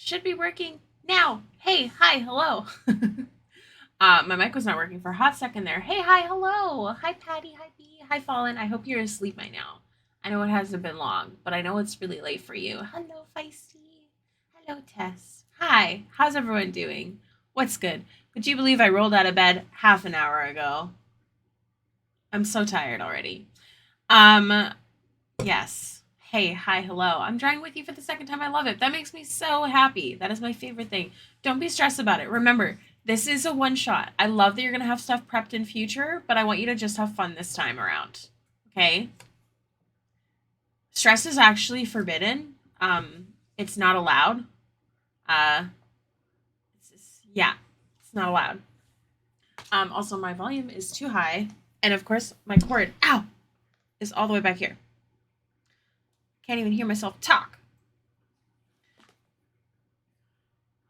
Should be working now. Hey, hi, hello. My mic was not working for a hot second there. Hey, hi, hello. Hi, Patty. Hi, B. Hi, Fallen. I hope you're asleep by now. I know it hasn't been long, but I know it's really late for you. Hello, Feisty. Hello, Tess. Hi. How's everyone doing? What's good? Would you believe I rolled out of bed half an hour ago? I'm so tired already. Um, Yes. Hey, hi, hello. I'm drawing with you for the second time. I love it. That makes me so happy. That is my favorite thing. Don't be stressed about it. Remember, this is a one shot. I love that you're going to have stuff prepped in future, but I want you to just have fun this time around. Okay? Stress is actually forbidden. It's not allowed. Uh, yeah, it's not allowed. Also, my volume is too high. And of course, my cord, ow, is all the way back here. Can't even hear myself talk.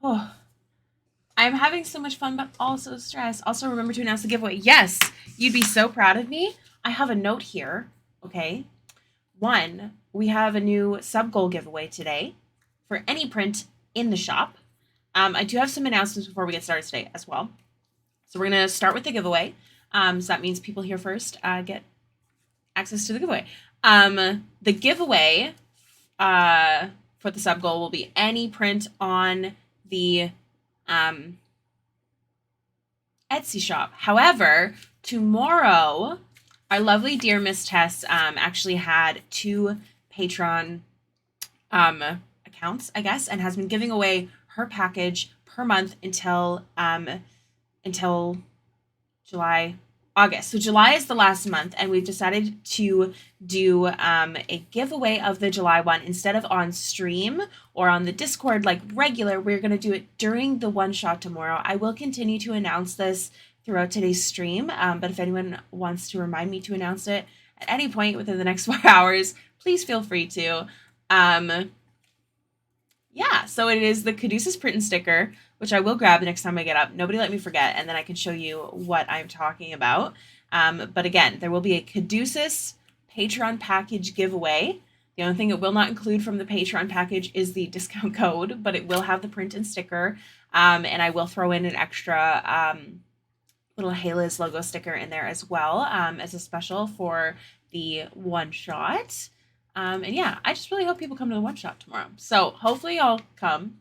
Oh, I'm having so much fun, but also stress. Also, remember to announce the giveaway. Yes, you'd be so proud of me. I have a note here. Okay. One, we have a new sub goal giveaway today for any print in the shop. I do have some announcements before we get started today as well. So we're going to start with the giveaway. So that means people here first get access to the giveaway. The giveaway for the sub goal will be any print on the Etsy shop. However, tomorrow, our lovely dear Miss Tess actually had two Patreon accounts, I guess, and has been giving away her package per month until July, August. So July is the last month, and we've decided to do a giveaway of the July one instead of on stream or on the Discord like regular. We're going to do it during the one shot tomorrow. I will continue to announce this throughout today's stream, but if anyone wants to remind me to announce it at any point within the next 4 hours, please feel free to. Yeah, so it is the Caduceus print and sticker, which I will grab the next time I get up. Nobody let me forget, and then I can show you what I'm talking about. But again, there will be a Caduceus Patreon package giveaway. The only thing it will not include from the Patreon package is the discount code, but it will have the print and sticker. And I will throw in an extra little Hala's logo sticker in there as well as a special for the one shot. And yeah, I just really hope people come to the one shot tomorrow. So hopefully y'all come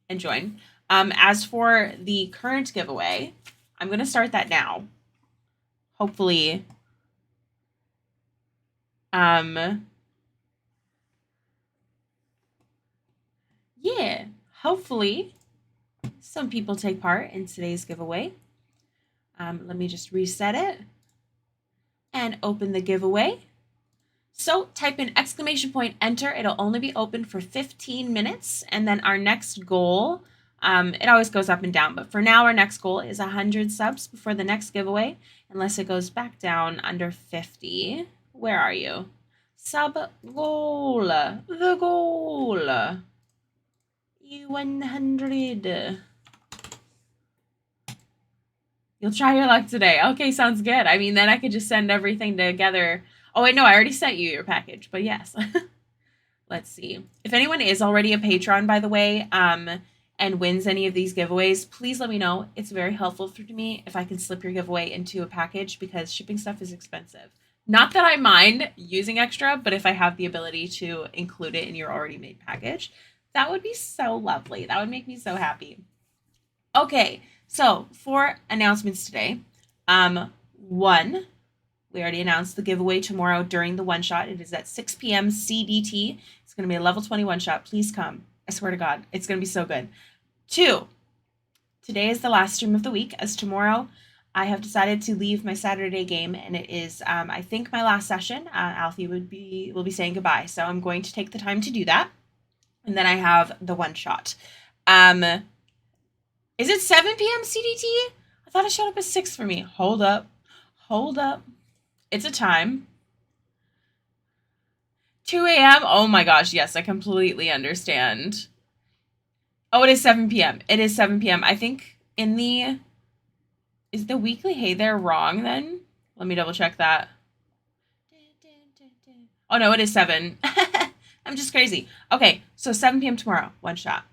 and join. As for the current giveaway, I'm going to start that now. Hopefully, yeah, hopefully some people take part in today's giveaway. Let me just reset it and open the giveaway. So type in exclamation point enter. It'll only be open for 15 minutes. And then our next goal, it always goes up and down, but for now our next goal is 100 subs before the next giveaway, unless it goes back down under 50. Where are you? Sub goal. The goal. 100. You'll try your luck today. Okay, sounds good. I mean, then I could just send everything together. Oh, wait, no, I already sent you your package, but yes. Let's see. If anyone is already a patron, by the way, and wins any of these giveaways, please let me know. It's very helpful to me if I can slip your giveaway into a package because shipping stuff is expensive. Not that I mind using extra, but if I have the ability to include it in your already made package, that would be so lovely. That would make me so happy. Okay, so for announcements today, one, we already announced the giveaway tomorrow during the one shot. It is at 6 p.m. CDT. It's going to be a level 21 shot. Please come. I swear to God, it's going to be so good. Two, today is the last stream of the week, as tomorrow I have decided to leave my Saturday game, and it is, I think, my last session. Alfie will be saying goodbye, so I'm going to take the time to do that, and then I have the one shot. Is it 7 p.m. CDT? I thought it showed up as 6 for me. Hold up. It's a time. 2 a.m. Oh my gosh, yes, I completely understand. Oh, it is 7 p.m. It is 7 p.m. I think is the weekly hey there wrong then? Let me double check that. Oh no, it is 7. I'm just crazy. Okay, so 7 p.m. tomorrow, one shot.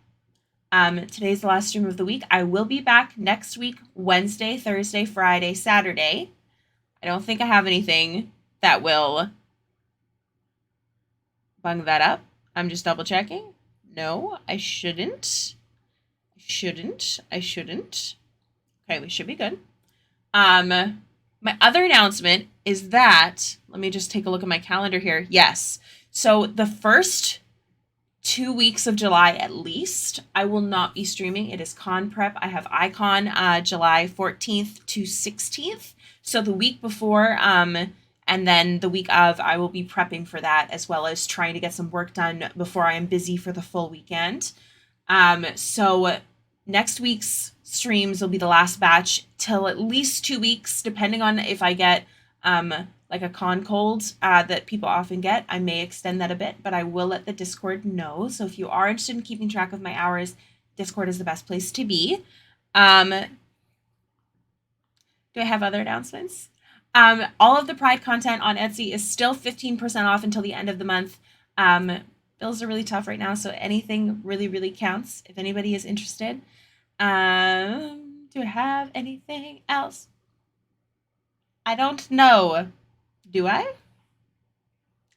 Today's the last stream of the week. I will be back next week, Wednesday, Thursday, Friday, Saturday. I don't think I have anything that will bung that up. I'm just double checking. No, I shouldn't. I shouldn't. Okay, we should be good. My other announcement is that, let me just take a look at my calendar here. Yes. So the first 2 weeks of July at least, I will not be streaming. It is con prep. I have icon July 14th to 16th. So the week before, and then the week of, I will be prepping for that, as well as trying to get some work done before I am busy for the full weekend. So next week's streams will be the last batch till at least 2 weeks, depending on if I get like a con cold that people often get. I may extend that a bit, but I will let the Discord know. So if you are interested in keeping track of my hours, Discord is the best place to be. Do I have other announcements? All of the Pride content on Etsy is still 15% off until the end of the month. Bills are really tough right now, so anything really, really counts if anybody is interested. Do I have anything else? I don't know. Do I?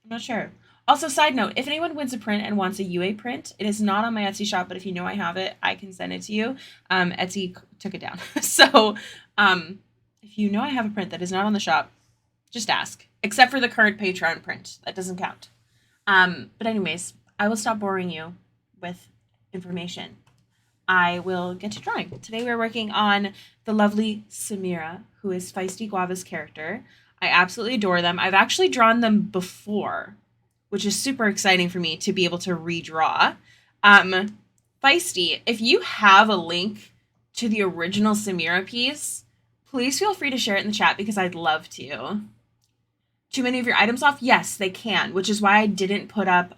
I'm not sure. Also, side note, if anyone wins a print and wants a UA print, it is not on my Etsy shop, but if you know I have it, I can send it to you. Etsy took it down. So, if you know I have a print that is not on the shop, just ask. Except for the current Patreon print. That doesn't count. But anyways, I will stop boring you with information. I will get to drawing. Today we're working on the lovely Samira, who is Feisty Guava's character. I absolutely adore them. I've actually drawn them before, which is super exciting for me to be able to redraw. Feisty, if you have a link to the original Samira piece, please feel free to share it in the chat because I'd love to. Too many of your items off? Yes, they can, which is why I didn't put up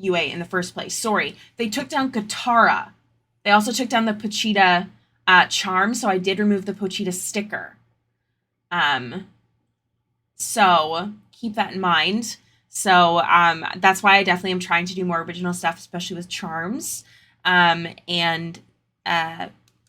UA in the first place. Sorry. They took down Katara. They also took down the Pochita charm, so I did remove the Pochita sticker. So keep that in mind. So that's why I definitely am trying to do more original stuff, especially with charms and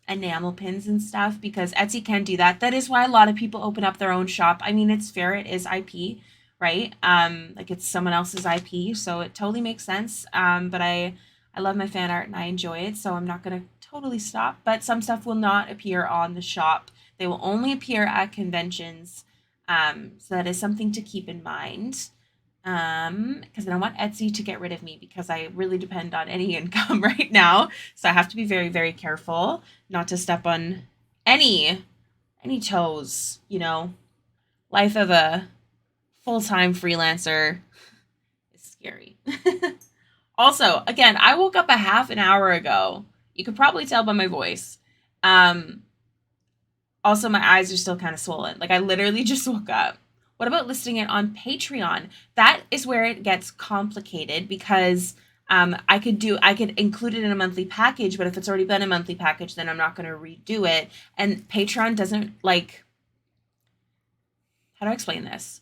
enamel pins and stuff, because Etsy can do that. That is why a lot of people open up their own shop. I mean, it's fair. It is IP, right? Like it's someone else's IP, so it totally makes sense. But I love my fan art and I enjoy it, so I'm not going to totally stop. But some stuff will not appear on the shop. They will only appear at conventions. So that is something to keep in mind. Because I don't want Etsy to get rid of me because I really depend on any income right now. So I have to be very, very careful not to step on any toes, you know. Life of a full-time freelancer is scary. Also, again, I woke up a half an hour ago. You could probably tell by my voice. Also, my eyes are still kind of swollen. Like, I literally just woke up. What about listing it on Patreon? That is where it gets complicated because I could include it in a monthly package, but if it's already been a monthly package, then I'm not going to redo it. And Patreon doesn't like, how do I explain this?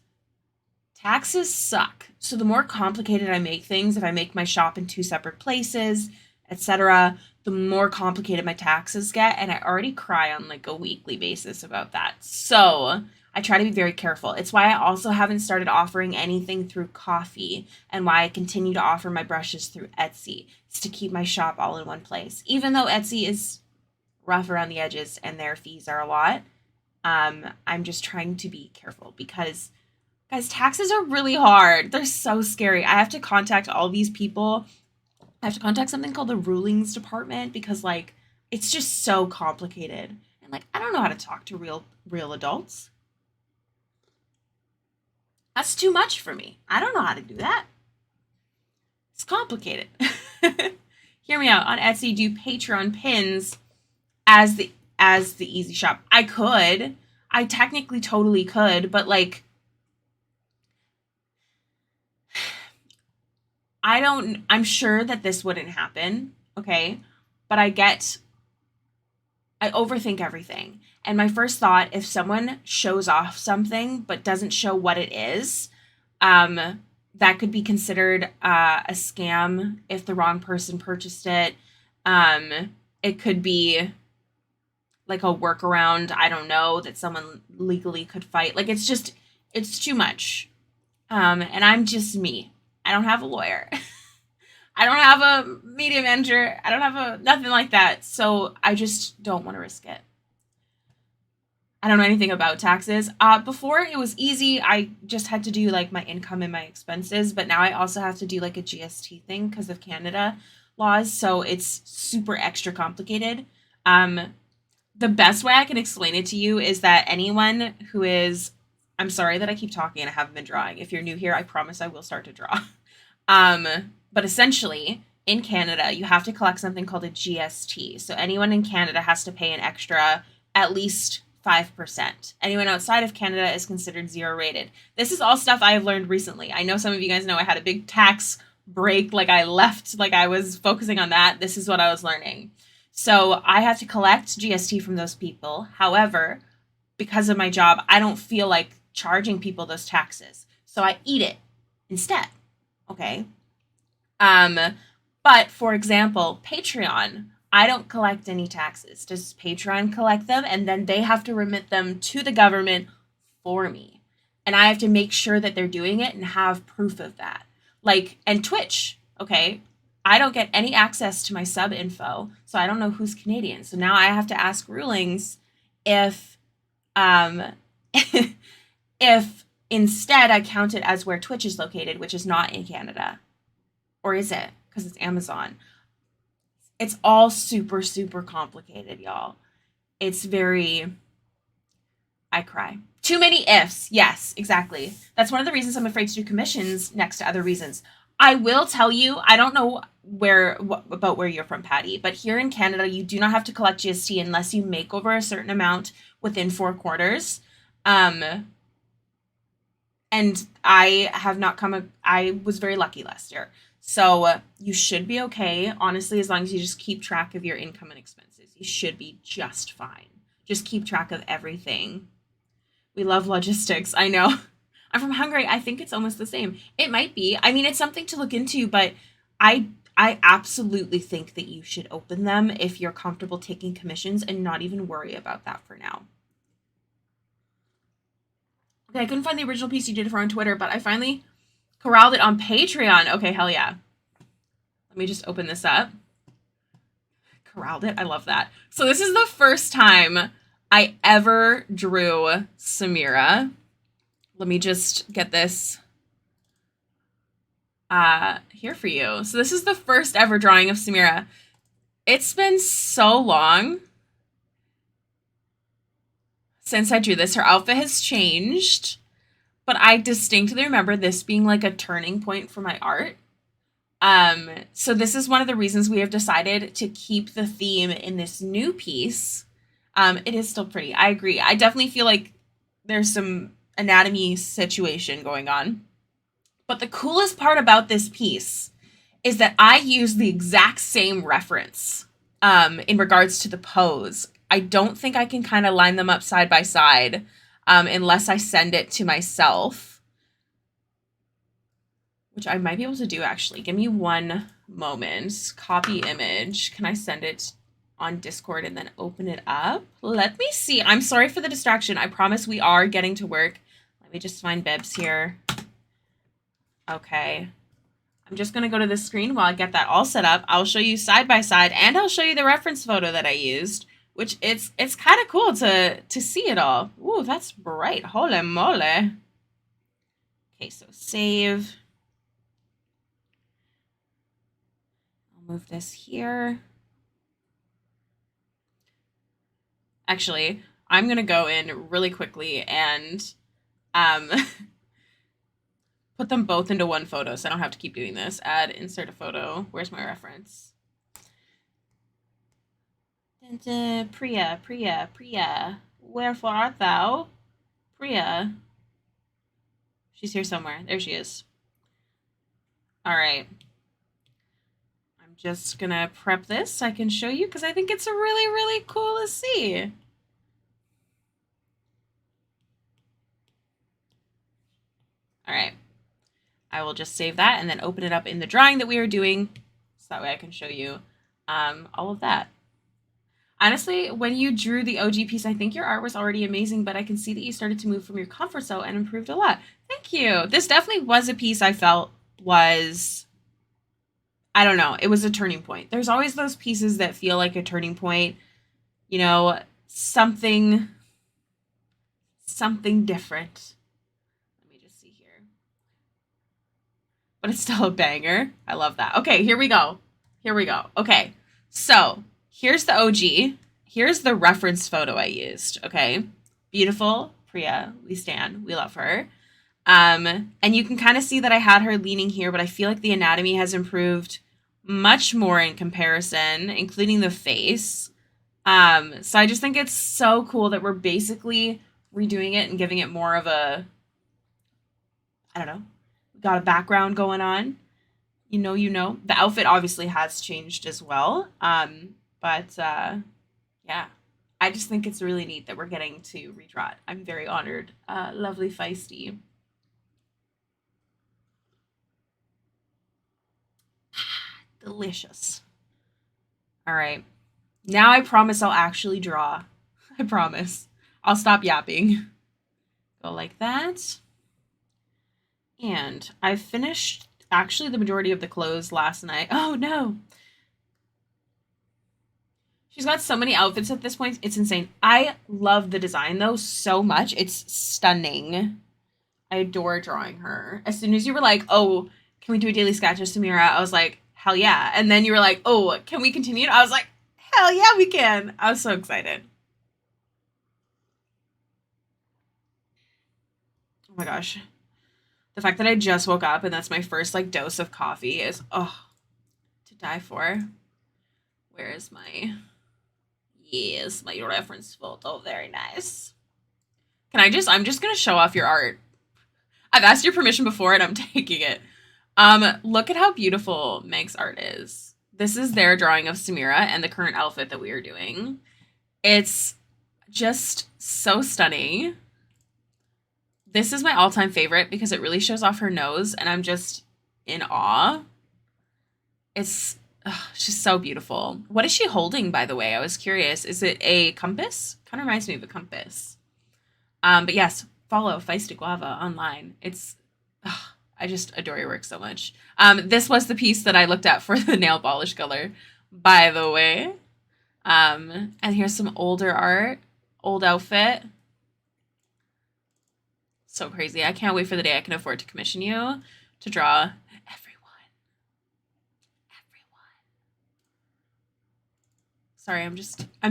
Taxes suck. So the more complicated I make things, if I make my shop in 2 separate places, etc., the more complicated my taxes get, and I already cry on like a weekly basis about that. So I try to be very careful. It's why I also haven't started offering anything through Ko-fi and why I continue to offer my brushes through Etsy. It's to keep my shop all in one place. Even though Etsy is rough around the edges and their fees are a lot, I'm just trying to be careful because, guys, taxes are really hard. They're so scary. I have to contact all these people. I have to contact something called the rulings department because, like, it's just so complicated. And, like, I don't know how to talk to real adults. That's too much for me. I don't know how to do that. It's complicated. Hear me out. On Etsy, do Patreon pins as the easy shop. I could. I technically totally could, but like I'm sure that this wouldn't happen, okay? But I overthink everything. And my first thought, if someone shows off something but doesn't show what it is, that could be considered a scam if the wrong person purchased it. It could be like a workaround, I don't know, that someone legally could fight. Like it's too much. And I'm just me. I don't have a lawyer. I don't have a media manager. I don't have a nothing like that. So I just don't want to risk it. I don't know anything about taxes. Before it was easy. I just had to do like my income and my expenses, but now I also have to do like a GST thing because of Canada laws. So it's super extra complicated. Um, the best way I can explain it to you is that anyone who is, I'm sorry that I keep talking and I haven't been drawing. If you're new here, I promise I will start to draw. Um, but essentially, in Canada, you have to collect something called a GST. So anyone in Canada has to pay an extra at least 5%. Anyone outside of Canada is considered zero rated. This is all stuff I have learned recently. I know some of you guys know I had a big tax break, like I left, like I was focusing on that. This is what I was learning. So I have to collect GST from those people. However, because of my job, I don't feel like charging people those taxes. So I eat it instead. Okay. But for example, Patreon, I don't collect any taxes. Does Patreon collect them? And then they have to remit them to the government for me. And I have to make sure that they're doing it and have proof of that. Like, and Twitch, okay, I don't get any access to my sub info, so I don't know who's Canadian. So now I have to ask Rulings if um if instead I count it as where Twitch is located, which is not in Canada. Or is it? Because it's Amazon. It's all super, super complicated, y'all. It's very, I cry. Too many ifs. Yes, exactly. That's one of the reasons I'm afraid to do commissions next to other reasons. I will tell you, I don't know about where you're from, Patty, but here in Canada, you do not have to collect GST unless you make over a certain amount within 4 quarters. And I have not I was very lucky last year. So you should be okay, honestly, as long as you just keep track of your income and expenses. You should be just fine. Just keep track of everything. We love logistics. I know. I'm from Hungary. I think it's almost the same. It might be. I mean, it's something to look into, but I absolutely think that you should open them if you're comfortable taking commissions and not even worry about that for now. Okay, I couldn't find the original piece you did for on Twitter, but I finally corralled it on Patreon. Okay, hell yeah. Let me just open this up. Corralled it. I love that. So this is the first time I ever drew Samira. Let me just get this here for you. So this is the first ever drawing of Samira. It's been so long since I drew this. Her outfit has changed, but I distinctly remember this being like a turning point for my art. So this is one of the reasons we have decided to keep the theme in this new piece. It is still pretty. I agree. I definitely feel like there's some anatomy situation going on. But the coolest part about this piece is that I use the exact same reference in regards to the pose. I don't think I can kind of line them up side by side unless I send it to myself, which I might be able to do actually. Give me one moment. Copy image. Can I send it on Discord and then open it up? Let me see. I'm sorry for the distraction. I promise we are getting to work. Let me just find Bibs here. Okay. I'm just going to go to the screen while I get that all set up. I'll show you side by side and I'll show you the reference photo that I used, which it's kind of cool to see it all. Ooh, that's bright. Holy moly. Okay, so save. I'll move this here. Actually, I'm going to go in really quickly and put them both into one photo so I don't have to keep doing this. Add, insert a photo. Where's my reference? Priya. Wherefore art thou? Priya. She's here somewhere. There she is. All right. I'm just going to prep this so I can show you because I think it's really, really cool to see. All right. I will just save that and then open it up in the drawing that we are doing, so that way I can show you all of that. Honestly, when you drew the OG piece, I think your art was already amazing, but I can see that you started to move from your comfort zone and improved a lot. Thank you. This definitely was a piece I felt was, I don't know, it was a turning point. There's always those pieces that feel like a turning point, you know, something different. Let me just see here. But it's still a banger. I love that. Okay, here we go. Okay, so here's the OG. Here's the reference photo I used, okay? Beautiful Priya, we stand, we love her. And you can kind of see that I had her leaning here, but I feel like the anatomy has improved much more in comparison, including the face. So I just think it's so cool that we're basically redoing it and giving it more of a, I don't know, got a background going on. You know. The outfit obviously has changed as well. But yeah, I just think it's really neat that we're getting to redraw it. I'm very honored. Lovely Feisty. Delicious. All right. Now I promise I'll actually draw. I promise. I'll stop yapping. Go like that. And I finished actually the majority of the clothes last night. Oh no. She's got so many outfits at this point. It's insane. I love the design though so much. It's stunning. I adore drawing her. As soon as you were like, oh, can we do a daily sketches, Samira? I was like, hell yeah. And then you were like, oh, can we continue? I was like, hell yeah, we can. I was so excited. Oh my gosh. The fact that I just woke up and that's my first like dose of coffee is, oh, to die for. Where is my, yes, my reference photo. Very nice. I'm just going to show off your art. I've asked your permission before and I'm taking it. Look at how beautiful Meg's art is. This is their drawing of Samira and the current outfit that we are doing. It's just so stunning. This is my all-time favorite because it really shows off her nose and I'm just in awe. It's just so beautiful. What is she holding, by the way? I was curious. Is it a compass? Kind of reminds me of a compass. But yes, follow Feisty Guava online. It's, I just adore your work so much. This was the piece that I looked at for the nail polish color, by the way. And here's some older art, old outfit. So crazy. I can't wait for the day I can afford to commission you to draw everyone. Sorry, I'm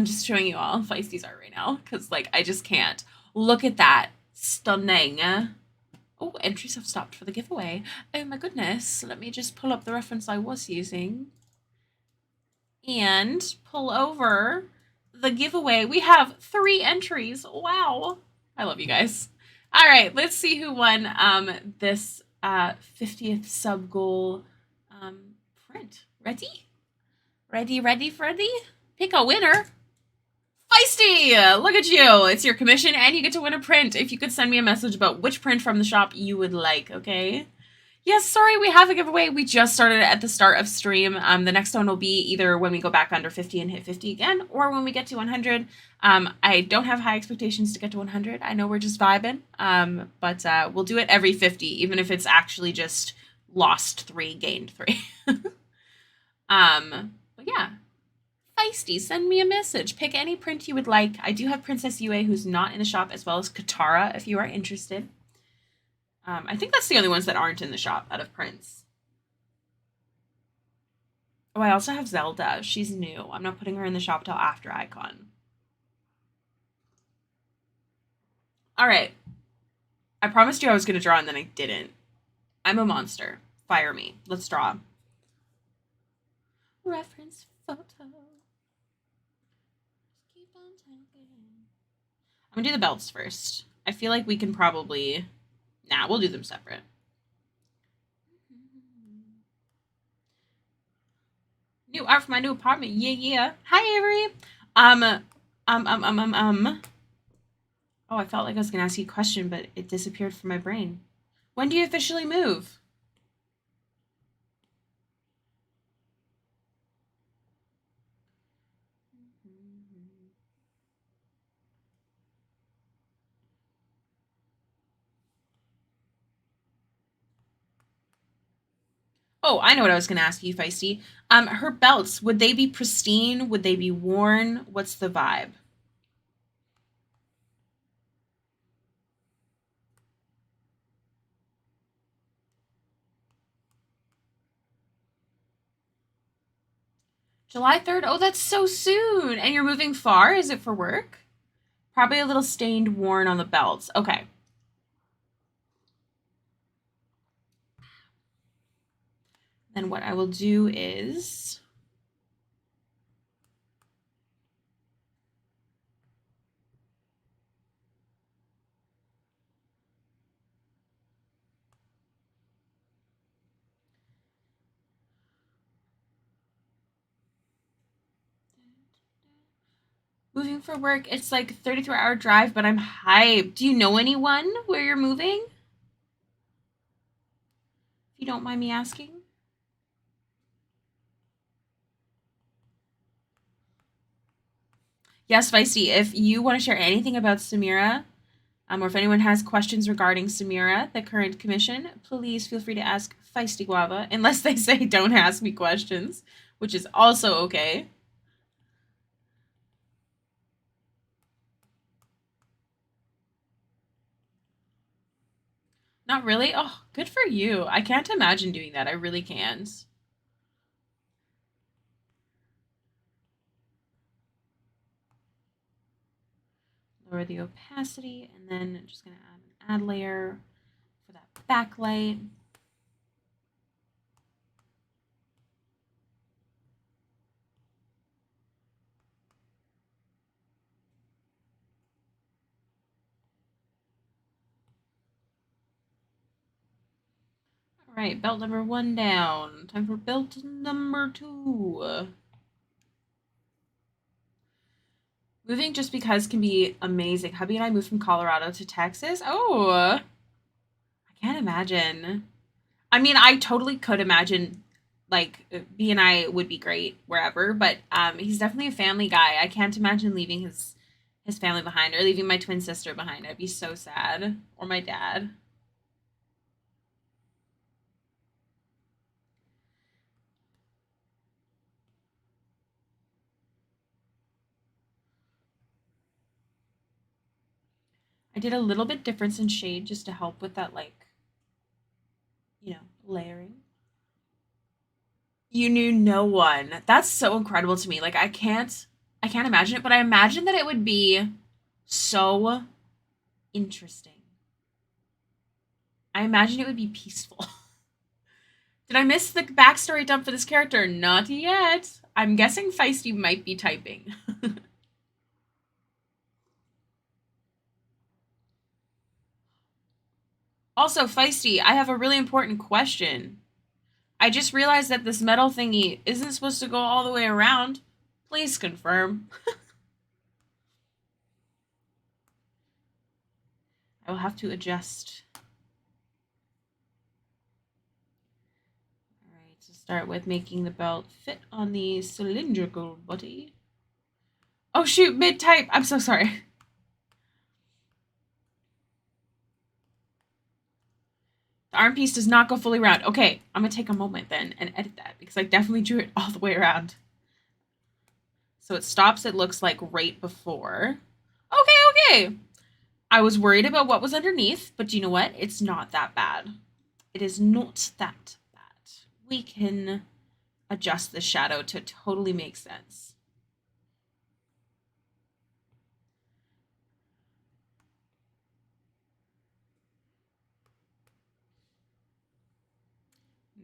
just showing you all Feisty's art right now because like I just can't. Look at that. Stunning. Oh, entries have stopped for the giveaway. Oh my goodness. Let me just pull up the reference I was using. And pull over the giveaway. We have 3 entries. Wow. I love you guys. All right, let's see who won this 50th sub goal print. Ready? Ready, Freddy? Pick a winner. Feisty! Look at you. It's your commission and you get to win a print. If you could send me a message about which print from the shop you would like, okay? Yes, sorry, we have a giveaway. We just started it at the start of stream. The next one will be either when we go back under 50 and hit 50 again, or when we get to 100. I don't have high expectations to get to 100. I know we're just vibing, but we'll do it every 50, even if it's actually just lost 3, gained 3. But yeah. Feisty, send me a message. Pick any print you would like. I do have Princess Yue, who's not in the shop, as well as Katara, if you are interested. I think that's the only ones that aren't in the shop out of prints. Oh, I also have Zelda. She's new. I'm not putting her in the shop till after Icon. All right. I promised you I was going to draw and then I didn't. I'm a monster. Fire me. Let's draw. Reference photo. I'm going to do the belts first. I feel like we can probably... Nah, we'll do them separate. New art for my new apartment. Yeah. Hi, Avery. Oh, I felt like I was gonna ask you a question, but it disappeared from my brain. When do you officially move? Oh, I know what I was going to ask you, Feisty. Her belts, would they be pristine? Would they be worn? What's the vibe? July 3rd? Oh, that's so soon. And you're moving far? Is it for work? Probably a little stained, worn on the belts. Okay. Then what I will do is moving for work. It's like a 33-hour drive, but I'm hyped. Do you know anyone where you're moving? If you don't mind me asking. Yes, Feisty, if you want to share anything about Samira, or if anyone has questions regarding Samira, the current commission, please feel free to ask Feisty Guava, unless they say don't ask me questions, which is also okay. Not really? Oh, good for you. I can't imagine doing that. I really can't. Lower the opacity, and then I'm just going to add an add layer for that backlight. All right, belt number 1 down. Time for belt number 2. Moving just because can be amazing. Hubby and I moved from Colorado to Texas. Oh, I can't imagine. I mean, I totally could imagine like B and I would be great wherever, but he's definitely a family guy. I can't imagine leaving his family behind or leaving my twin sister behind. I'd be so sad. Or my dad. I did a little bit difference in shade just to help with that like, layering. You knew no one. That's so incredible to me. Like I can't imagine it, but I imagine that it would be so interesting. I imagine it would be peaceful. Did I miss the backstory dump for this character? Not yet. I'm guessing Feisty might be typing. Also, Feisty, I have a really important question. I just realized that this metal thingy isn't supposed to go all the way around. Please confirm. I will have to adjust. Alright, so start with making the belt fit on the cylindrical body. Oh shoot, mid-type! I'm so sorry. The arm piece does not go fully round. Okay, I'm gonna take a moment then and edit that because I definitely drew it all the way around. So it stops, it looks like right before. Okay. I was worried about what was underneath, but you know what? It's not that bad. It is not that bad. We can adjust the shadow to totally make sense.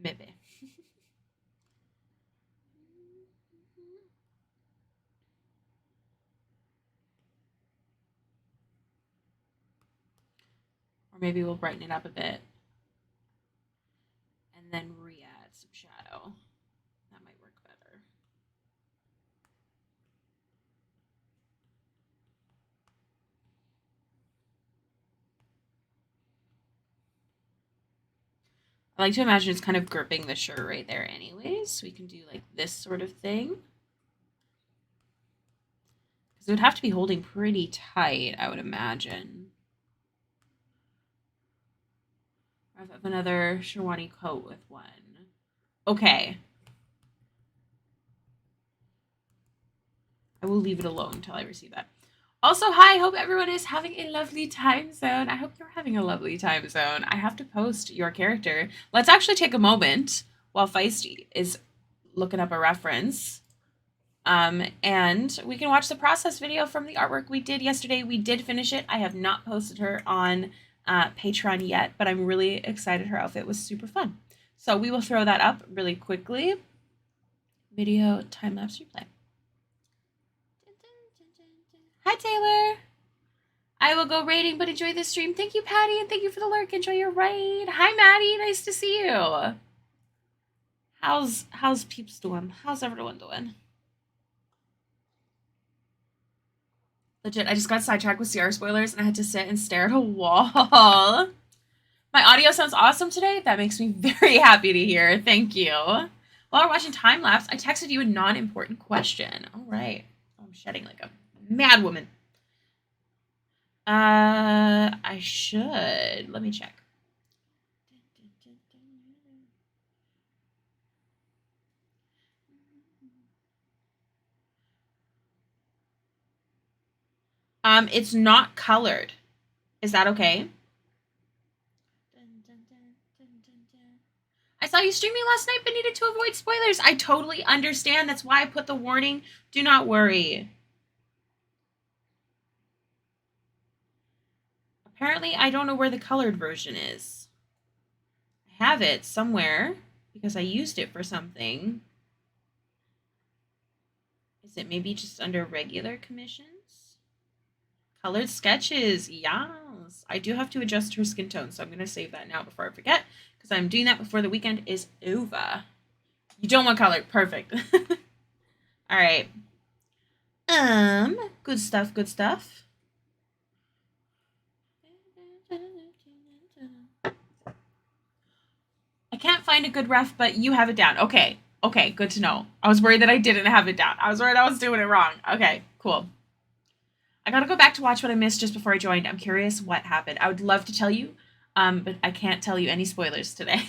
Maybe. Or maybe we'll brighten it up a bit and then re-add some shadow. That might work better. I like to imagine it's kind of gripping the shirt right there anyways. So we can do like this sort of thing. Because it would have to be holding pretty tight, I would imagine. I have another Sherwani coat with one. Okay. I will leave it alone until I receive that. Also, hi, hope everyone is having a lovely time zone. I hope you're having a lovely time zone. I have to post your character. Let's actually take a moment while Feisty is looking up a reference. And we can watch the process video from the artwork we did yesterday. We did finish it. I have not posted her on Patreon yet, but I'm really excited. Her outfit was super fun. So we will throw that up really quickly. Video time-lapse replay. Hi, Taylor. I will go raiding, but enjoy this stream. Thank you, Patty, and thank you for the lurk. Enjoy your raid. Hi, Maddie. Nice to see you. How's peeps doing? How's everyone doing? Legit, I just got sidetracked with CR spoilers, and I had to sit and stare at a wall. My audio sounds awesome today. That makes me very happy to hear. Thank you. While we're watching time lapse, I texted you a non-important question. All right. I'm shedding like a mad woman. I should. Let me check. It's not colored. Is that okay? I saw you streaming last night, but needed to avoid spoilers. I totally understand. That's why I put the warning. Do not worry. Apparently, I don't know where the colored version is. I have it somewhere because I used it for something. Is it maybe just under regular commissions? Colored sketches. Yes. I do have to adjust her skin tone, so I'm going to save that now before I forget because I'm doing that before the weekend is over. You don't want colored. Perfect. All right. Good stuff, good stuff. I can't find a good ref, but you have it down. Okay. Okay, good to know. I was worried that I didn't have it down. I was worried I was doing it wrong. Okay, cool. I gotta go back to watch what I missed just before I joined. I'm curious what happened. I would love to tell you, but I can't tell you any spoilers today.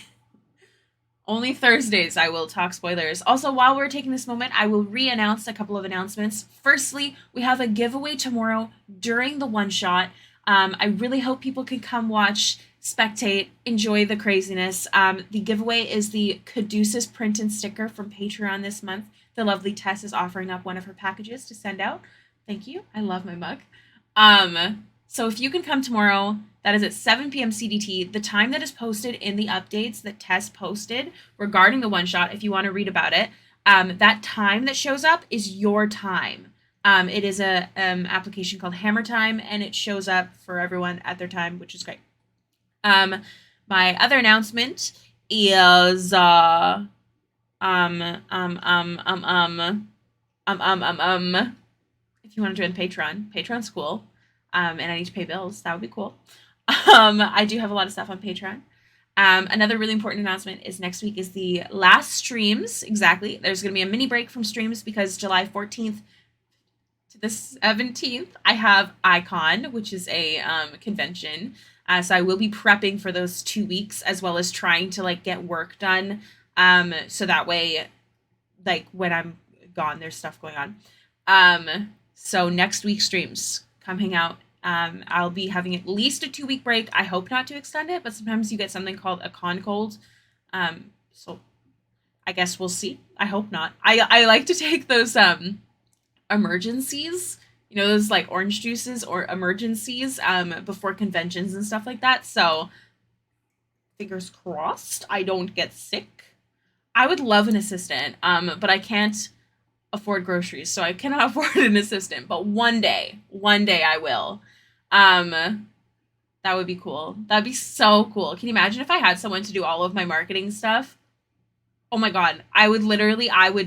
Only Thursdays I will talk spoilers. Also, while we're taking this moment, I will re-announce a couple of announcements. Firstly, we have a giveaway tomorrow during the one-shot. I really hope people can come watch, spectate, enjoy the craziness. The giveaway is the Caduceus print and sticker from Patreon this month. The lovely Tess is offering up one of her packages to send out. Thank you. I love my mug. So if you can come tomorrow, that is at 7 p.m. CDT, the time that is posted in the updates that Tess posted regarding the one-shot, if you want to read about it, that time that shows up is your time. It is a application called Hammer Time, and it shows up for everyone at their time, which is great. My other announcement is if you want to join Patreon, Patreon's cool. And I need to pay bills. That would be cool. I do have a lot of stuff on Patreon. Another really important announcement is next week is the last streams. Exactly. There's going to be a mini break from streams because July 14th to the 17th, I have Icon, which is a convention. So I will be prepping for those 2 weeks as well as trying to like get work done. So that way, like when I'm gone, there's stuff going on. So next week's streams, come hang out. I'll be having at least a 2-week break. I hope not to extend it, but sometimes you get something called a con cold. So I guess we'll see. I hope not. I like to take those emergencies, you know, those like orange juices or emergencies before conventions and stuff like that. So fingers crossed I don't get sick. I would love an assistant, but I can't afford groceries, so I cannot afford an assistant. But one day I will. That would be cool. That'd be so cool. Can you imagine if I had someone to do all of my marketing stuff? Oh my god, I would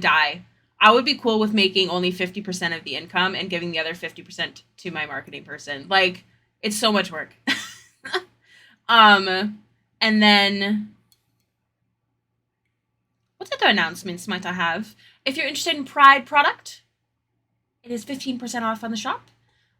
die. I would be cool with making only 50% of the income and giving the other 50% to my marketing person. Like, it's so much work. And then what other announcements might I have? If you're interested in Pride product, it is 15% off on the shop.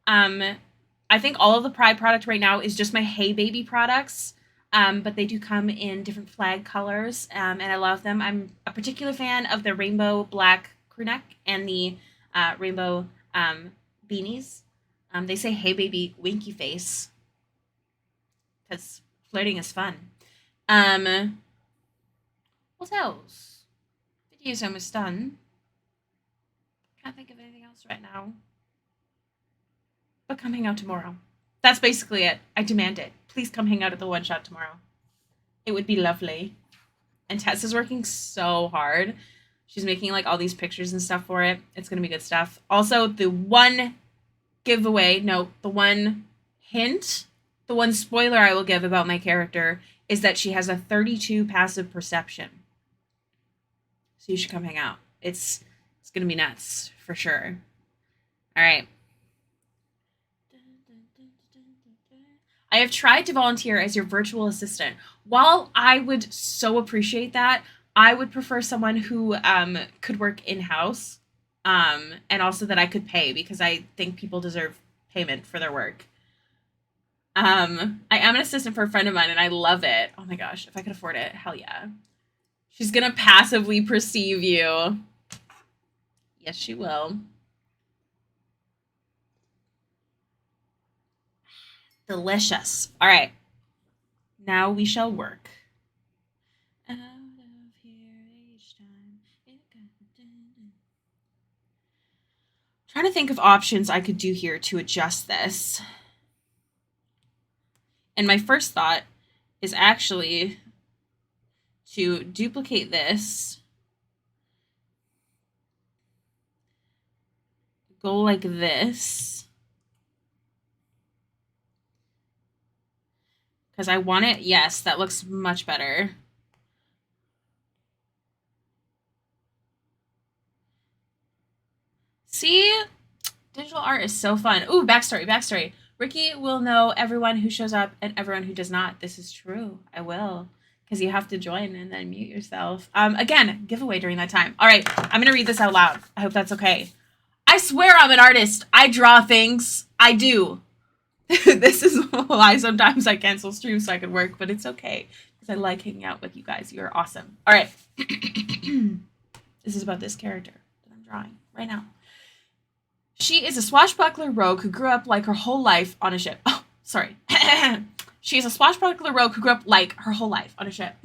I think all of the Pride product right now is just my Hey Baby products. But they do come in different flag colors, and I love them. I'm a particular fan of the rainbow black crew neck and the rainbow beanies. They say, "Hey, baby, winky face," because flirting is fun. Um, what else? Video's almost done. Can't think of anything else right now. But come hang out tomorrow. That's basically it. I demand it. Please come hang out at the one shot tomorrow. It would be lovely. And Tess is working so hard. She's making like all these pictures and stuff for it. It's gonna be good stuff. Also, the one giveaway, no, the one hint, the one spoiler I will give about my character is that she has a 32 passive perception. So you should come hang out. It's gonna be nuts for sure. All right. I have tried to volunteer as your virtual assistant. While I would so appreciate that, I would prefer someone who could work in house, and also that I could pay because I think people deserve payment for their work. I am an assistant for a friend of mine, and I love it. Oh my gosh, if I could afford it, hell yeah. She's gonna passively perceive you. Yes, she will. Delicious. All right. Now we shall work. Out of here each time. Trying to think of options I could do here to adjust this. And my first thought is actually to duplicate this, go like this, because I want it. Yes, that looks much better. See? Digital art is so fun. Ooh, backstory. Ricky will know everyone who shows up and everyone who does not. This is true. I will. Because you have to join and then mute yourself. Again, giveaway during that time. All right, I'm going to read this out loud. I hope that's okay. I swear I'm an artist. I draw things. I do. This is why sometimes I cancel streams so I can work, but it's okay. Because I like hanging out with you guys. You're awesome. All right. This is about this character that I'm drawing right now. She is a swashbuckler rogue who grew up like her whole life on a ship. Oh, sorry. She is a swashbuckler rogue who grew up like her whole life on a ship.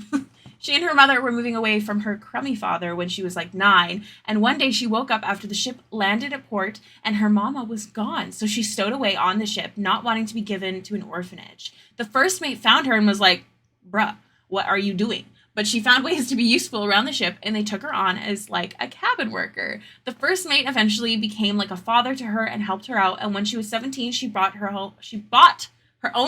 She and her mother were moving away from her crummy father when she was like 9, and one day she woke up after the ship landed at port and her mama was gone. So she stowed away on the ship, not wanting to be given to an orphanage. The first mate found her and was like, "Bruh, what are you doing?" But she found ways to be useful around the ship, and they took her on as like a cabin worker. The first mate eventually became like a father to her and helped her out. And when she was 17, she bought her own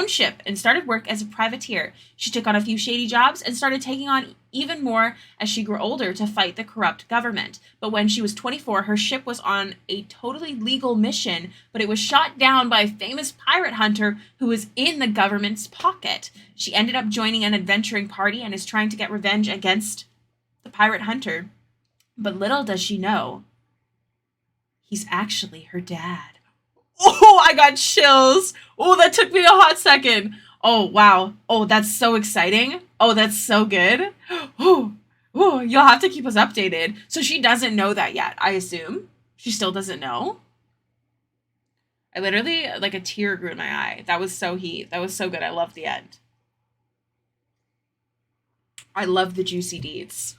ship and started work as a privateer. She took on a few shady jobs and started taking on even more as she grew older to fight the corrupt government. But when she was 24, her ship was on a totally legal mission, but it was shot down by a famous pirate hunter who was in the government's pocket. She ended up joining an adventuring party and is trying to get revenge against the pirate hunter. But little does she know, he's actually her dad. Oh, I got chills. Oh, that took me a hot second. Oh, wow. Oh, that's so exciting. Oh, that's so good. Oh, oh, you'll have to keep us updated. So she doesn't know that yet, I assume. She still doesn't know. I literally, like a tear grew in my eye. That was so heat. That was so good. I love the end. I love the juicy deeds.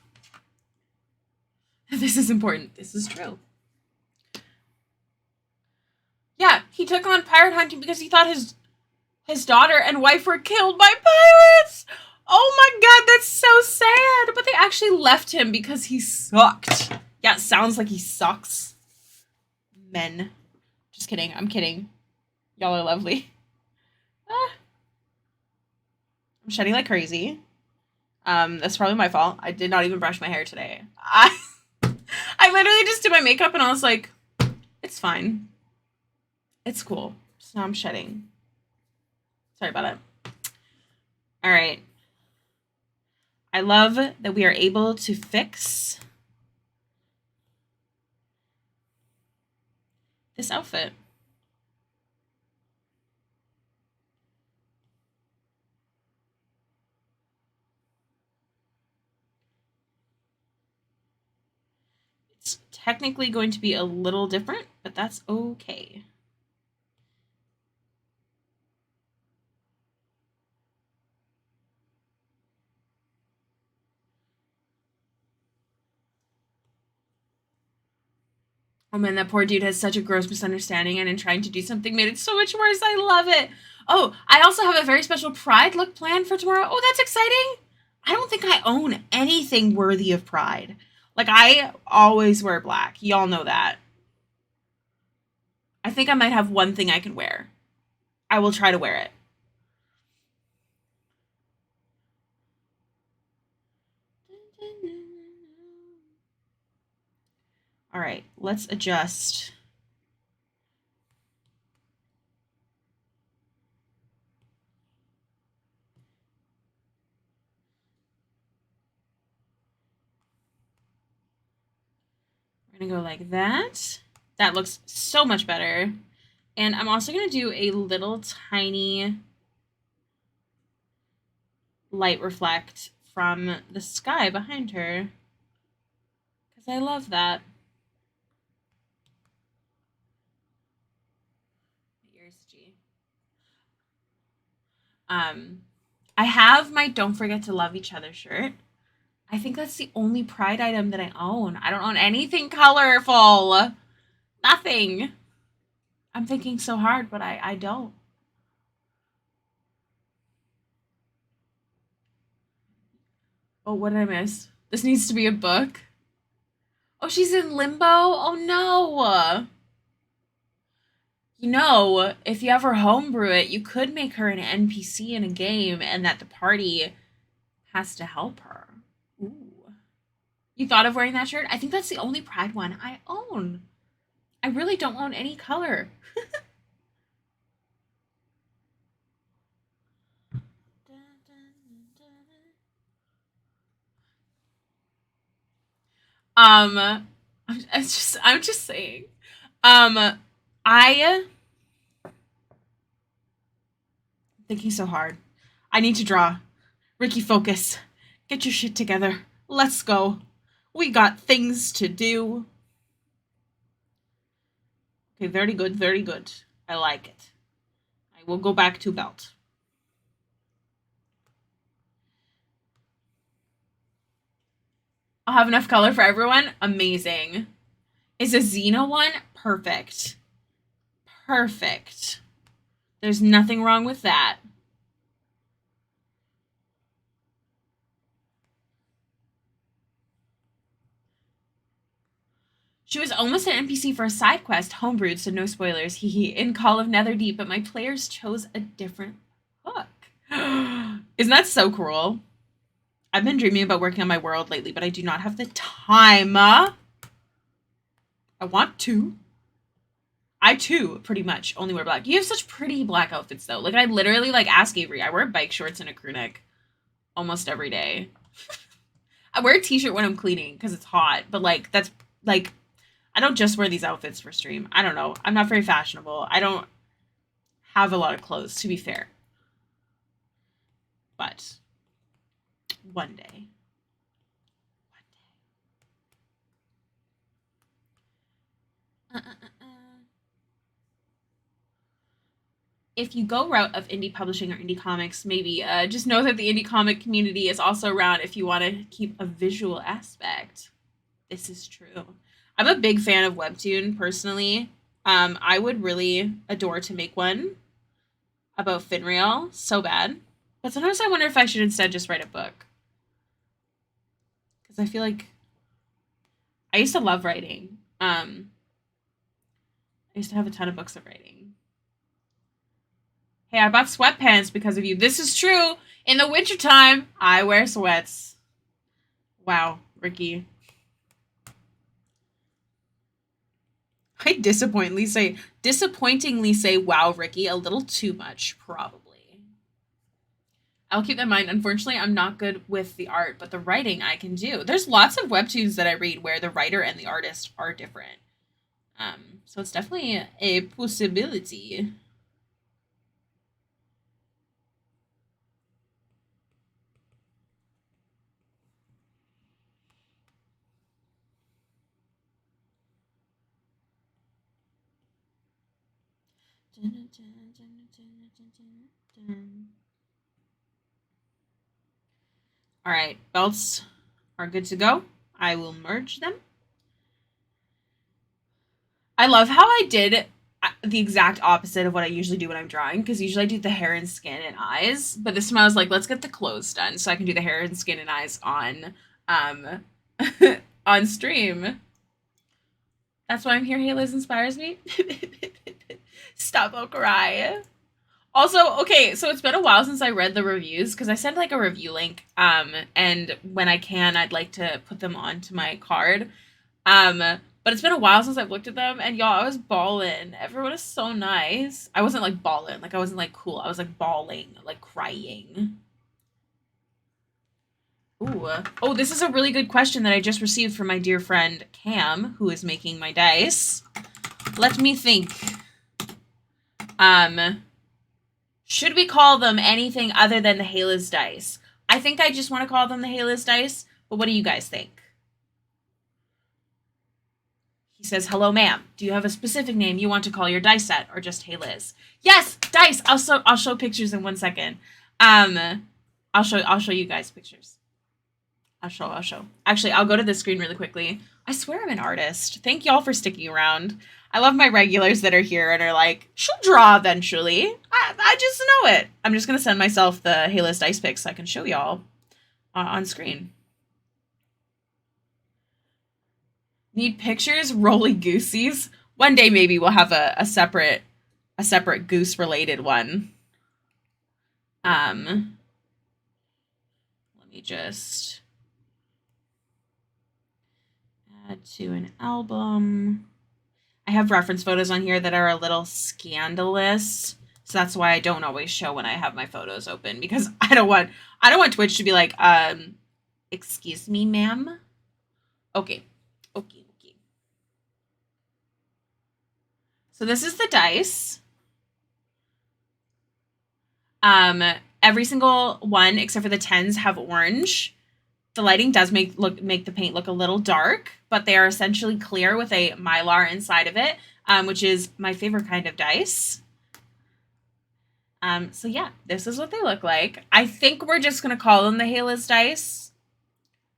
This is important. This is true. Yeah, he took on pirate hunting because he thought his daughter and wife were killed by pirates. Oh my god, that's so sad. But they actually left him because he sucked. Yeah, it sounds like he sucks. Men. Just kidding. I'm kidding. Y'all are lovely. Ah. I'm shedding like crazy. That's probably my fault. I did not even brush my hair today. I literally just did my makeup and I was like, it's fine. It's cool. So now I'm shedding. Sorry about it. All right. I love that we are able to fix this outfit. It's technically going to be a little different, but that's okay. Oh man, that poor dude has such a gross misunderstanding, and in trying to do something made it so much worse. I love it. Oh, I also have a very special Pride look planned for tomorrow. Oh, that's exciting. I don't think I own anything worthy of Pride. Like, I always wear black. Y'all know that. I think I might have one thing I can wear. I will try to wear it. All right, let's adjust. We're gonna go like that. That looks so much better. And I'm also gonna do a little tiny light reflect from the sky behind her. Because I love that. Ears, G. I have my Don't Forget to Love Each Other shirt. I think that's the only Pride item that I own. I don't own anything colorful. Nothing. I'm thinking so hard, but I don't. Oh, what did I miss? This needs to be a book. Oh, she's in limbo? Oh no. You know, if you ever homebrew it, you could make her an NPC in a game and that the party has to help her. Ooh. You thought of wearing that shirt? I think that's the only Pride one I own. I really don't own any color. I'm just saying. I thinking so hard. I need to draw. Ricky, focus. Get your shit together. Let's go. We got things to do. Okay, very good, very good. I like it. I will go back to belt. I'll have enough color for everyone. Amazing. Is a Xena one? Perfect. Perfect. There's nothing wrong with that. She was almost an NPC for a side quest, homebrewed, so no spoilers, hee in Call of Netherdeep, but my players chose a different hook. Isn't that so cruel? I've been dreaming about working on my world lately, but I do not have the time. I want to. I too, pretty much, only wear black. You have such pretty black outfits though. Like I literally like ask Avery. I wear bike shorts and a crew neck almost every day. I wear a t-shirt when I'm cleaning because it's hot, but like that's like I don't just wear these outfits for stream. I don't know. I'm not very fashionable. I don't have a lot of clothes, to be fair. But one day. One day. If you go route of indie publishing or indie comics, maybe just know that the indie comic community is also around if you want to keep a visual aspect. This is true. I'm a big fan of Webtoon personally. I would really adore to make one about Finreal so bad. But sometimes I wonder if I should instead just write a book. Because I feel like I used to love writing. I used to have a ton of books of writing. Hey, I bought sweatpants because of you. This is true. In the wintertime, I wear sweats. Wow, Ricky. I disappointingly say, wow, Ricky, a little too much, probably. I'll keep that in mind. Unfortunately, I'm not good with the art, but the writing I can do. There's lots of webtoons that I read where the writer and the artist are different. So it's definitely a possibility. All right, belts are good to go. I will merge them. I love how I did the exact opposite of what I usually do when I'm drawing, because usually I do the hair and skin and eyes, but this time I was like, let's get the clothes done so I can do the hair and skin and eyes on on stream. That's why I'm here. Hey, Liz inspires me. Stop, I'll cry. Also, okay, so it's been a while since I read the reviews because I sent like a review link, and when I can, I'd like to put them onto my card. But it's been a while since I've looked at them, and y'all, I was bawling. Everyone is so nice. I wasn't like bawling, like I wasn't like cool. I was like bawling, like crying. Ooh. Oh, this is a really good question that I just received from my dear friend Cam, who is making my dice. Let me think. Should we call them anything other than the Hela's dice? I think I just want to call them the Hela's dice, but what do you guys think? He says, hello, ma'am. Do you have a specific name you want to call your dice set, or just Hey Liz? Yes, dice. I'll show pictures in 1 second. I'll show you guys pictures. I'll show. Actually, I'll go to the screen really quickly. I swear I'm an artist. Thank y'all for sticking around. I love my regulars that are here and are like, she'll draw eventually. I just know it. I'm just going to send myself the Hela's dice pics so I can show y'all on screen. Need pictures? Roly goosies? One day maybe we'll have a separate goose related one. Let me just add to an album. I have reference photos on here that are a little scandalous, so that's why I don't always show when I have my photos open, because I don't want Twitch to be like, excuse me, ma'am. Okay. So this is the dice. Every single one except for the 10s have orange. The lighting does make the paint look a little dark, but they are essentially clear with a mylar inside of it, which is my favorite kind of dice. So yeah, this is what they look like. I think we're just gonna call them the Hela's dice.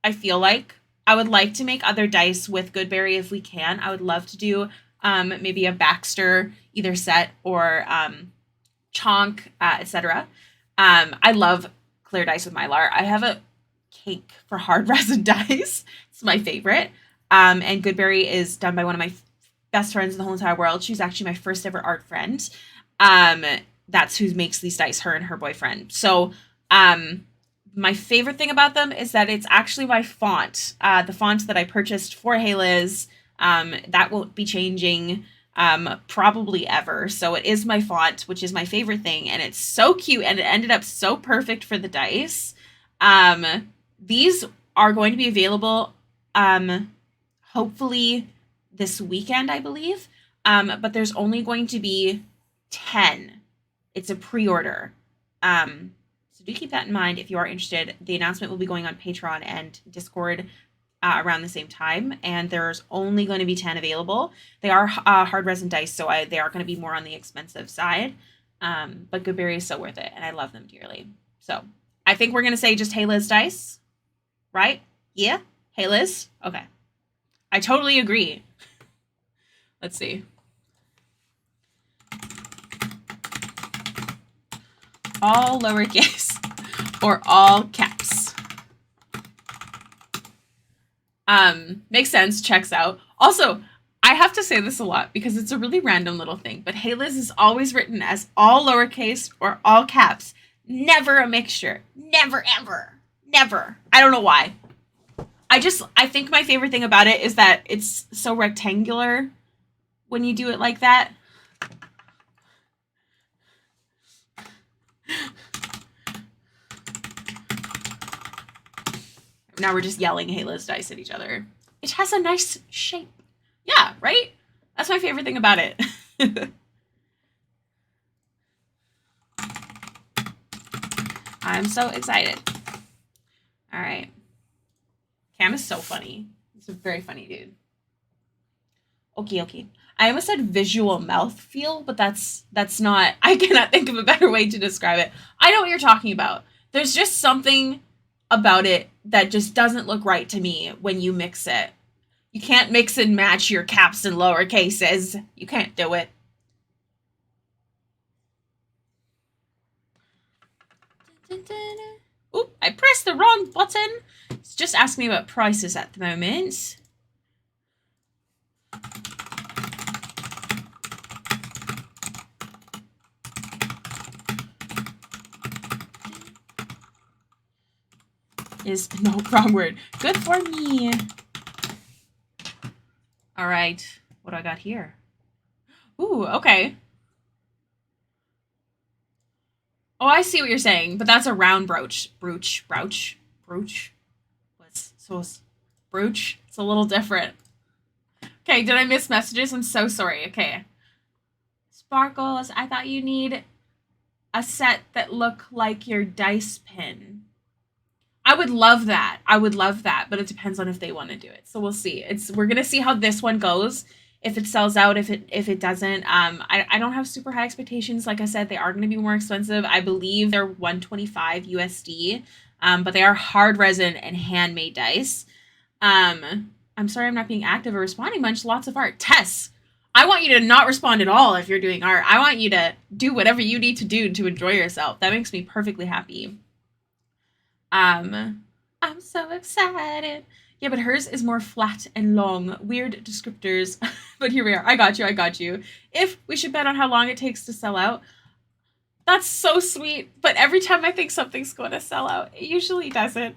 I feel like I would like to make other dice with Goodberry if we can. I would love to do maybe a Baxter either set or Chonk, etc. I love clear dice with mylar. I have a cake for hard resin dice. It's my favorite. And Goodberry is done by one of my best friends in the whole entire world. She's actually my first ever art friend. That's who makes these dice, her and her boyfriend. So my favorite thing about them is that it's actually my font. The font that I purchased for Hey Liz, that won't be changing probably ever. So it is my font, which is my favorite thing. And it's so cute, and it ended up so perfect for the dice. These are going to be available hopefully this weekend, I believe. But there's only going to be 10. It's a pre-order. So do keep that in mind if you are interested. The announcement will be going on Patreon and Discord around the same time, and there's only going to be 10 available. They are hard resin dice, so they are going to be more on the expensive side. But Goodberry is so worth it, and I love them dearly. So I think we're going to say just Hey Liz dice, right? Yeah? Hey Liz? Okay. I totally agree. Let's see. All lowercase or all caps. Makes sense, checks out. Also, I have to say this a lot because it's a really random little thing, but Hey Liz is always written as all lowercase or all caps. Never a mixture. Never, ever. Never. I don't know why. I think my favorite thing about it is that it's so rectangular when you do it like that. Now we're just yelling Hey Liz dice at each other. It has a nice shape. Yeah, right? That's my favorite thing about it. I'm so excited. All right. Cam is so funny. He's a very funny dude. Okay. I almost said visual mouthfeel, but that's not, I cannot think of a better way to describe it. I know what you're talking about. There's just something about it that just doesn't look right to me when you mix it. You can't mix and match your caps and lower cases. You can't do it. Oop, I pressed the wrong button. It's just asking me about prices at the moment. Is no wrong word. Good for me. All right. What do I got here? Ooh, okay. Oh, I see what you're saying, but that's a round brooch. Brooch. What's so brooch? It's a little different. Okay, did I miss messages? I'm so sorry. Okay. Sparkles, I thought you need a set that look like your dice pin. I would love that. But it depends on if they want to do it. So we'll see. We're gonna see how this one goes. If it sells out, if it doesn't. I don't have super high expectations. Like I said, they are gonna be more expensive. I believe they're 125 USD. But they are hard resin and handmade dice. I'm sorry I'm not being active or responding much. Lots of art. Tess, I want you to not respond at all if you're doing art. I want you to do whatever you need to do to enjoy yourself. That makes me perfectly happy. I'm so excited. Yeah, but hers is more flat and long. Weird descriptors. But here we are. I got you. If we should bet on how long it takes to sell out. That's so sweet. But every time I think something's going to sell out, it usually doesn't.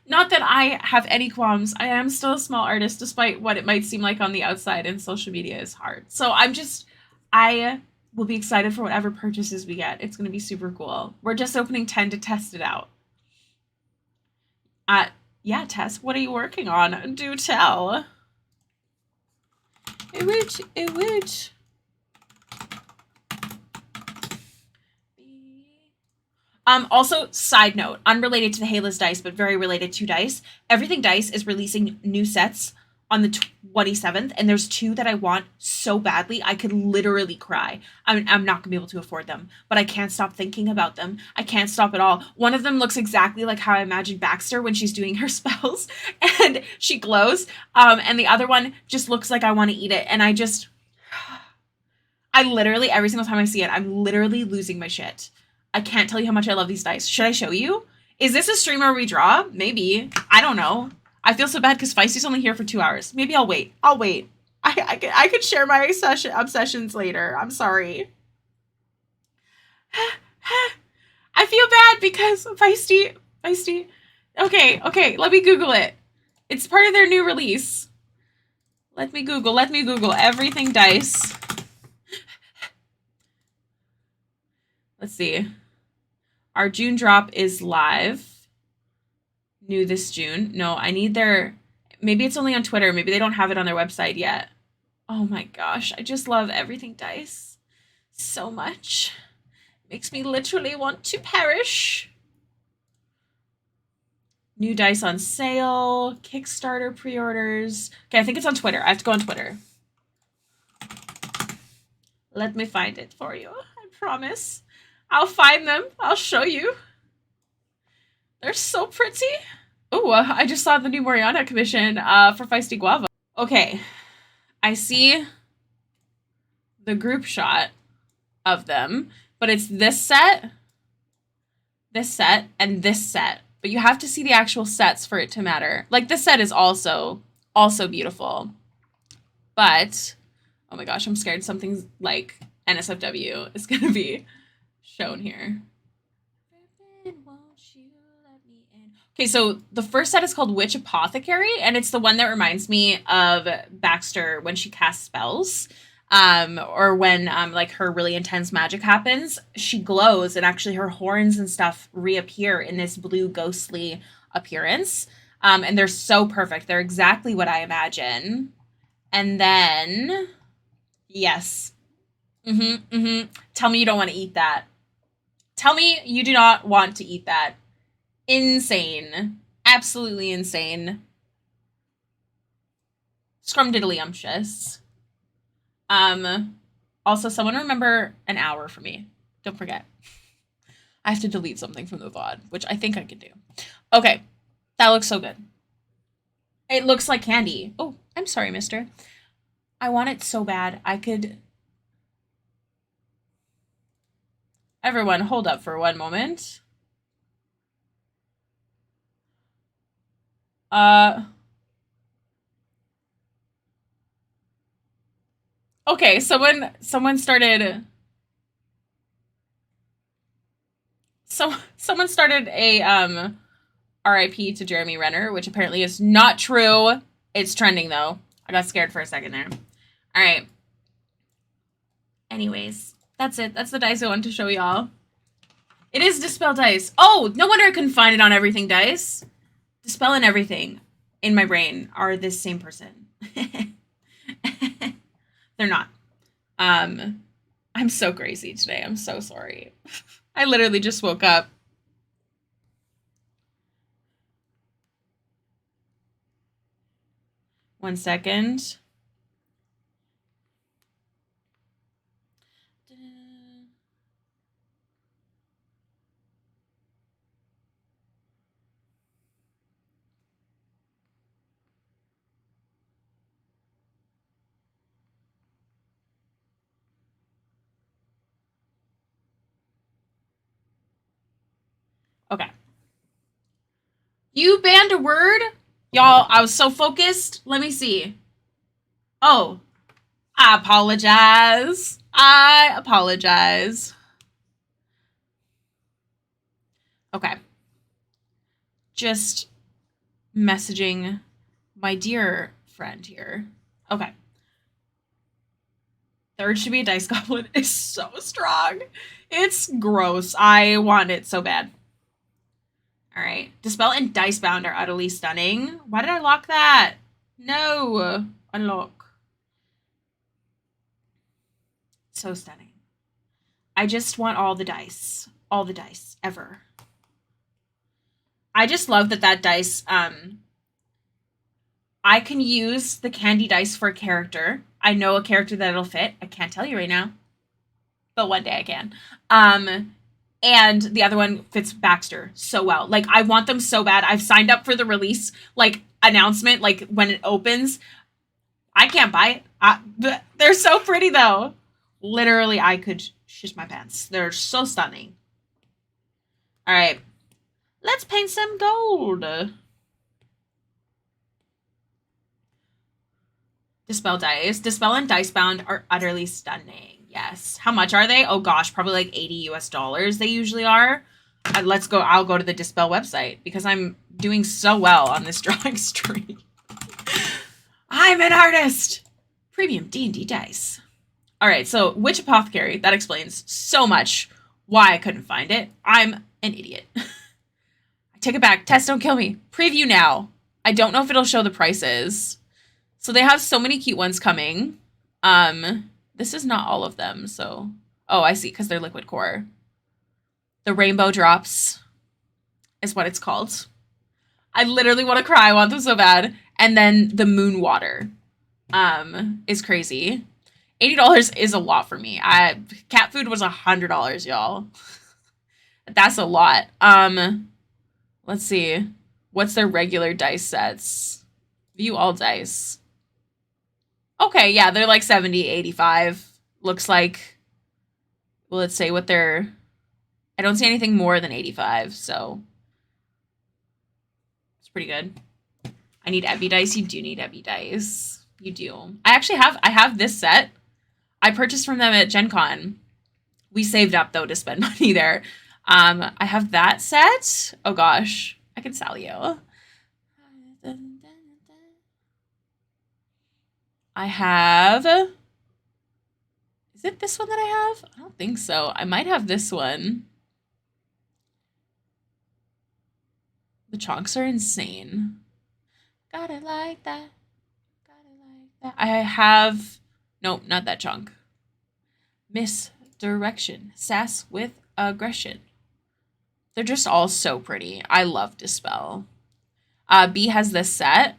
Not that I have any qualms. I am still a small artist, despite what it might seem like on the outside, and social media is hard. So I will be excited for whatever purchases we get. It's going to be super cool. We're just opening 10 to test it out. Yeah, Tess, what are you working on? Do tell. It would. Also, side note, unrelated to the Hayless dice, but very related to dice. Everything Dice is releasing new sets on the 27th, and there's 2 that I want so badly I could literally cry. I'm not gonna be able to afford them, but I can't stop thinking about them. I can't stop at all. One of them looks exactly like how I imagine Baxter when she's doing her spells, and she glows. And the other one just looks like I want to eat it, and I literally, every single time I see it, I'm literally losing my shit. I can't tell you how much I love these dice. Should I show you? Is this a stream where we draw? Maybe. I don't know. I feel so bad because Feisty's only here for 2 hours. Maybe I'll wait. I could share my obsessions later. I'm sorry. I feel bad because Feisty. Okay, let me Google it. It's part of their new release. Let me Google everything dice. Let's see. Our June drop is live. New this June. No, I need their... Maybe it's only on Twitter. Maybe they don't have it on their website yet. Oh my gosh. I just love everything dice so much. Makes me literally want to perish. New dice on sale. Kickstarter pre-orders. Okay, I think it's on Twitter. I have to go on Twitter. Let me find it for you. I promise. I'll find them. I'll show you. They're so pretty. Oh, I just saw the new Moriana commission for Feisty Guava. Okay. I see the group shot of them, but it's this set, and this set. But you have to see the actual sets for it to matter. Like, this set is also beautiful. But, oh my gosh, I'm scared something's like NSFW is going to be shown here. Okay, so the first set is called Witch Apothecary, and it's the one that reminds me of Baxter when she casts spells, or when like her really intense magic happens. She glows, and actually her horns and stuff reappear in this blue ghostly appearance, and they're so perfect. They're exactly what I imagine. And then, yes, tell me you don't want to eat that. Tell me you do not want to eat that. Insane. Absolutely insane. Scrumdiddlyumptious. Also, someone remember an hour for me. Don't forget. I have to delete something from the VOD, which I think I can do. Okay, that looks so good. It looks like candy. Oh, I'm sorry, mister. I want it so bad. I could... Everyone, hold up for one moment. Okay, someone started... someone started a, RIP to Jeremy Renner, which apparently is not true. It's trending, though. I got scared for a second there. All right. Anyways, that's it. That's the dice I wanted to show y'all. It is Dispel Dice. Oh, no wonder I couldn't find it on Everything Dice. Dispel and Everything in my brain are this same person. They're not. I'm so crazy today. I'm so sorry. I literally just woke up. One second. Okay. You banned a word? Y'all, I was so focused. Let me see. Oh, I apologize. I apologize. Okay. Just messaging my dear friend here. Okay. The urge to be a dice goblin is so strong. It's gross. I want it so bad. All right. Dispel and Dicebound are utterly stunning. Why did I lock that? No. Unlock. So stunning. I just want all the dice. All the dice. Ever. I just love that dice, I can use the candy dice for a character. I know a character that it'll fit. I can't tell you right now. But one day I can. And the other one fits Baxter so well. Like, I want them so bad. I've signed up for the release, like, announcement, like, when it opens. I can't buy it. They're so pretty, though. Literally, I could shit my pants. They're so stunning. All right. Let's paint some gold. Dispel dice. Dispel and Dicebound are utterly stunning. Yes. How much are they? Oh gosh, probably like $80 US. They usually are. Let's go. I'll go to the Dispel website because I'm doing so well on this drawing stream. I'm an artist. Premium D&D dice. All right. So Witch Apothecary. That explains so much why I couldn't find it. I'm an idiot. I take it back. Test, don't kill me. Preview now. I don't know if it'll show the prices. So they have so many cute ones coming. This is not all of them, so... Oh, I see, because they're liquid core. The Rainbow Drops is what it's called. I literally want to cry. I want them so bad. And then the Moon Water is crazy. $80 is a lot for me. Cat food was $100, y'all. That's a lot. Let's see. What's their regular dice sets? View all dice. Okay, yeah, they're like 70, 85. Looks like, well, let's say what they're... I don't see anything more than 85, so it's pretty good. I need Evi dice. You do need Evi dice. You do. I have this set. I purchased from them at Gen Con. We saved up, though, to spend money there. I have that set. Oh, gosh. I can sell you. I have... Is it this one that I have? I don't think so. I might have this one. The chonks are insane. Got it like that. Got it like that. I have... Nope, not that chunk. Misdirection. Sass with aggression. They're just all so pretty. I love Dispel. B has this set.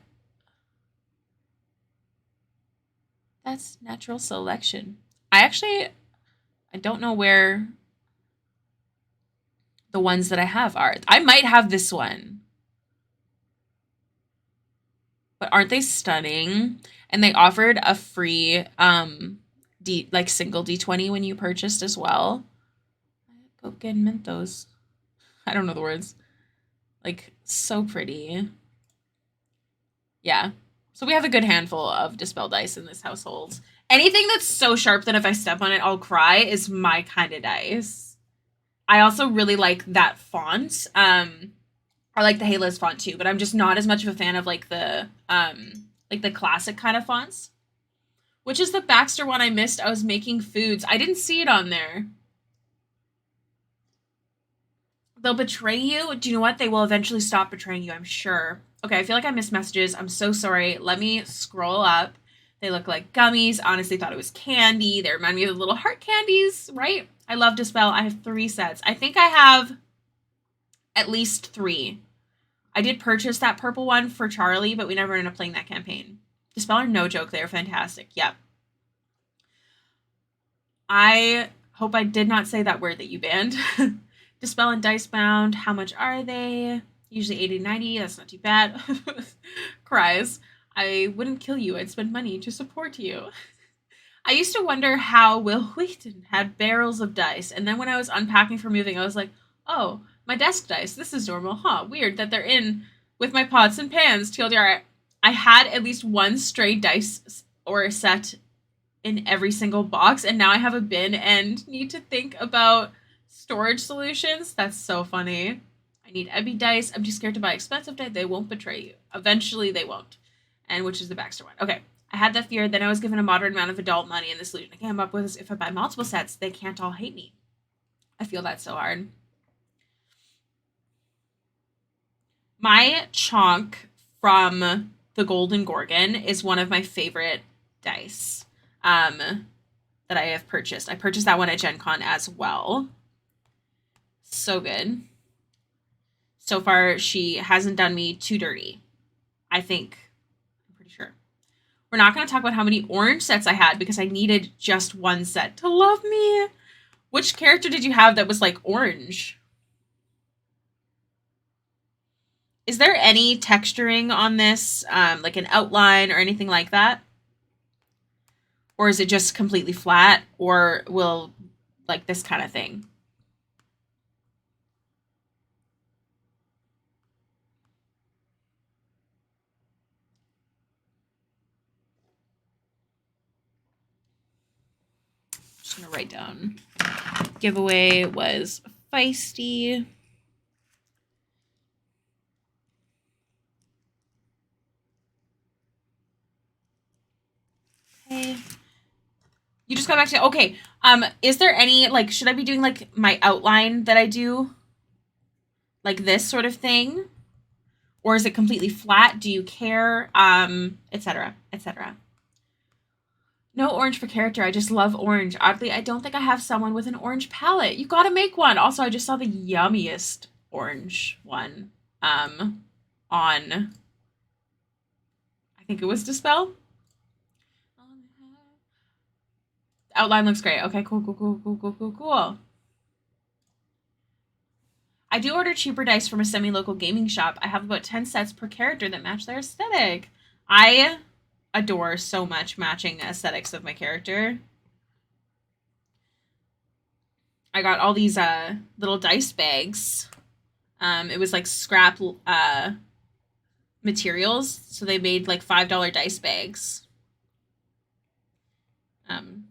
That's natural selection. I don't know where the ones that I have are. I might have this one. But aren't they stunning? And they offered a free single D20 when you purchased as well. Go get Mentos. I don't know the words. Like, so pretty. Yeah. So we have a good handful of Dispel dice in this household. Anything that's so sharp that if I step on it, I'll cry is my kind of dice. I also really like that font. I like the Halo's font too, but I'm just not as much of a fan of like the classic kind of fonts. Which is the Baxter one I missed? I was making foods. I didn't see it on there. They'll betray you. Do you know what? They will eventually stop betraying you, I'm sure. Okay, I feel like I missed messages. I'm so sorry. Let me scroll up. They look like gummies. Honestly, thought it was candy. They remind me of the little heart candies, right? I love Dispel. I have 3 sets. I think I have at least 3. I did purchase that purple one for Charlie, but we never ended up playing that campaign. Dispel are no joke. They're fantastic. Yep. I hope I did not say that word that you banned. Dispel and Dicebound, how much are they? Usually 80 to 90, that's not too bad. Cries. I wouldn't kill you, I'd spend money to support you. I used to wonder how Will Wheaton had barrels of dice, and then when I was unpacking for moving, I was like, oh, my desk dice, this is normal, huh? Weird that they're in with my pots and pans. TLDR, I had at least one stray dice or a set in every single box, and now I have a bin and need to think about storage solutions. That's so funny. I need Ebby dice. I'm too scared to buy expensive dice. They won't betray you. Eventually they won't. And which is the Baxter one. Okay. I had that fear. Then I was given a moderate amount of adult money, and the solution I came up with is if I buy multiple sets, they can't all hate me. I feel that so hard. My Chonk from the Golden Gorgon is one of my favorite dice that I have purchased. I purchased that one at Gen Con as well. So good. So far, she hasn't done me too dirty. I think. I'm pretty sure. We're not going to talk about how many orange sets I had because I needed just one set to love me. Which character did you have that was like orange? Is there any texturing on this, like an outline or anything like that? Or is it just completely flat? Or will, like, this kind of thing? Just gonna write down. Giveaway was feisty. Okay. You just got back to okay. Is there any like should I be doing like my outline that I do? Like this sort of thing? Or is it completely flat? Do you care? Etc. etc. No orange for character. I just love orange. Oddly, I don't think I have someone with an orange palette. You gotta make one. Also, I just saw the yummiest orange one. On I think it was Dispel. Outline looks great. Okay, cool. I do order cheaper dice from a semi-local gaming shop. I have about 10 sets per character that match their aesthetic. I adore so much matching aesthetics of my character. I got all these little dice bags. It was like scrap materials, so they made like $5 dice bags. And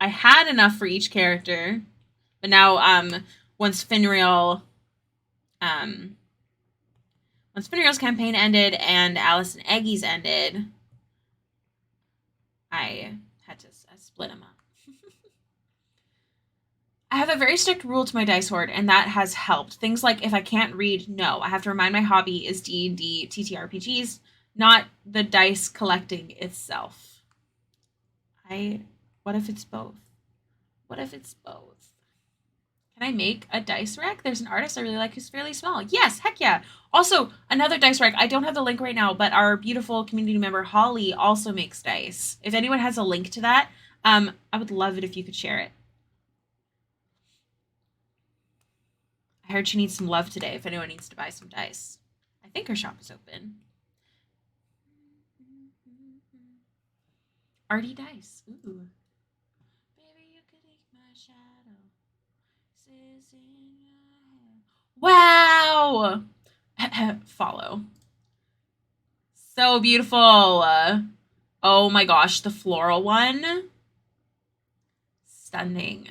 I had enough for each character, but now once Finreal's campaign ended and Alice and Eggy's ended, I had to split them up. I have a very strict rule to my dice hoard, and that has helped. Things like if I can't read, no. I have to remind my hobby is D&D TTRPGs, not the dice collecting itself. What if it's both? What if it's both? Can I make a dice rack? There's an artist I really like who's fairly small. Yes, heck yeah. Also, another dice rack. I don't have the link right now, but our beautiful community member Holly also makes dice. If anyone has a link to that, I would love it if you could share it. I heard she needs some love today if anyone needs to buy some dice. I think her shop is open. Artie Dice. Ooh. Baby, you could take my shadow. Wow! Follow. So beautiful. Oh my gosh, the floral one. Stunning.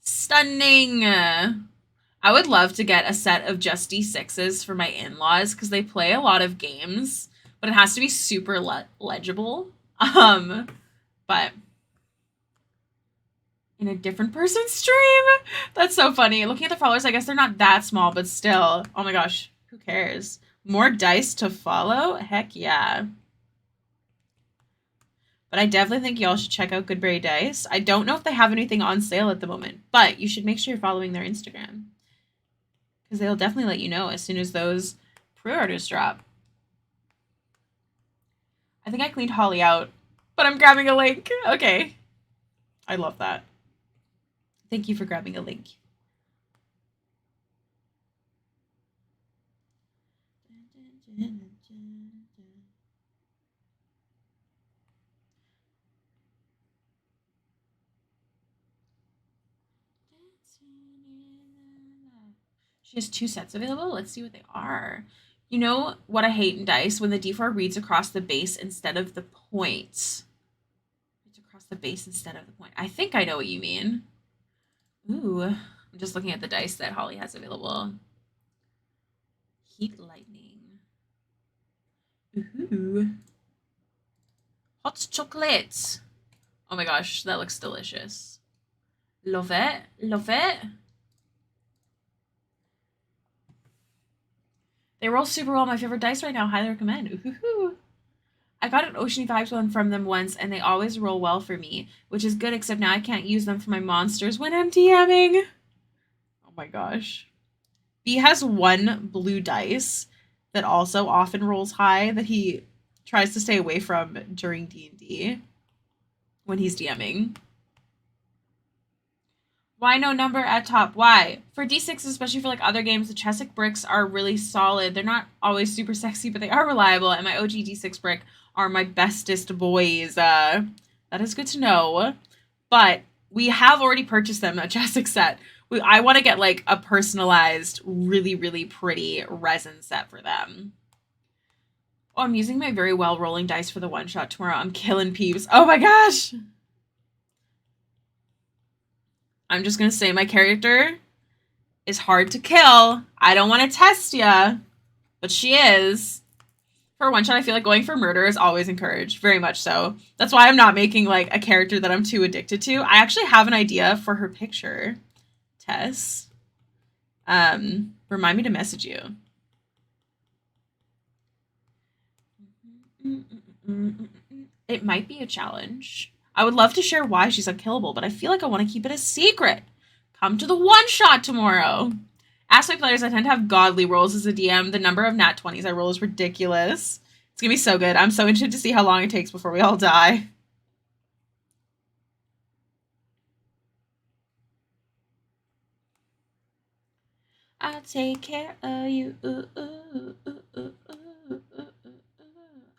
Stunning. I would love to get a set of just D6s for my in-laws because they play a lot of games, but it has to be super legible. But in a different person's stream? That's so funny. Looking at the followers, I guess they're not that small, but still. Oh my gosh, who cares? More dice to follow? Heck yeah. But I definitely think y'all should check out Goodberry Dice. I don't know if they have anything on sale at the moment, but you should make sure you're following their Instagram. Because they'll definitely let you know as soon as those pre-orders drop. I think I cleaned Holly out, but I'm grabbing a link. Okay. I love that. Thank you for grabbing a link. She has 2 sets available. Let's see what they are. You know what I hate in dice? When the D4 reads across the base instead of the point. Reads across the base instead of the point. I think I know what you mean. Ooh. I'm just looking at the dice that Holly has available. Heat lightning. Ooh. Hot chocolate. Oh my gosh, that looks delicious. Love it. Love it. They roll super well. My favorite dice right now. Highly recommend. Ooh. I got an Oceany Vibes one from them once, and they always roll well for me, which is good, except now I can't use them for my monsters when I'm DMing. Oh my gosh. B has one blue dice that also often rolls high that he tries to stay away from during D&D when he's DMing. Why no number at top? Why? For D6, especially for like other games, the Chesic bricks are really solid. They're not always super sexy, but they are reliable, and my OG D6 brick are my bestest boys. That is good to know. But we have already purchased them, a Chesic set. I want to get like a personalized, really, really pretty resin set for them. Oh, I'm using my very well rolling dice for the one shot tomorrow. I'm killing peeps. Oh my gosh! I'm just gonna say my character is hard to kill. I don't want to test ya, but she is. For one shot, I feel like going for murder is always encouraged, very much so. That's why I'm not making like a character that I'm too addicted to. I actually have an idea for her picture, Tess. Remind me to message you. It might be a challenge. I would love to share why she's unkillable, but I feel like I want to keep it a secret. Come to the one shot tomorrow. Ask my players, I tend to have godly rolls as a DM. The number of nat 20s I roll is ridiculous. It's gonna be so good. I'm so interested to see how long it takes before we all die. I'll take care of you.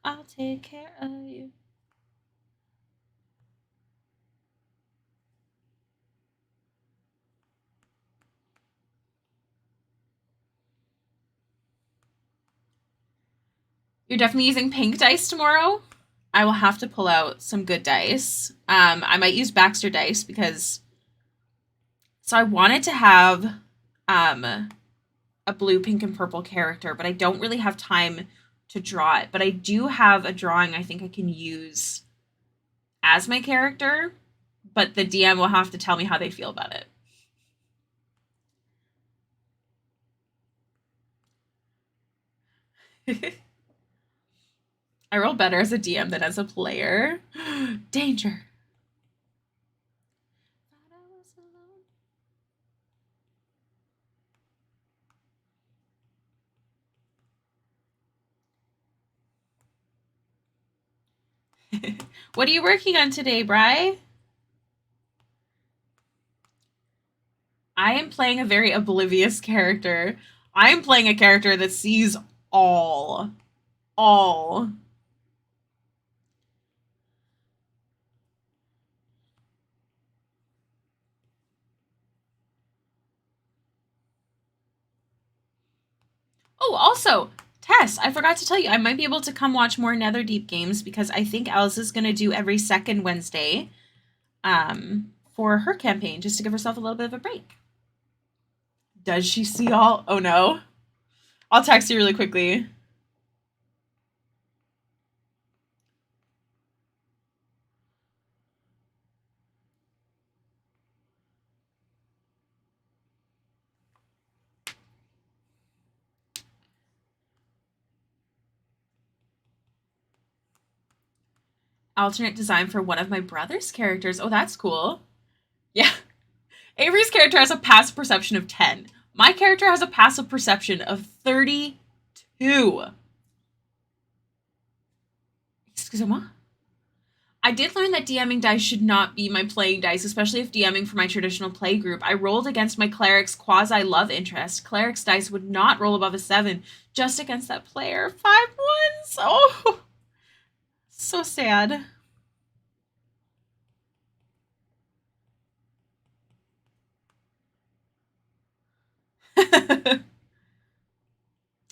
I'll take care of you. You're definitely using pink dice tomorrow? I will have to pull out some good dice. I might use Baxter dice because... So I wanted to have a blue, pink, and purple character, but I don't really have time to draw it. But I do have a drawing I think I can use as my character, but the DM will have to tell me how they feel about it. I roll better as a DM than as a player. Danger. What are you working on today, Bri? I am playing a very oblivious character. I am playing a character that sees all. All. Oh, also, Tess, I forgot to tell you, I might be able to come watch more Netherdeep games because I think Alice is going to do every second Wednesday for her campaign just to give herself a little bit of a break. Does she see all? Oh no. I'll text you really quickly. Alternate design for one of my brother's characters. Oh, that's cool. Yeah. Avery's character has a passive perception of 10. My character has a passive perception of 32. Excusez-moi? I did learn that DMing dice should not be my playing dice, especially if DMing for my traditional play group. I rolled against my cleric's quasi love interest. Cleric's dice would not roll above a 7, just against that player. 5 ones. Oh, so sad.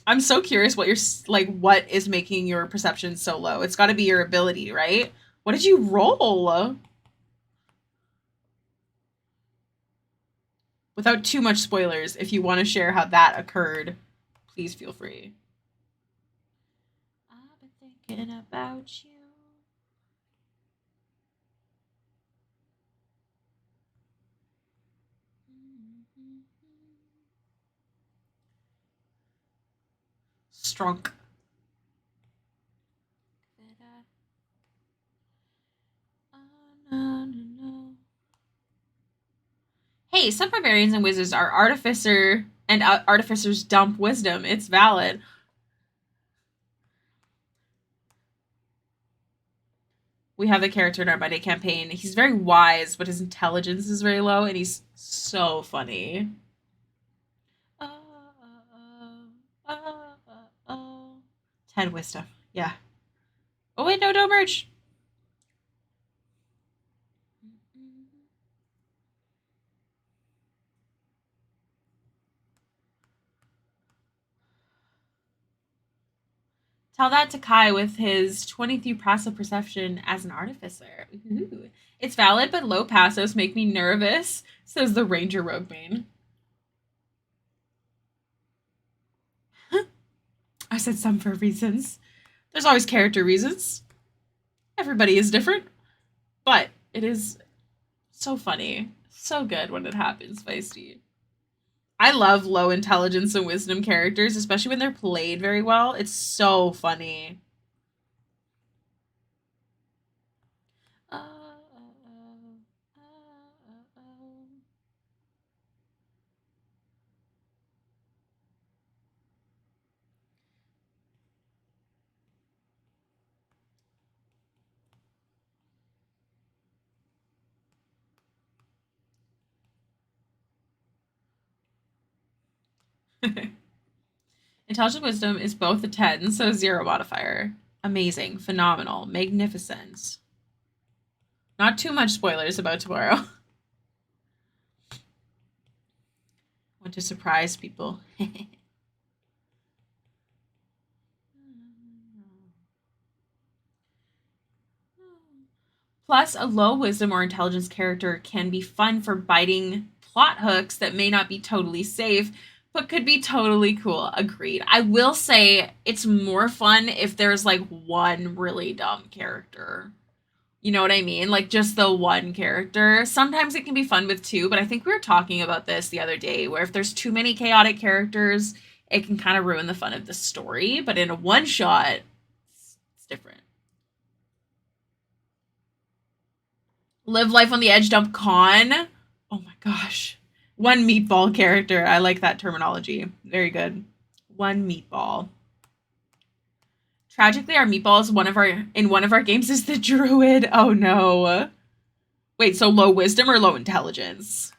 I'm so curious what you're like. What is making your perception so low? It's got to be your ability, right? What did you roll? Without too much spoilers, if you want to share how that occurred, please feel free. I've been thinking about you. Strunk. Hey, some barbarians and wizards are artificer and artificers dump wisdom. It's valid. We have a character in our Monday campaign. He's very wise, but his intelligence is very low, and he's so funny. Uh, uh, uh, 10 wisdom. Yeah. Oh, wait, no, don't merge. Tell that to Kai with his 23 passive perception as an artificer. Ooh. It's valid, but low passives make me nervous, says the Ranger Roguebane. I said some for reasons. There's always character reasons. Everybody is different, but it is so funny. So good when it happens, Feisty. I love low intelligence and wisdom characters, especially when they're played very well. It's so funny. Intelligent wisdom is both a 10, so 0 modifier. Amazing, phenomenal, magnificent. Not too much spoilers about tomorrow. Want to surprise people. Plus, a low wisdom or intelligence character can be fun for biting plot hooks that may not be totally safe, but could be totally cool. Agreed. I will say it's more fun if there's like one really dumb character. You know what I mean? Like just the one character. Sometimes it can be fun with two, but I think we were talking about this the other day where if there's too many chaotic characters, it can kind of ruin the fun of the story. But in a one shot, it's different. Live life on the edge, dump con. Oh my gosh. One meatball character. I like that terminology. Very good. One meatball. Tragically, our meatballs in one of our games is the druid. Oh no. Wait, so low wisdom or low intelligence?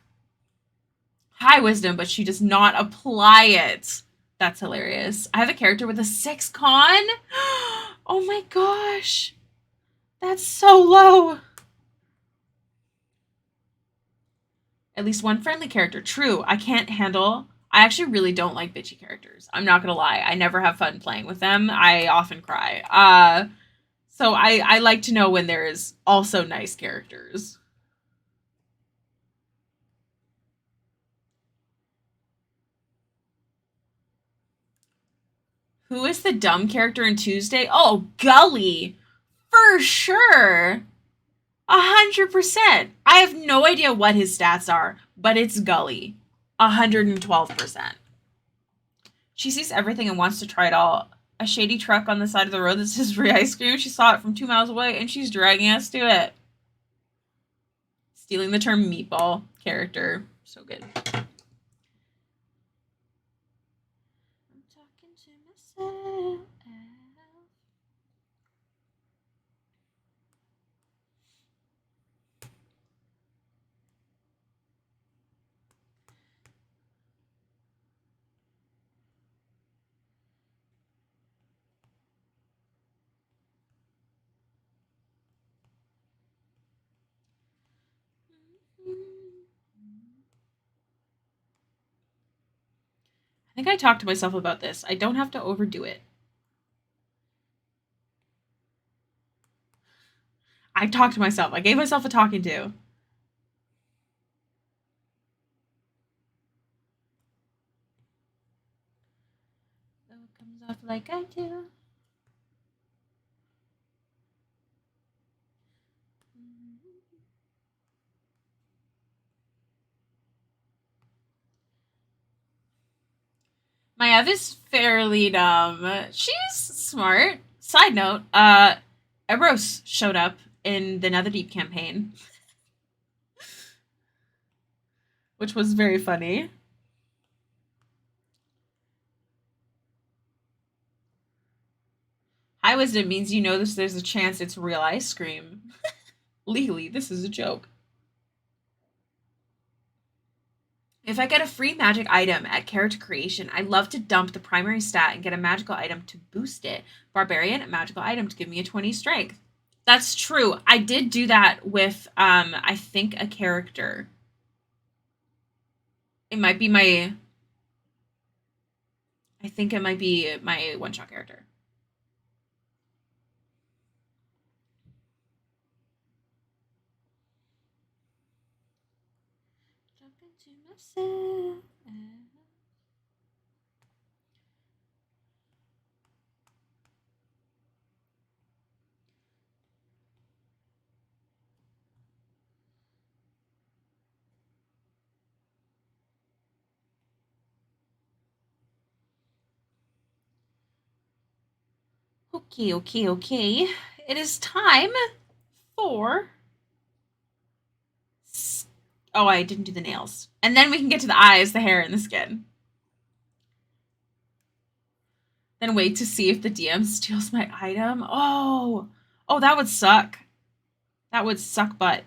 High wisdom, but she does not apply it. That's hilarious. I have a character with a 6 con. Oh my gosh. That's so low. At least one friendly character. True, I can't handle. I actually really don't like bitchy characters. I'm not gonna lie. I never have fun playing with them. I often cry. So I like to know when there is also nice characters. Who is the dumb character in Tuesday? Oh, Gully. For sure. 100%. I have no idea what his stats are, but it's Gully. 112%. She sees everything and wants to try it all. A shady truck on the side of the road that says free ice cream. She saw it from 2 miles away and she's dragging us to it. Stealing the term meatball character. So good. I'm talking to myself. I think I talked to myself about this. I don't have to overdo it. I talked to myself. I gave myself a talking to. So it comes off like I do. My Ev is fairly dumb. She's smart. Side note, Eros showed up in the Netherdeep campaign, which was very funny. High wisdom means you know this there's a chance it's real ice cream. Legally, this is a joke. If I get a free magic item at character creation, I love to dump the primary stat and get a magical item to boost it. Barbarian, a magical item to give me a 20 strength. That's true. I did do that with I think a character. It might be my I think it might be my one shot character. Talking to myself. Okay, okay, okay. It is time for. Oh, I didn't do the nails. And then we can get to the eyes, the hair, and the skin. Then wait to see if the DM steals my item. Oh, that would suck. That would suck butt.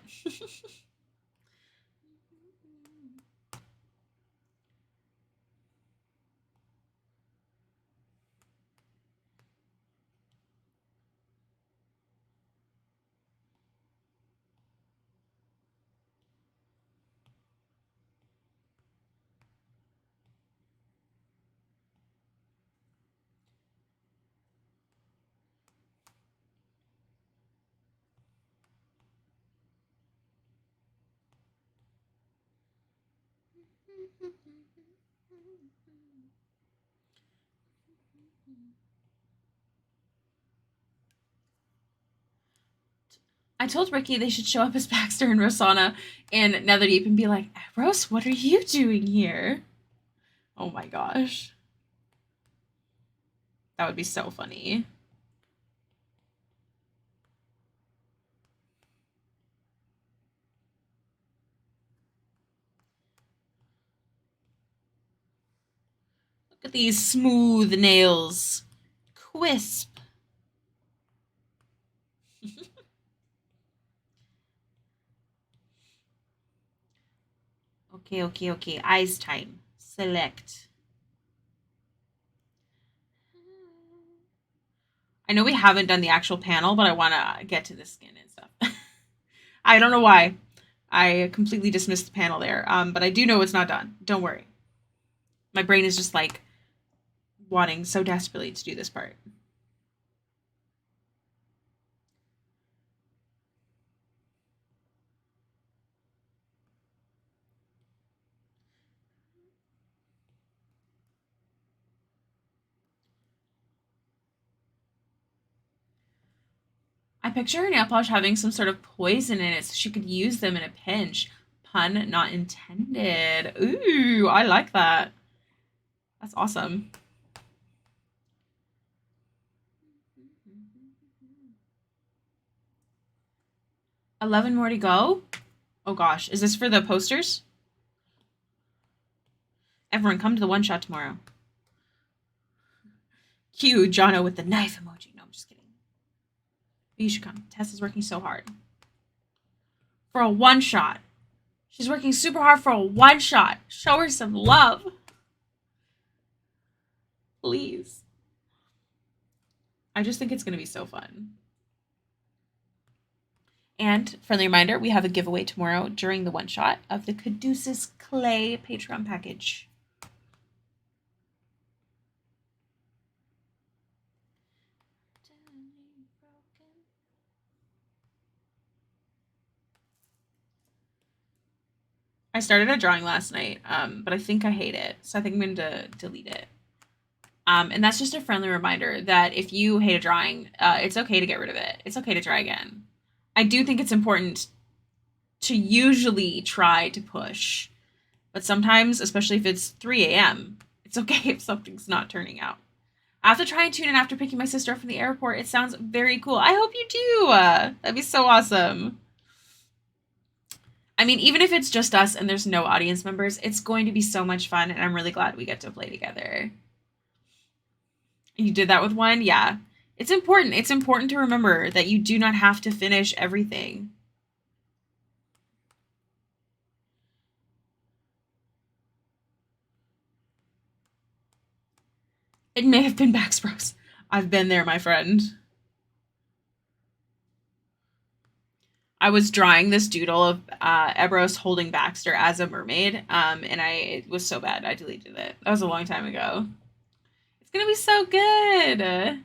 I told Ricky they should show up as Baxter and Rosanna in Netherdeep and be like, Rose, what are you doing here? Oh my gosh. That would be so funny. Look at these smooth nails. Crisp. Okay. Eyes time. Select. I know we haven't done the actual panel, but I want to get to the skin and stuff. I don't know why. I completely dismissed the panel there. But I do know it's not done. Don't worry. My brain is just like wanting so desperately to do this part. I picture her nail polish having some sort of poison in it so she could use them in a pinch. Pun not intended. Ooh, I like that. That's awesome. 11 more to go? Oh gosh, is this for the posters? Everyone, come to the one shot tomorrow. Cue Jono with the knife emoji. No, I'm just kidding. But you should come. Tess is working so hard. For a one shot. She's working super hard for a one shot. Show her some love. Please. I just think it's going to be so fun. And friendly reminder, we have a giveaway tomorrow during the one shot of the Caduceus Clay Patreon package. I started a drawing last night, but I think I hate it, so I think I'm going to delete it. And that's just a friendly reminder that if you hate a drawing, it's okay to get rid of it. It's okay to try again. I do think it's important to usually try to push, but sometimes, especially if it's 3 a.m., it's okay if something's not turning out. I have to try and tune in after picking my sister up from the airport. It sounds very cool. I hope you do. That'd be so awesome. I mean, even if it's just us and there's no audience members, it's going to be so much fun, and I'm really glad we get to play together. You did that with one? Yeah. It's important. It's important to remember that you do not have to finish everything. It may have been Baxpros. I've been there, my friend. I was drawing this doodle of Ebros holding Baxter as a mermaid, and it was so bad I deleted it. That was a long time ago. It's gonna be so good.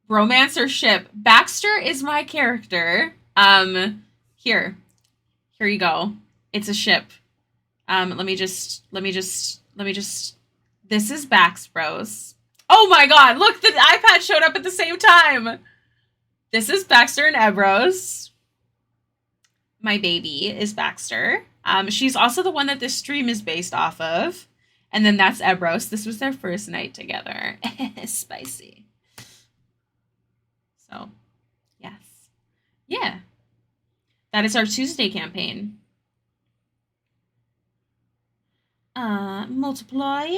Romance or ship? Baxter is my character. Here you go. It's a ship. Let me just. This is Baxpros. Oh my god! Look, the iPad showed up at the same time. This is Baxter and Ebros. My baby is Baxter. She's also the one that this stream is based off of. And then that's Ebros. This was their first night together. Spicy. So, yes. Yeah. That is our Tuesday campaign. Multiply.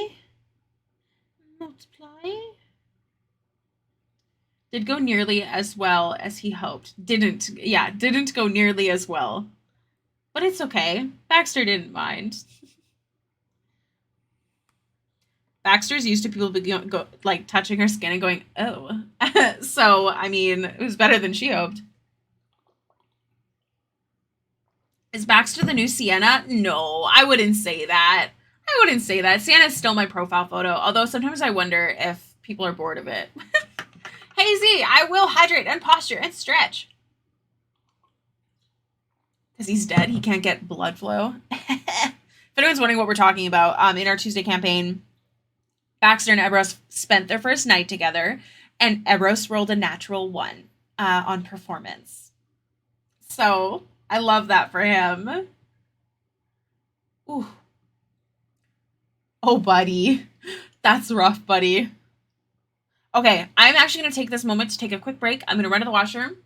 Did go nearly as well as he hoped. Didn't go nearly as well. But it's okay. Baxter didn't mind. Baxter's used to people like touching her skin and going, oh. So, I mean, it was better than she hoped. Is Baxter the new Sienna? No, I wouldn't say that. Sienna's still my profile photo, although sometimes I wonder if people are bored of it. Hey Z, I will hydrate and posture and stretch. Because he's dead, he can't get blood flow. If anyone's wondering what we're talking about, in our Tuesday campaign, Baxter and Ebros spent their first night together, and Ebros rolled a natural 1 on performance. So, I love that for him. Ooh. Oh, buddy. That's rough, buddy. Okay, I'm actually going to take this moment to take a quick break. I'm going to run to the washroom.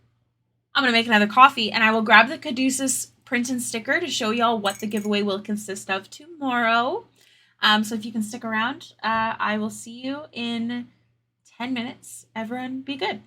I'm going to make another coffee, and I will grab the Caduceus print and sticker to show y'all what the giveaway will consist of tomorrow. So if you can stick around, I will see you in 10 minutes. Everyone be good.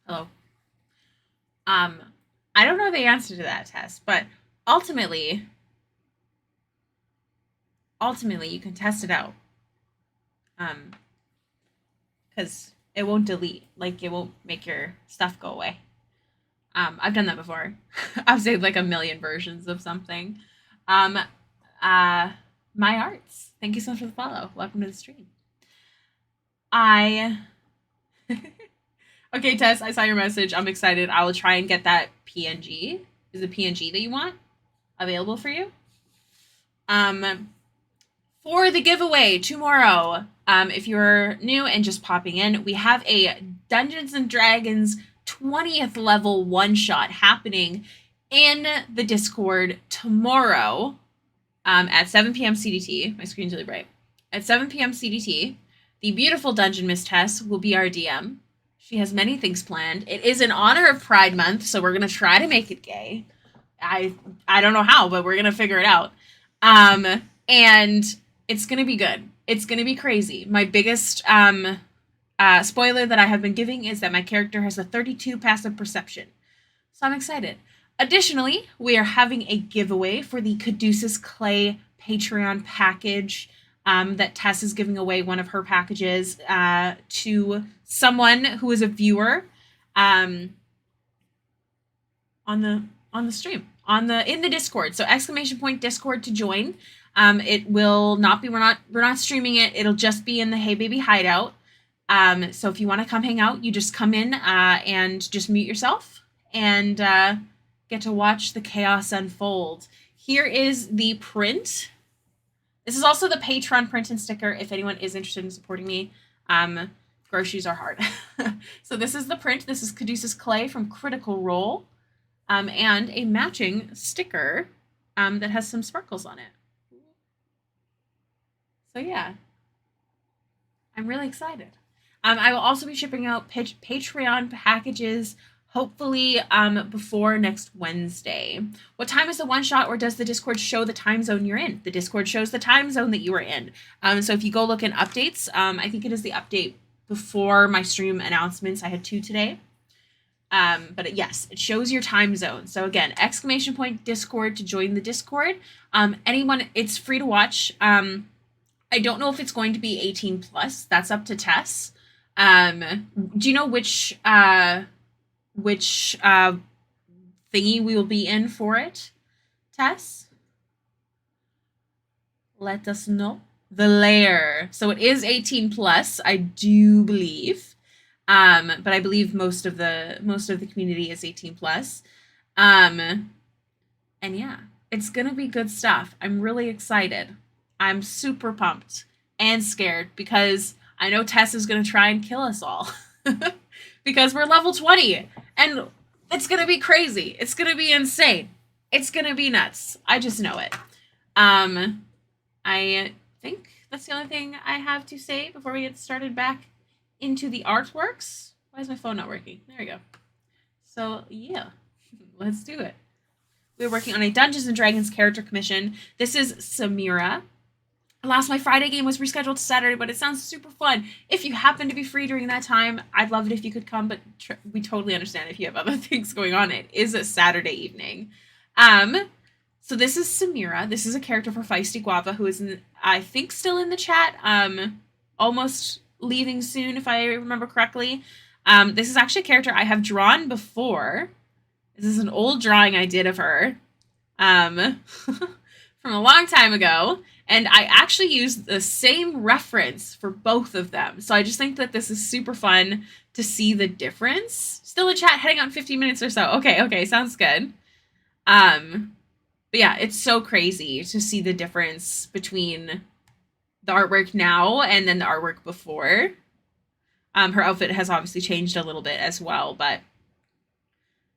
Hello. Um, I don't know the answer to that test, but ultimately, ultimately, you can test it out. Because it won't delete, like it won't make your stuff go away. I've done that before. I've saved like a million versions of something. Um, my arts. Thank you so much for the follow. Welcome to the stream. I Okay, Tess, I saw your message. I'm excited. I will try and get that PNG. Is it PNG that you want available for you? For the giveaway tomorrow, if you're new and just popping in, we have a Dungeons and Dragons 20th level one shot happening in the Discord tomorrow at 7 p.m. CDT. My screen's really bright. At 7 p.m. CDT, the beautiful Dungeon Miss Tess will be our DM. She has many things planned. It is in honor of Pride Month, so we're gonna try to make it gay. I don't know how, but we're gonna figure it out. And it's gonna be good. It's gonna be crazy. My biggest spoiler that I have been giving is that my character has a 32 passive perception, so I'm excited. Additionally, we are having a giveaway for the Caduceus Clay Patreon package. That Tess is giving away one of her packages to someone who is a viewer on the stream in the Discord. So !Discord to join. It will not be we're not streaming it. It'll just be in the Hey Baby Hideout. So if you want to come hang out, you just come in and just mute yourself and get to watch the chaos unfold. Here is the print. This is also the Patreon print and sticker if anyone is interested in supporting me. Groceries are hard. So this is the print. This is Caduceus Clay from Critical Role. And a matching sticker that has some sparkles on it. So yeah, I'm really excited. I will also be shipping out Patreon packages hopefully before next Wednesday. What time is the one shot, or does the Discord show the time zone you're in? The Discord shows the time zone that you are in. So if you go look in updates, I think it is the update before my stream announcements. I had 2 today. But yes, it shows your time zone. So again, !Discord to join the Discord. Anyone, it's free to watch. I don't know if it's going to be 18 plus. That's up to Tess. Do you know which thingy we will be in for it, Tess? Let us know. The lair. So it is 18 plus, I do believe. But I believe most of the community is 18 plus. And yeah, it's gonna be good stuff. I'm really excited. I'm super pumped and scared because I know Tess is gonna try and kill us all. Because we're level 20 and it's gonna be crazy. It's gonna be insane. It's gonna be nuts. I just know it. I think that's the only thing I have to say before we get started back into the artworks. Why is my phone not working? There we go. So yeah, let's do it. We're working on a Dungeons and Dragons character commission. This is Samira. Alas, my Friday game was rescheduled to Saturday, but it sounds super fun. If you happen to be free during that time, I'd love it if you could come, but we totally understand if you have other things going on. It is a Saturday evening. So this is Samira. This is a character for Feisty Guava, who is, I think, still in the chat. Almost leaving soon, if I remember correctly. This is actually a character I have drawn before. This is an old drawing I did of her from a long time ago. And I actually used the same reference for both of them. So I just think that this is super fun to see the difference. Still in chat, heading out in 15 minutes or so. Okay, sounds good. But yeah, it's so crazy to see the difference between the artwork now and then the artwork before. Her outfit has obviously changed a little bit as well, but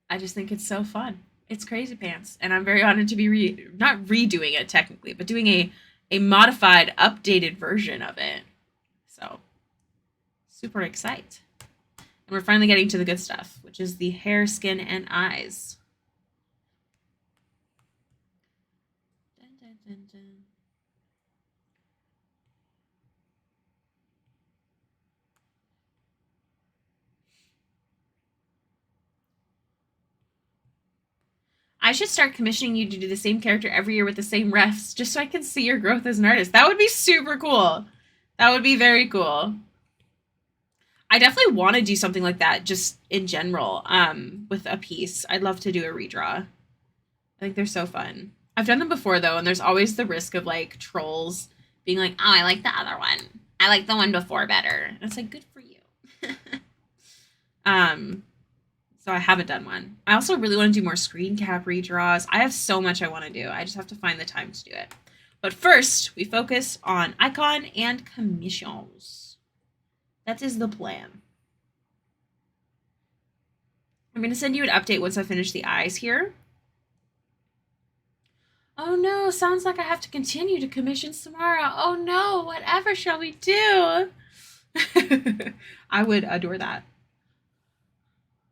I just think it's so fun. It's crazy pants, and I'm very honored to be not redoing it technically, but doing a modified, updated version of it. So, super excited. And we're finally getting to the good stuff, which is the hair, skin, and eyes. Dun, dun, dun, dun. I should start commissioning you to do the same character every year with the same refs, just so I can see your growth as an artist. That would be super cool. That would be very cool. I definitely want to do something like that, just in general, with a piece. I'd love to do a redraw. I think they're so fun. I've done them before though, and there's always the risk of like trolls being like, "Oh, I like the other one. I like the one before better." And it's like, good for you. So I haven't done one. I also really want to do more screen cap redraws. I have so much I want to do. I just have to find the time to do it. But first, we focus on icon and commissions. That is the plan. I'm going to send you an update once I finish the eyes here. Oh no, sounds like I have to continue to commission tomorrow. Oh no, whatever shall we do? I would adore that.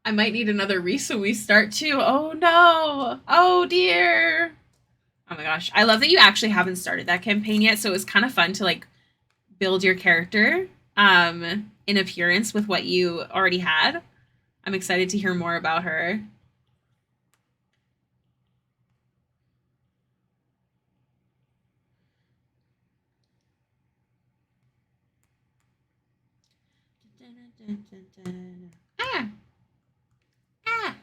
I might need another Risui start too. Oh no. Oh dear. Oh my gosh. I love that you actually haven't started that campaign yet, so it was kind of fun to like build your character in appearance with what you already had. I'm excited to hear more about her. Ah. Ah.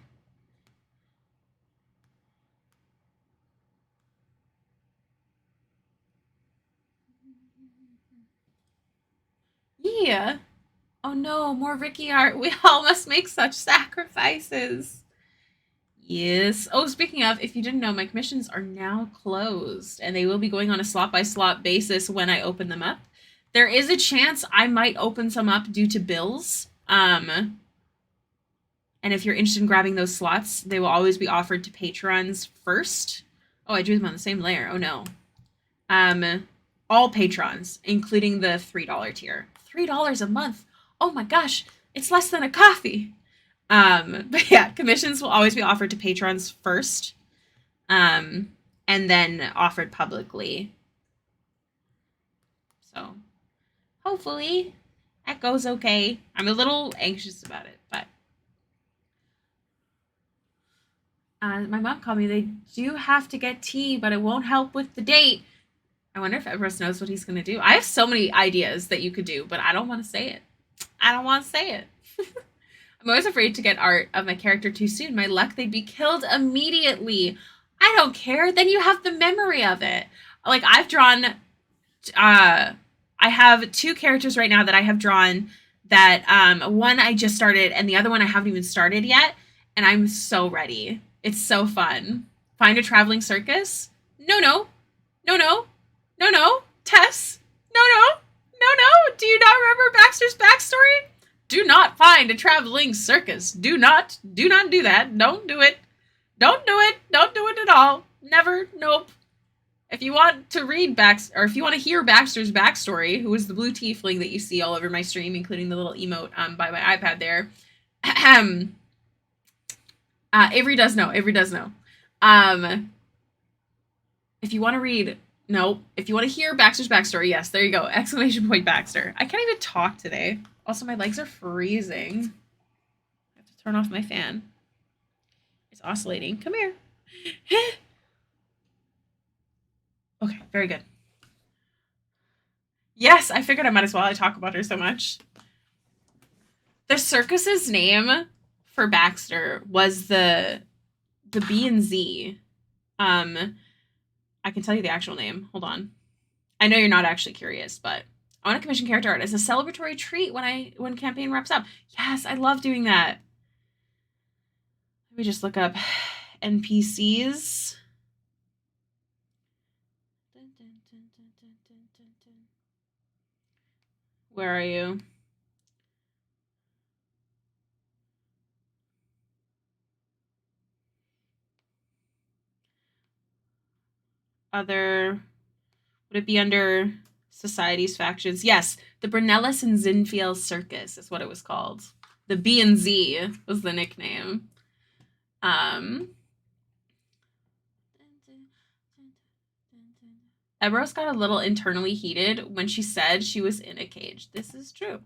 Yeah. Oh no, more Ricky art. We all must make such sacrifices. Yes. Oh, speaking of, if you didn't know, my commissions are now closed and they will be going on a slot by slot basis when I open them up. There is a chance I might open some up due to bills. And if you're interested in grabbing those slots, they will always be offered to patrons first. Oh, I drew them on the same layer. Oh no. All patrons, including the $3 tier. $3 a month. Oh my gosh, it's less than a coffee. But yeah, commissions will always be offered to patrons first, and then offered publicly. So hopefully that goes okay. I'm a little anxious about it, but my mom called me. They do have to get tea, but it won't help with the date. I wonder if Everest knows what he's going to do. I have so many ideas that you could do, but I don't want to say it. I don't want to say it. I'm always afraid to get art of my character too soon. My luck, they'd be killed immediately. I don't care. Then you have the memory of it. Like, I've drawn... I have 2 characters right now that I have drawn that one I just started and the other one I haven't even started yet. And I'm so ready. It's so fun. Find a traveling circus? No. Tess? No. Do you not remember Baxter's backstory? Do not find a traveling circus. Do not do that. Don't do it. Don't do it at all. Never. Nope. If you want to read or if you want to hear Baxter's backstory, who is the blue tiefling that you see all over my stream, including the little emote by my iPad there. Avery does know. If you want to read... Nope. If you want to hear Baxter's backstory, yes, there you go. ! Baxter. I can't even talk today. Also, my legs are freezing. I have to turn off my fan. It's oscillating. Come here. Okay, very good. Yes, I figured I might as well. I talk about her so much. The circus's name for Baxter was the B&Z. I can tell you the actual name. Hold on. I know you're not actually curious, but I want to commission character art as a celebratory treat when campaign wraps up. Yes, I love doing that. Let me just look up NPCs. Where are you? Would it be under Society's factions? Yes, the Brunellus and Zinfiel Circus is what it was called. The B&Z was the nickname. Eberose got a little internally heated when she said she was in a cage. This is true.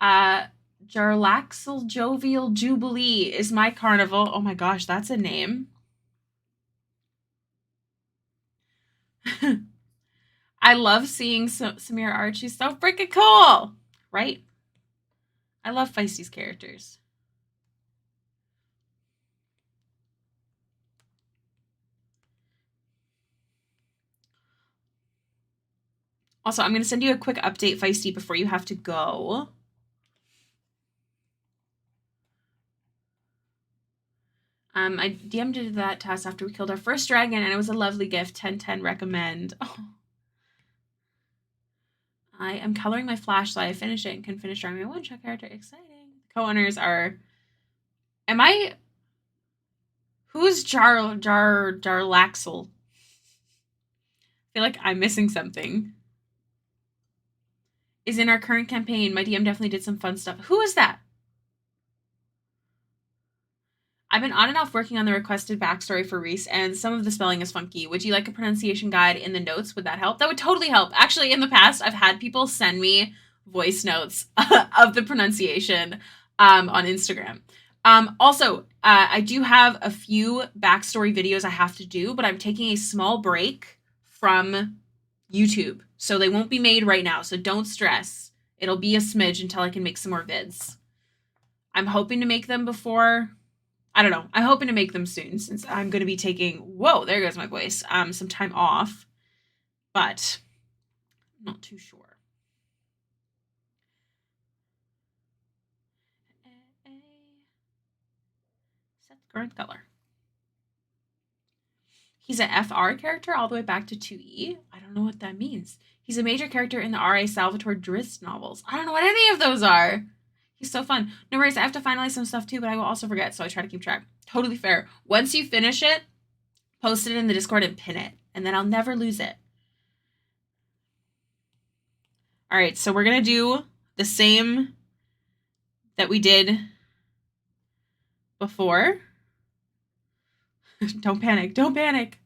Jarlaxle Jovial Jubilee is my carnival. Oh my gosh, that's a name. I love seeing Samira art. She's so freaking cool, right? I love Feisty's characters. Also, I'm going to send you a quick update, Feisty, before you have to go. I DM'd that task after we killed our first dragon, and it was a lovely gift. 10/10 recommend. Oh. I am coloring my flashlight. I finished it and can finish drawing my one-shot character. Exciting. Co-owners are... Am I... Who's Jarlaxle? I feel like I'm missing something. Is in our current campaign. My DM definitely did some fun stuff. Who is that? I've been on and off working on the requested backstory for Reese, and some of the spelling is funky. Would you like a pronunciation guide in the notes? Would that help? That would totally help. Actually, in the past, I've had people send me voice notes of the pronunciation on Instagram. Also, I do have a few backstory videos I have to do, but I'm taking a small break from YouTube. So they won't be made right now, so don't stress. It'll be a smidge until I can make some more vids. I'm hoping to make them before... I don't know. I'm hoping to make them soon since I'm going to be taking... Whoa, there goes my voice. Some time off. But I'm not too sure. Set the current color. He's an FR character all the way back to 2E. I don't know what that means. He's a major character in the R.A. Salvatore Drist novels. I don't know what any of those are. He's so fun. No worries, I have to finalize some stuff too, but I will also forget, so I try to keep track. Totally fair. Once you finish it, post it in the Discord and pin it, and then I'll never lose it. All right, so we're going to do the same that we did before. Don't panic. Don't panic.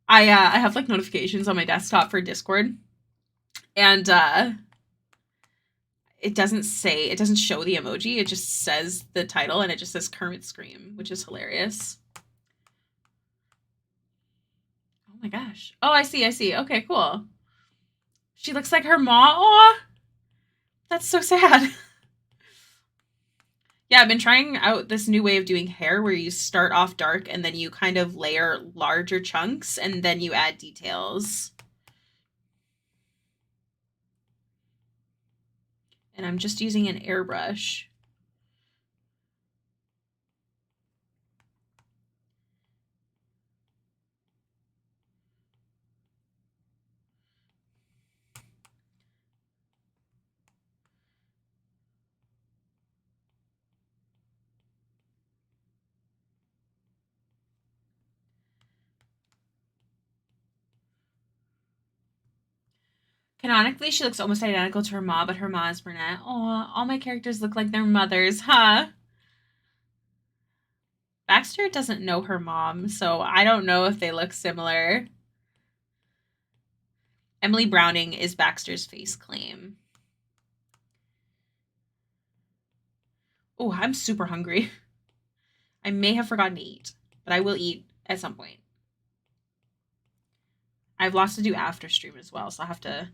I have like notifications on my desktop for Discord. And it doesn't show the emoji. It just says the title and it just says Kermit Scream, which is hilarious. Oh my gosh. Oh, I see. Okay, cool. She looks like her mom. Oh, that's so sad. Yeah, I've been trying out this new way of doing hair where you start off dark and then you kind of layer larger chunks and then you add details. And I'm just using an airbrush. Canonically, she looks almost identical to her ma, but her ma is brunette. Oh, all my characters look like their mothers, huh? Baxter doesn't know her mom, so I don't know if they look similar. Emily Browning is Baxter's face claim. Oh, I'm super hungry. I may have forgotten to eat, but I will eat at some point. I have lots to do after stream as well, so I'll have to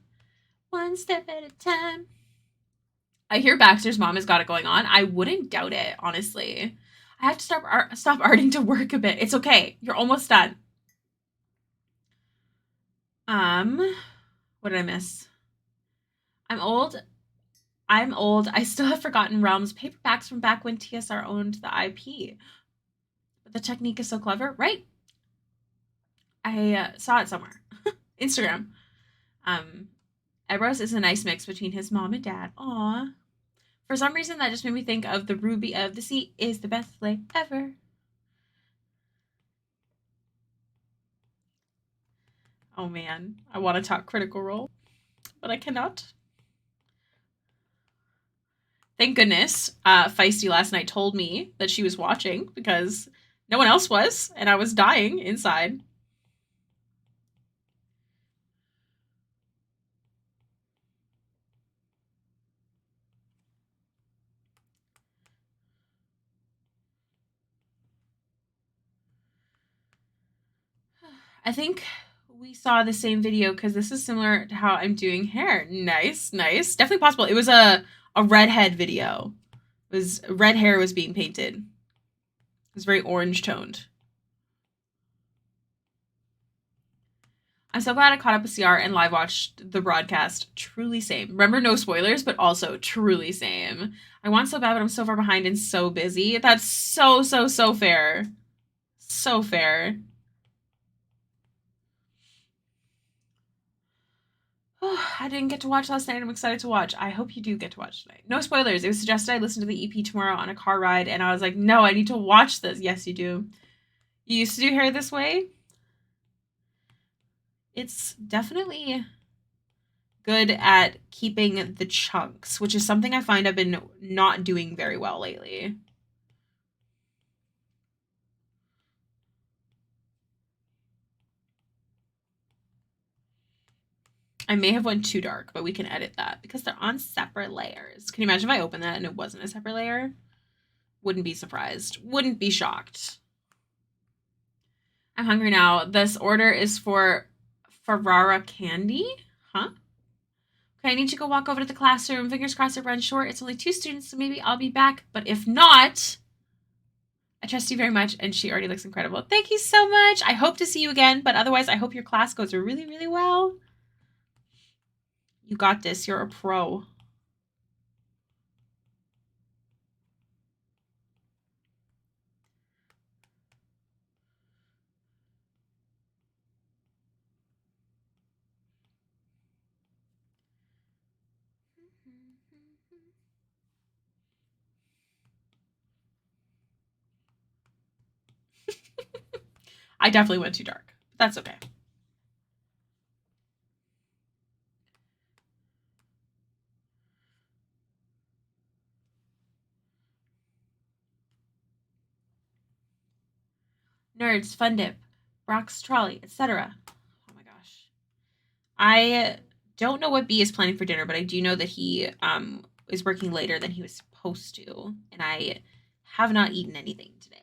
one step at a time. I hear Baxter's mom has got it going on. I wouldn't doubt it, honestly. I have to stop arting to work a bit. It's okay. You're almost done. What did I miss? I'm old. I still have Forgotten Realms paperbacks from back when TSR owned the IP. But the technique is so clever, right? I saw it somewhere. Instagram. Ebros is a nice mix between his mom and dad. Aw. For some reason, that just made me think of the Ruby of the Sea is the best play ever. Oh man, I want to talk Critical Role, but I cannot. Thank goodness, Feisty last night told me that she was watching because no one else was, and I was dying inside. I think we saw the same video because this is similar to how I'm doing hair. Nice, nice. Definitely possible. It was a redhead video. It was red hair was being painted. It was very orange toned. I'm so glad I caught up with CR and live watched the broadcast. Truly same. Remember, no spoilers, but also truly same. I want so bad, but I'm so far behind and so busy. That's so fair. So fair. I didn't get to watch last night. I'm excited to watch. I hope you do get to watch tonight. No spoilers. It was suggested I listen to the EP tomorrow on a car ride, and I was like, no, I need to watch this. Yes, you do. You used to do hair this way? It's definitely good at keeping the chunks, which is something I find I've been not doing very well lately. I may have went too dark, but we can edit that because they're on separate layers. Can you imagine if I opened that and it wasn't a separate layer? Wouldn't be surprised. Wouldn't be shocked. I'm hungry now. This order is for Ferrara candy? Huh? Okay, I need to go walk over to the classroom. Fingers crossed it runs short. It's only 2 students, so maybe I'll be back. But if not, I trust you very much, and she already looks incredible. Thank you so much. I hope to see you again, but otherwise, I hope your class goes really, really well. You got this. You're a pro. I definitely went too dark. That's okay. Nerds, Fun Dip, Brock's Trolley, etc. Oh my gosh. I don't know what B is planning for dinner, but I do know that he is working later than he was supposed to, and I have not eaten anything today.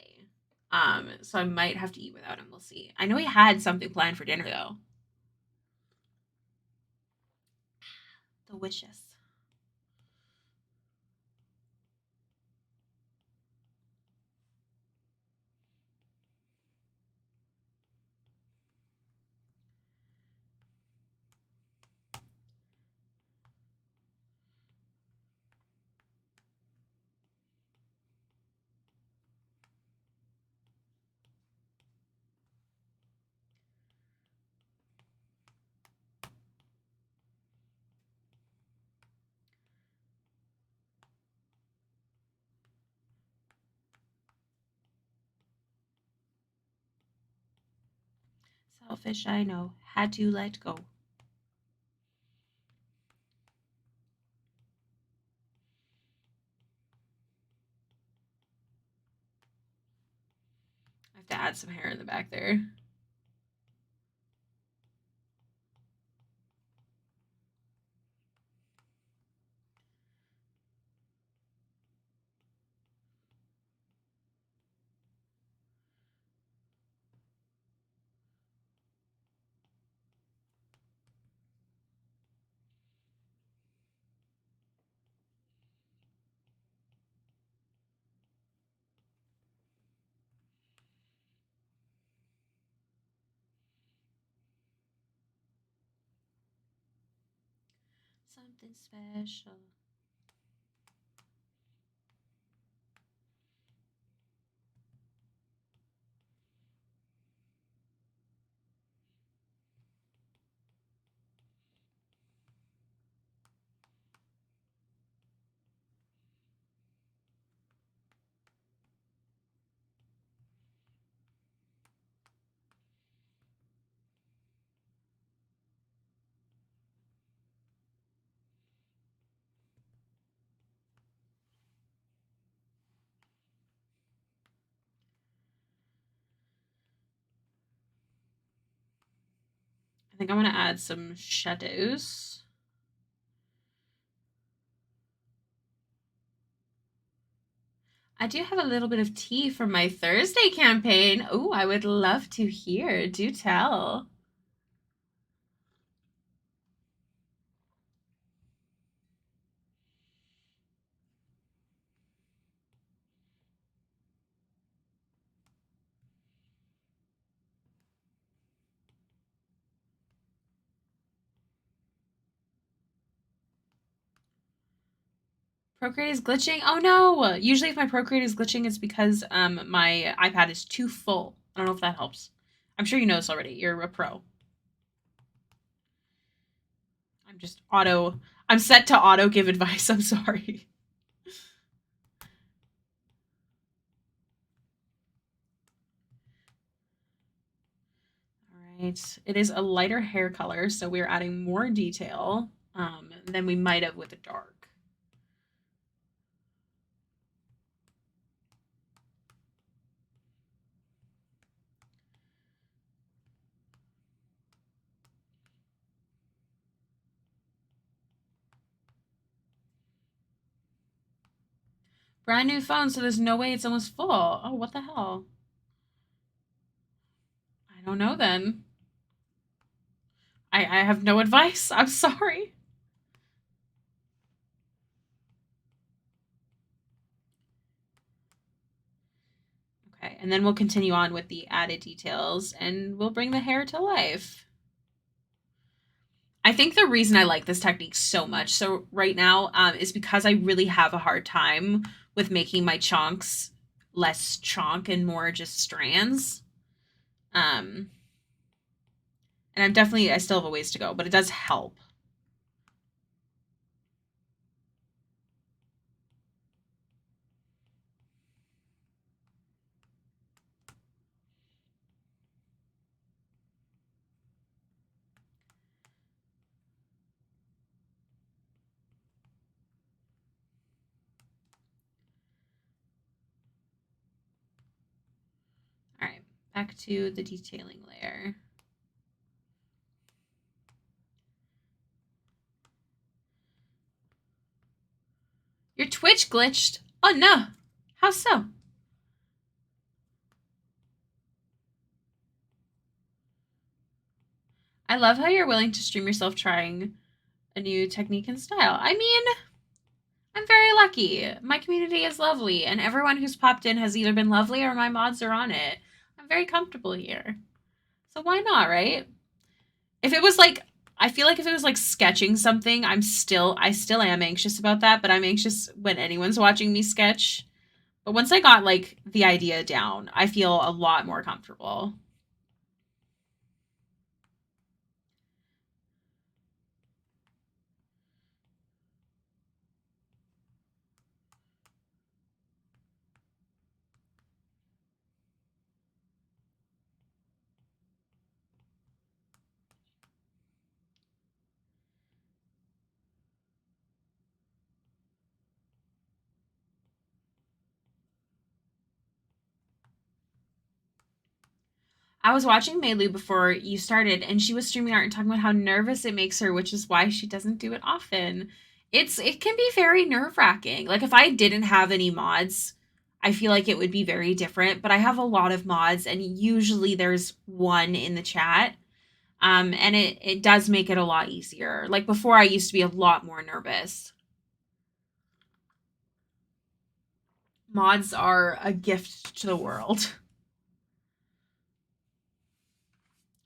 So I might have to eat without him. We'll see. I know he had something planned for dinner though. Delicious. Selfish, I know. Had to let go. I have to add some hair in the back there. Something special. I think I'm gonna add some shadows. I do have a little bit of tea from my Thursday campaign. Oh, I would love to hear. Do tell. Procreate is glitching. Oh no! Usually, if my Procreate is glitching, it's because my iPad is too full. I don't know if that helps. I'm sure you know this already. You're a pro. I'm just auto. I'm set to auto give advice. I'm sorry. All right. It is a lighter hair color, so we're adding more detail than we might have with the dark. Brand new phone, so there's no way it's almost full. Oh, what the hell? I don't know then. I have no advice. I'm sorry. Okay, and then we'll continue on with the added details and we'll bring the hair to life. I think the reason I like this technique so much, so right now, is because I really have a hard time with making my chunks less chonk and more just strands. Um, and I still have a ways to go, but it does help. All right, back to the detailing layer. Your Twitch glitched. Oh no. How so? I love how you're willing to stream yourself trying a new technique and style. I mean, I'm very lucky. My community is lovely, and everyone who's popped in has either been lovely or my mods are on it. I'm very comfortable here. So why not, right? If it was like I feel like if it was like sketching something, I still am anxious about that, but I'm anxious when anyone's watching me sketch. But once I got like the idea down, I feel a lot more comfortable. I was watching Meilu before you started, and she was streaming art and talking about how nervous it makes her, which is why she doesn't do it often. It can be very nerve wracking. Like if I didn't have any mods, I feel like it would be very different. But I have a lot of mods, and usually there's one in the chat, and it does make it a lot easier. Like before, I used to be a lot more nervous. Mods are a gift to the world.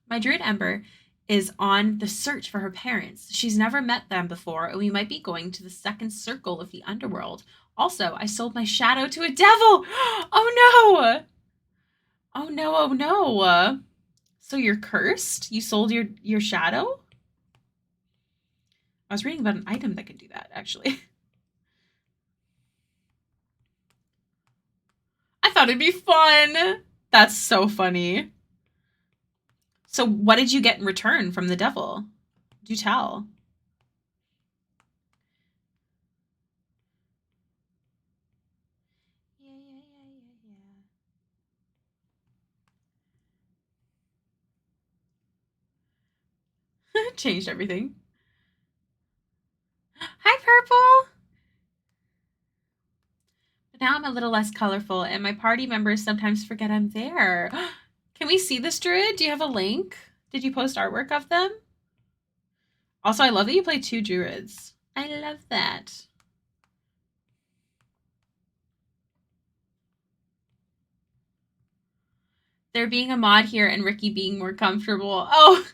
My druid Ember is on the search for her parents. She's never met them before, and we might be going to the second circle of the underworld. Also, I sold my shadow to a devil. Oh no! Oh no! Oh no! So you're cursed? You sold your shadow? I was reading about an item that could do that, actually. I thought it'd be fun. That's so funny. So what did you get in return from the devil? Do tell. Changed everything. Hi, Purple. Now I'm a little less colorful, and my party members sometimes forget I'm there. Can we see this druid? Do you have a link? Did you post artwork of them? Also, I love that you play 2 druids. I love that. There being a mod here and Ricky being more comfortable. Oh,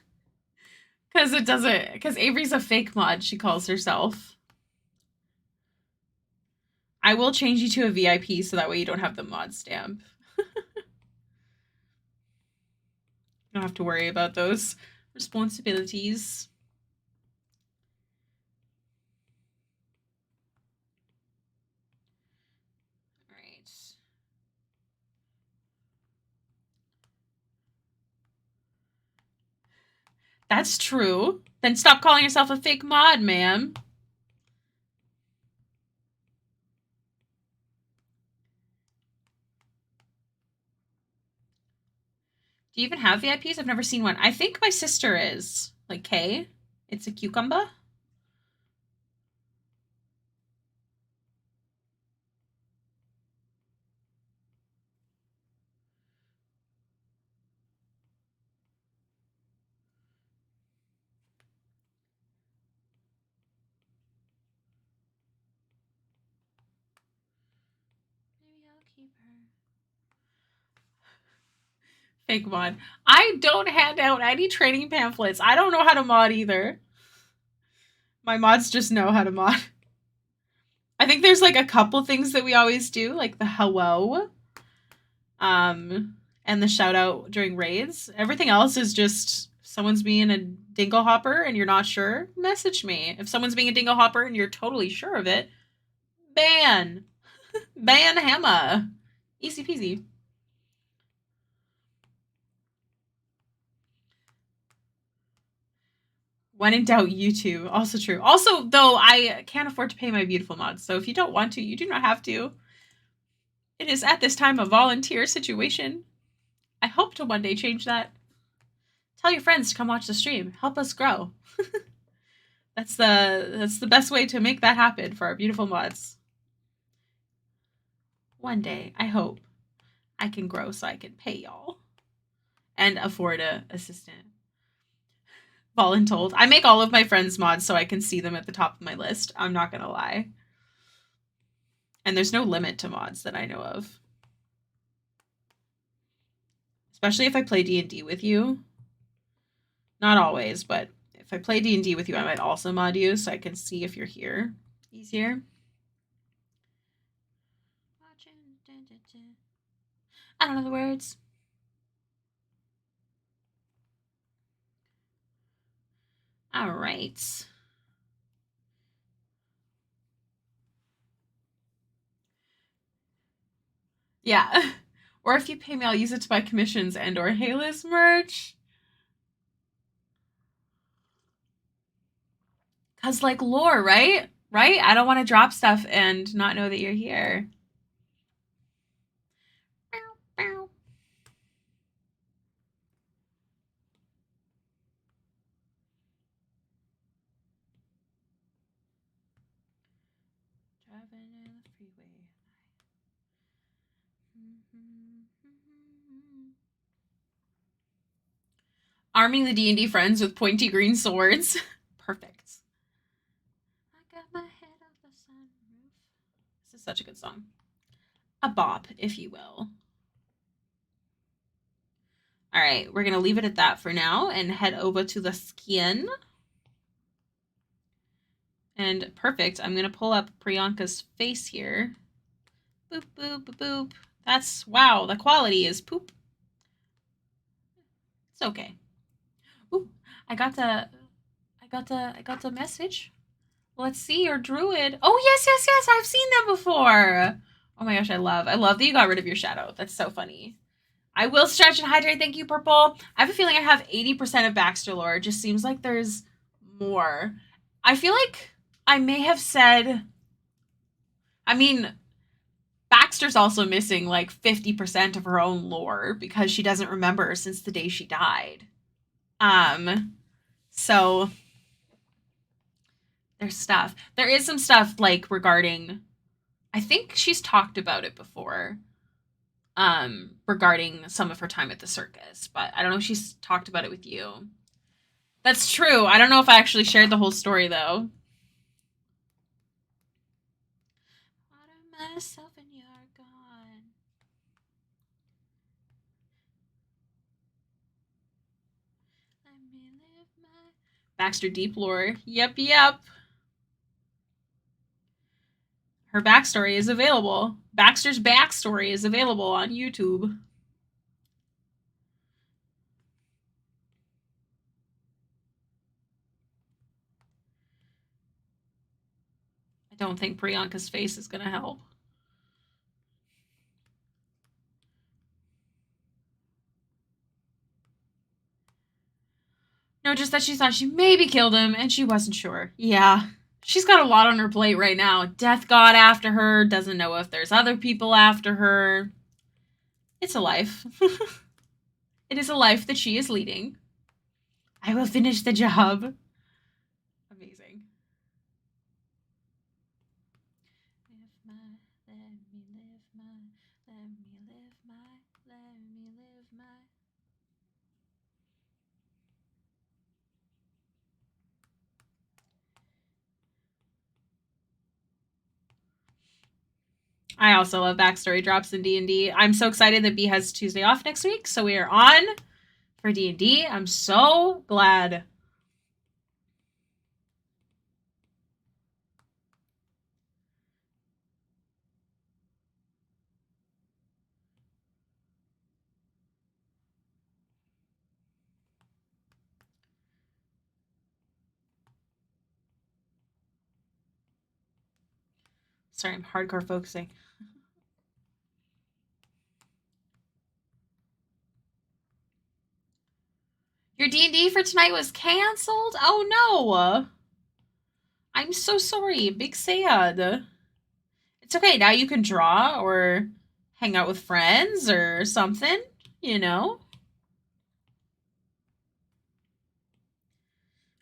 because Avery's a fake mod, she calls herself. I will change you to a VIP so that way you don't have the mod stamp. You don't have to worry about those responsibilities. All right. That's true. Then stop calling yourself a fake mod, ma'am. Do you even have VIPs? I've never seen one. I think my sister is. Like Kay. It's a cucumber. Maybe I'll keep her. Fake mod. I don't hand out any training pamphlets. I don't know how to mod either. My mods just know how to mod. I think there's like a couple things that we always do, like the hello, and the shout out during raids. Everything else is just someone's being a dingle hopper and you're not sure, message me. If someone's being a dingle hopper and you're totally sure of it, ban. Ban Hamma. Easy peasy. When in doubt, YouTube. Also true. Also, though, I can't afford to pay my beautiful mods, so if you don't want to, you do not have to. It is at this time a volunteer situation. I hope to one day change that. Tell your friends to come watch the stream. Help us grow. That's the best way to make that happen for our beautiful mods. One day, I hope I can grow so I can pay y'all and afford a assistant. Voluntold. I make all of my friends mods so I can see them at the top of my list. I'm not gonna lie. And there's no limit to mods that I know of. Especially if I play D&D with you. Not always, but if I play D&D with you, I might also mod you so I can see if you're here easier. I don't know the words. All right. Yeah. Or if you pay me, I'll use it to buy commissions and or Hayless merch. Cause like lore, right? Right? I don't want to drop stuff and not know that you're here. Driving in the freeway. Arming the D&D friends with pointy green swords. Perfect. I got my head off the sunroof. This is such a good song. A bop, if you will. All right, we're going to leave it at that for now and head over to the skin. And perfect. I'm going to pull up Priyanka's face here. Boop, boop, boop, boop. That's, wow, the quality is poop. It's okay. Ooh, I got the message. Let's see, your druid. Oh, yes, I've seen them before. Oh my gosh, I love that you got rid of your shadow. That's so funny. I will stretch and hydrate. Thank you, Purple. I have a feeling I have 80% of Baxter lore. It just seems like there's more. I feel like I may have said, I mean, Baxter's also missing like 50% of her own lore because she doesn't remember since the day she died. So there's stuff. There is some stuff like regarding I think she's talked about it before, regarding some of her time at the circus, but I don't know if she's talked about it with you. That's true. I don't know if I actually shared the whole story though. Water myself and you're gone. Let me live my Baxter Deep lore. Yep, yep. Her backstory is available. Baxter's backstory is available on YouTube. I don't think Priyanka's face is gonna help. No, just that she thought she maybe killed him and she wasn't sure. Yeah. She's got a lot on her plate right now. Death God after her, doesn't know if there's other people after her. It's a life. It is a life that she is leading. I will finish the job. Amazing. Live my, let me live my, let me live my, let me live my. I also love backstory drops in D&D. I'm so excited that B has Tuesday off next week, so we are on for D&D. I'm so glad. Sorry, I'm hardcore focusing. Your D&D for tonight was canceled? Oh no. I'm so sorry. Big sad. It's okay. Now you can draw or hang out with friends or something, you know?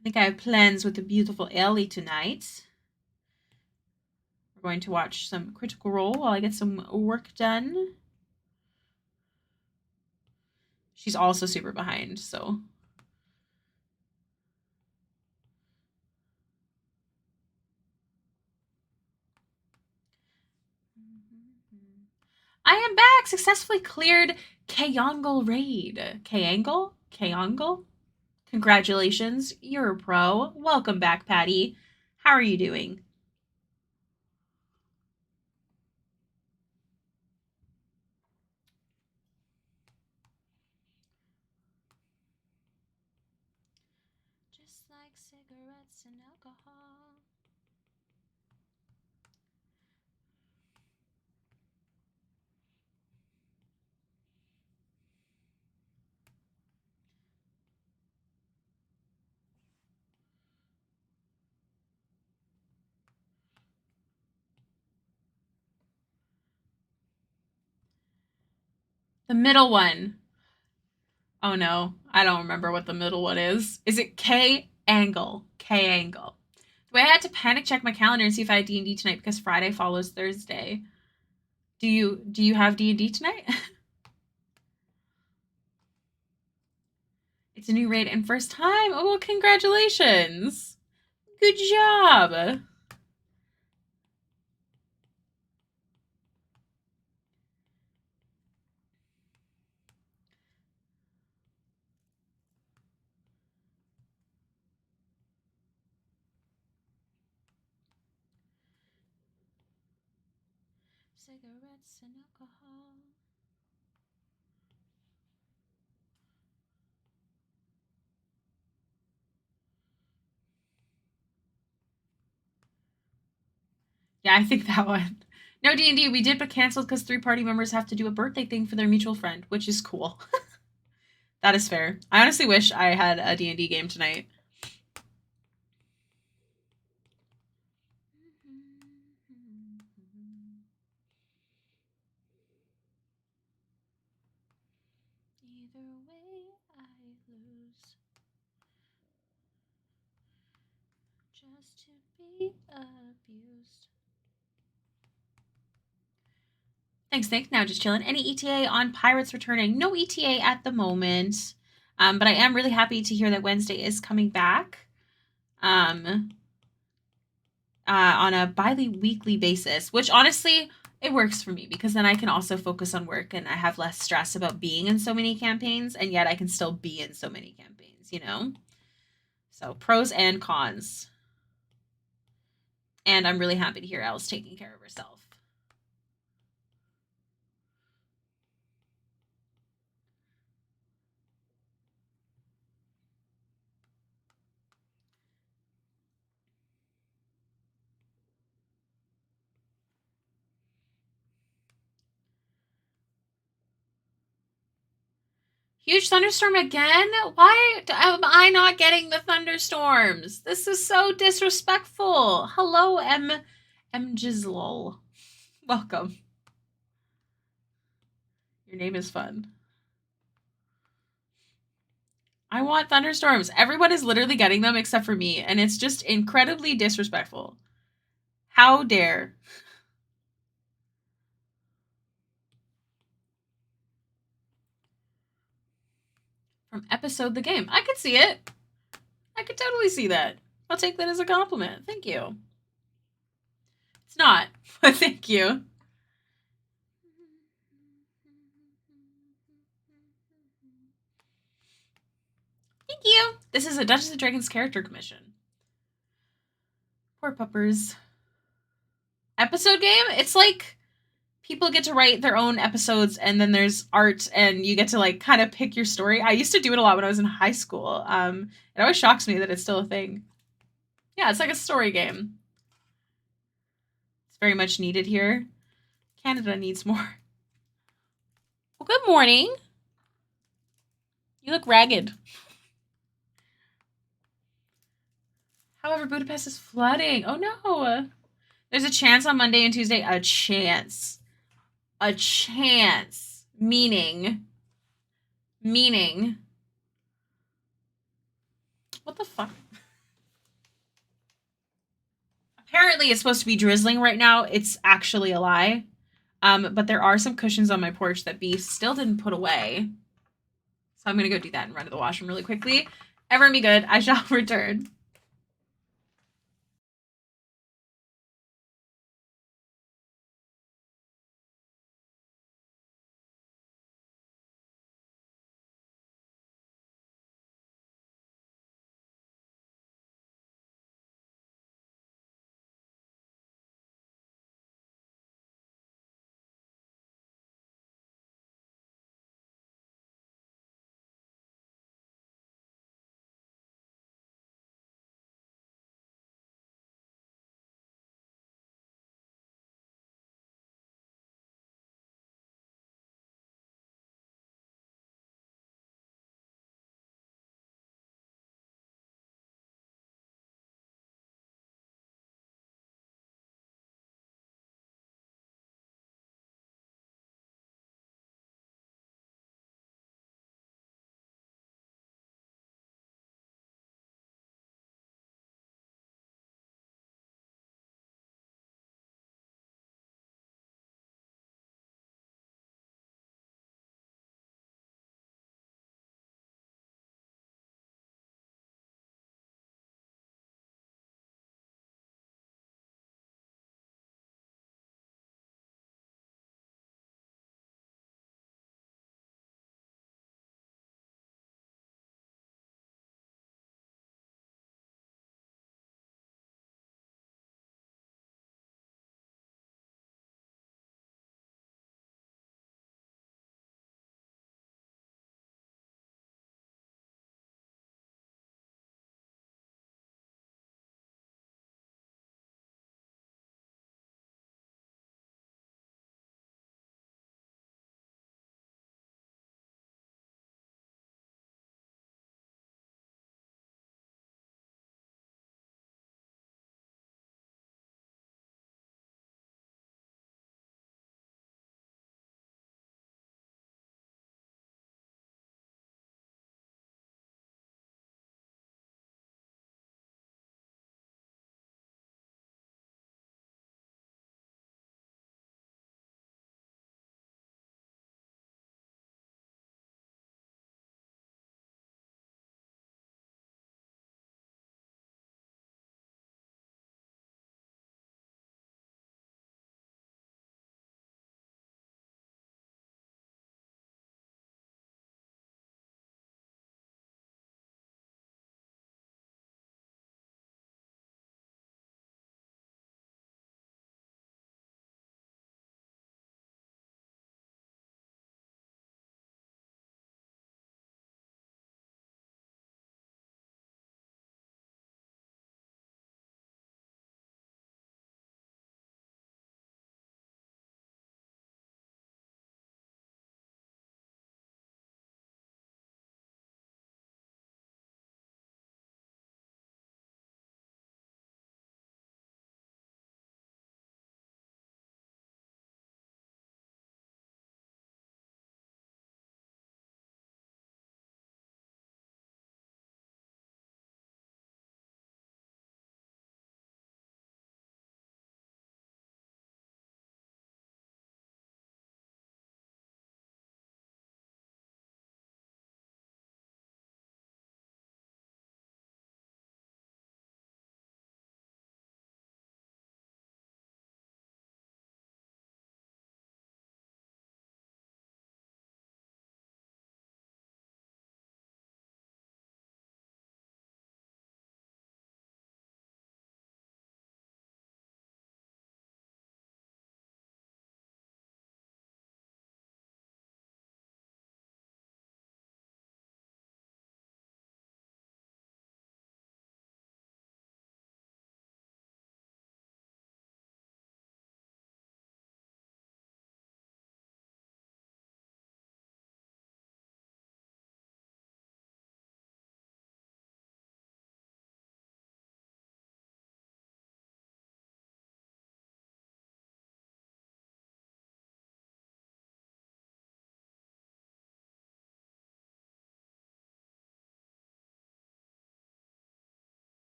I think I have plans with the beautiful Ellie tonight. We're going to watch some Critical Role while I get some work done. She's also super behind, so. I am back! Successfully cleared Kayangle Raid. Kayangle? Kayangle? Congratulations, you're a pro. Welcome back, Patty. How are you doing? Just like cigarettes and alcohol. The middle one. Oh no, I don't remember what the middle one is. Is it K angle? K angle. The way I had to panic check my calendar and see if I had D&D tonight because Friday follows Thursday. Do you have D&D tonight? It's a new raid and first time. Oh, well, congratulations. Good job. Cigarettes and alcohol. Yeah, I think that one. No D&D, we did but canceled because 3 party members have to do a birthday thing for their mutual friend, which is cool. That is fair. I honestly wish I had a D&D game tonight. Either way, I lose. Just to be abused. Thanks, Nick. Now just chilling. Any ETA on Pirates returning? No ETA at the moment. But I am really happy to hear that Wednesday is coming back. On a bi-weekly basis, which honestly, it works for me because then I can also focus on work and I have less stress about being in so many campaigns, and yet I can still be in so many campaigns, you know? So pros and cons. And I'm really happy to hear Elle's taking care of herself. Huge thunderstorm again? Why am I not getting the thunderstorms? This is so disrespectful. Hello, M. Jizzlol. Welcome. Your name is fun. I want thunderstorms. Everyone is literally getting them except for me, and it's just incredibly disrespectful. How dare. From episode the game. I could see it. I could totally see that. I'll take that as a compliment. Thank you. It's not, but thank you. Thank you. This is a Dungeons & Dragons character commission. Poor puppers. Episode game? It's like people get to write their own episodes and then there's art and you get to like kind of pick your story. I used to do it a lot when I was in high school. It always shocks me that it's still a thing. Yeah, it's like a story game. It's very much needed here. Canada needs more. Well, good morning. You look ragged. However, Budapest is flooding. Oh no. There's a chance on Monday and Tuesday. A chance. A chance. Meaning. What the fuck? Apparently it's supposed to be drizzling right now. It's actually a lie. But there are some cushions on my porch that B still didn't put away. So I'm gonna go do that and run to the washroom really quickly. Everyone be good. I shall return.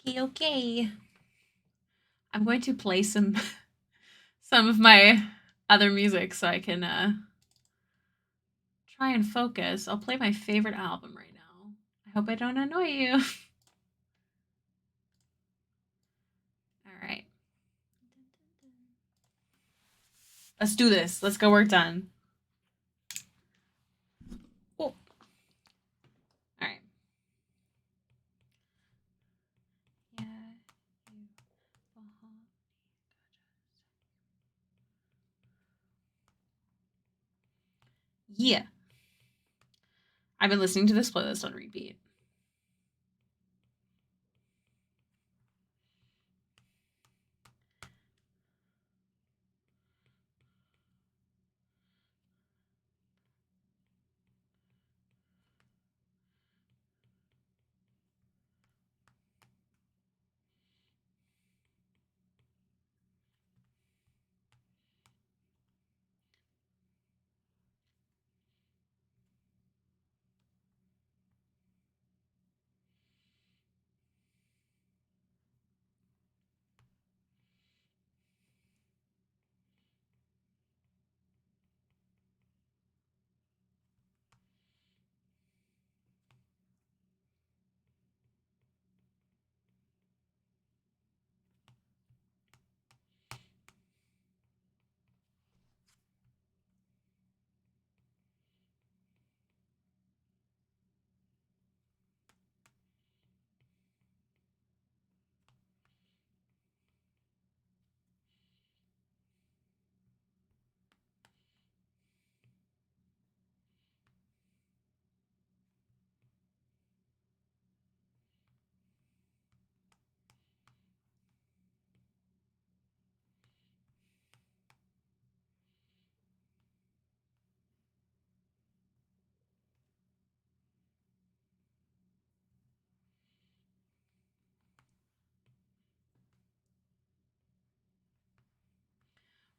Okay, okay. I'm going to play some of my other music so I can try and focus. I'll play my favorite album right now. I hope I don't annoy you. All right. Let's do this. Let's go work done. Oh. All right. Yeah. I've been listening to this playlist on repeat.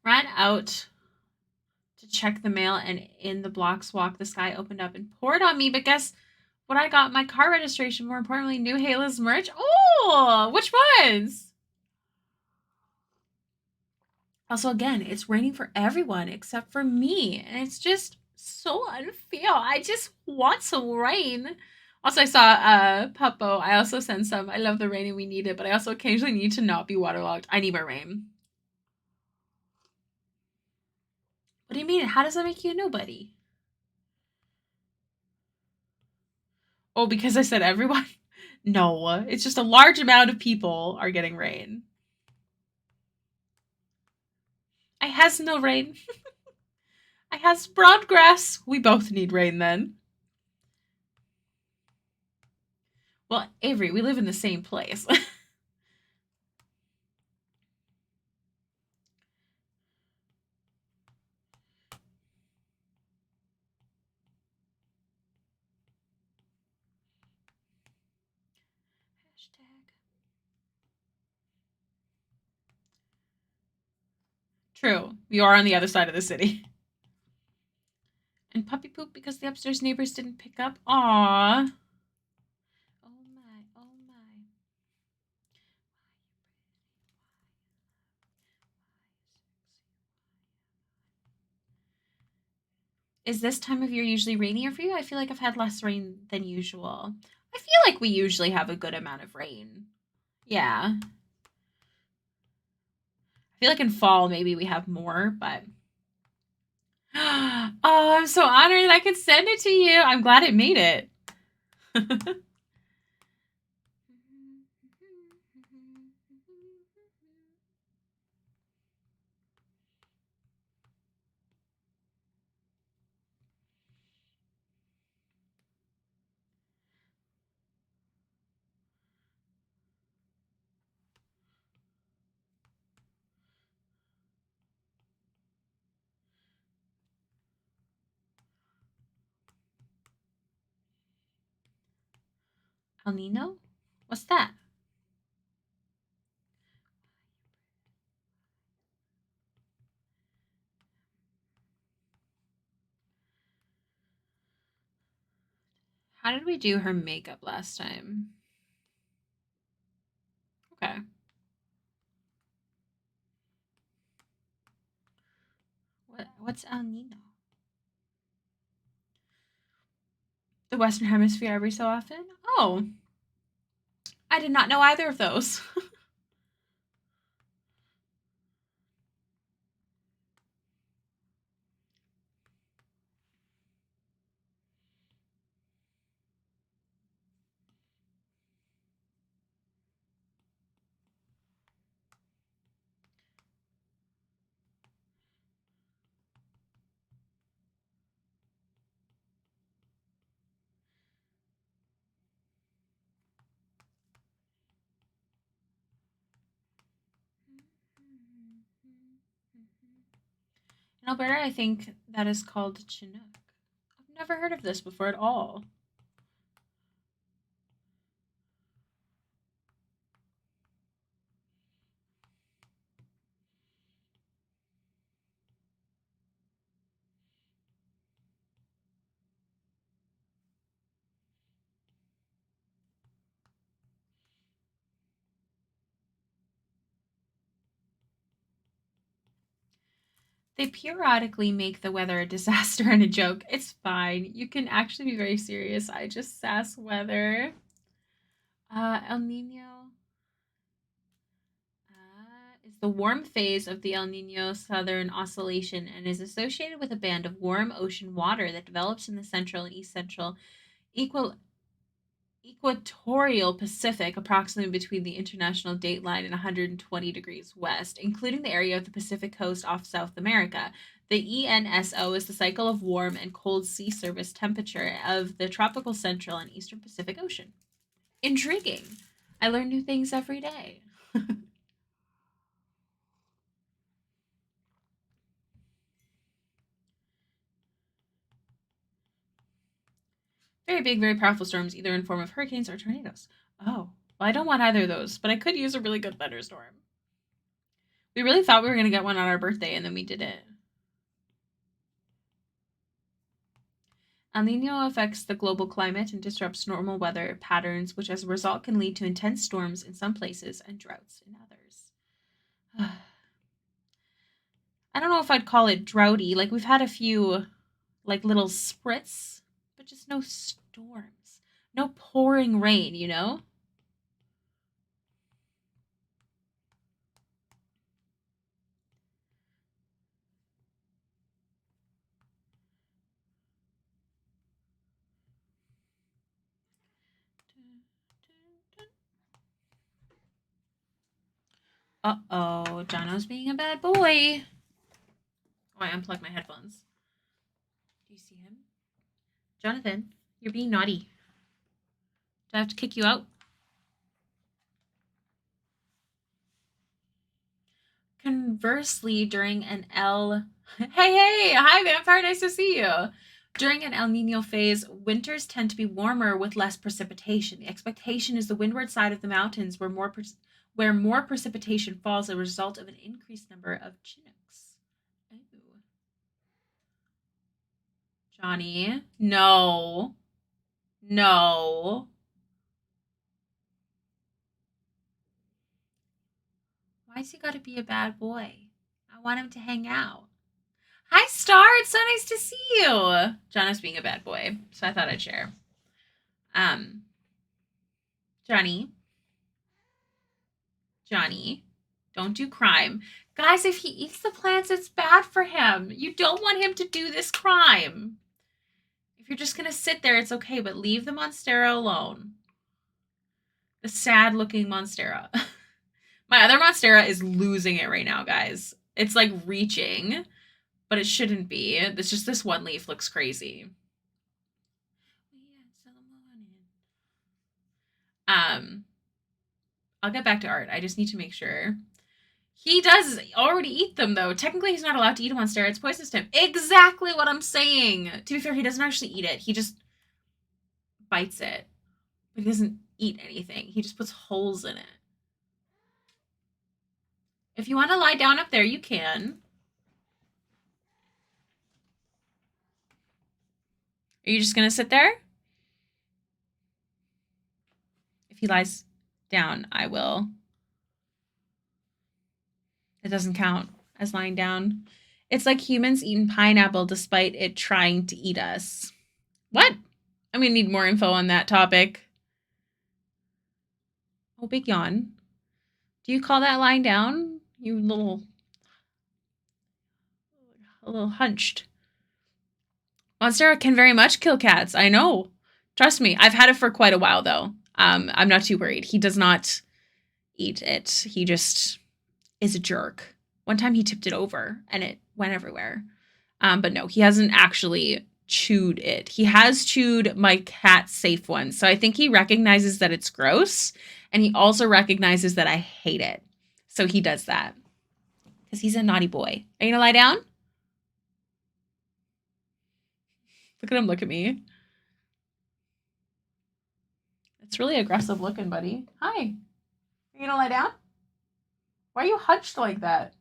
Ran out to check the mail, and in the blocks walk, the sky opened up and poured on me. But guess what? I got my car registration. More importantly, new Hala's merch. Oh, which ones? Also, again, it's raining for everyone except for me, and it's just so unfair. I just want some rain. Also, I saw Puppo. I also sent some. I love the rain and we need it, but I also occasionally need to not be waterlogged. I need more rain. What do you mean? How does that make you a nobody? Oh, because I said everyone? No, it's just a large amount of people are getting rain. I has no rain. I has broad grass. We both need rain then. Well, Avery, we live in the same place. Hashtag. True. We are on the other side of the city. And puppy poop because the upstairs neighbors didn't pick up. Aww. Oh my, oh my. Is this time of year usually rainier for you? I feel like I've had less rain than usual. I feel like we usually have a good amount of rain. Yeah. I feel like in fall maybe we have more, but oh, I'm so honored that I could send it to you. I'm glad it made it. El Nino? What's that? How did we do her makeup last time? Okay. What's El Nino? The Western Hemisphere every so often? Oh, I did not know either of those. In Alberta, I think that is called Chinook. I've never heard of this before at all. They periodically make the weather a disaster and a joke. It's fine. You can actually be very serious. I just sass weather. El Nino is the warm phase of the El Nino Southern Oscillation and is associated with a band of warm ocean water that develops in the central and east central equal equatorial Pacific, approximately between the international date line and 120 degrees west, including the area of the Pacific coast off South America. The ENSO is the cycle of warm and cold sea surface temperature of the tropical central and eastern Pacific Ocean. Intriguing. I learn new things every day. Very big, very powerful storms, either in form of hurricanes or tornadoes. Oh, well, I don't want either of those, but I could use a really good thunderstorm. We really thought we were going to get one on our birthday, and then we didn't. El Nino affects the global climate and disrupts normal weather patterns, which as a result can lead to intense storms in some places and droughts in others. I don't know if I'd call it droughty. Like, we've had a few, like, little spritz, but just no storms. No pouring rain, you know? Uh-oh, Jono's being a bad boy. Oh, I unplugged my headphones. Do you see him? Jonathan, you're being naughty. Do I have to kick you out? Conversely, during an hey, hi, vampire, nice to see you. During an El Nino phase, winters tend to be warmer with less precipitation. The expectation is the windward side of the mountains where more precipitation falls as a result of an increased number of Chinooks. Ooh. Johnny, no. No. Why's he gotta be a bad boy? I want him to hang out. Hi, Star. It's so nice to see you. John is being a bad boy, so I thought I'd share. Um, Johnny, Johnny, don't do crime. Guys, if he eats the plants, it's bad for him. You don't want him to do this crime. If you're just gonna sit there, it's okay, but leave the Monstera alone. The sad looking Monstera. My other Monstera is losing it right now, guys. It's like reaching, but it shouldn't be. It's just this one leaf looks crazy. I'll get back to art. I just need to make sure. He does already eat them, though. Technically, he's not allowed to eat them on steroids. Poisonous to him. Exactly what I'm saying. To be fair, he doesn't actually eat it. He just bites it. But he doesn't eat anything. He just puts holes in it. If you want to lie down up there, you can. Are you just going to sit there? If he lies down, I will It doesn't count as lying down. It's like humans eating pineapple despite it trying to eat us. What? I'm gonna need more info on that topic. Oh, big yawn. Do you call that lying down? You a little hunched. Monstera can very much kill cats. I know. Trust me. I've had it for quite a while though. I'm not too worried. He does not eat it. He just is a jerk. One time he tipped it over and it went everywhere. But no, he hasn't actually chewed it. He has chewed my cat safe one. So I think he recognizes that it's gross. And he also recognizes that I hate it. So he does that. Because he's a naughty boy. Are you going to lie down? Look at him look at me. It's really aggressive looking, buddy. Hi. Are you going to lie down? Why are you hunched like that?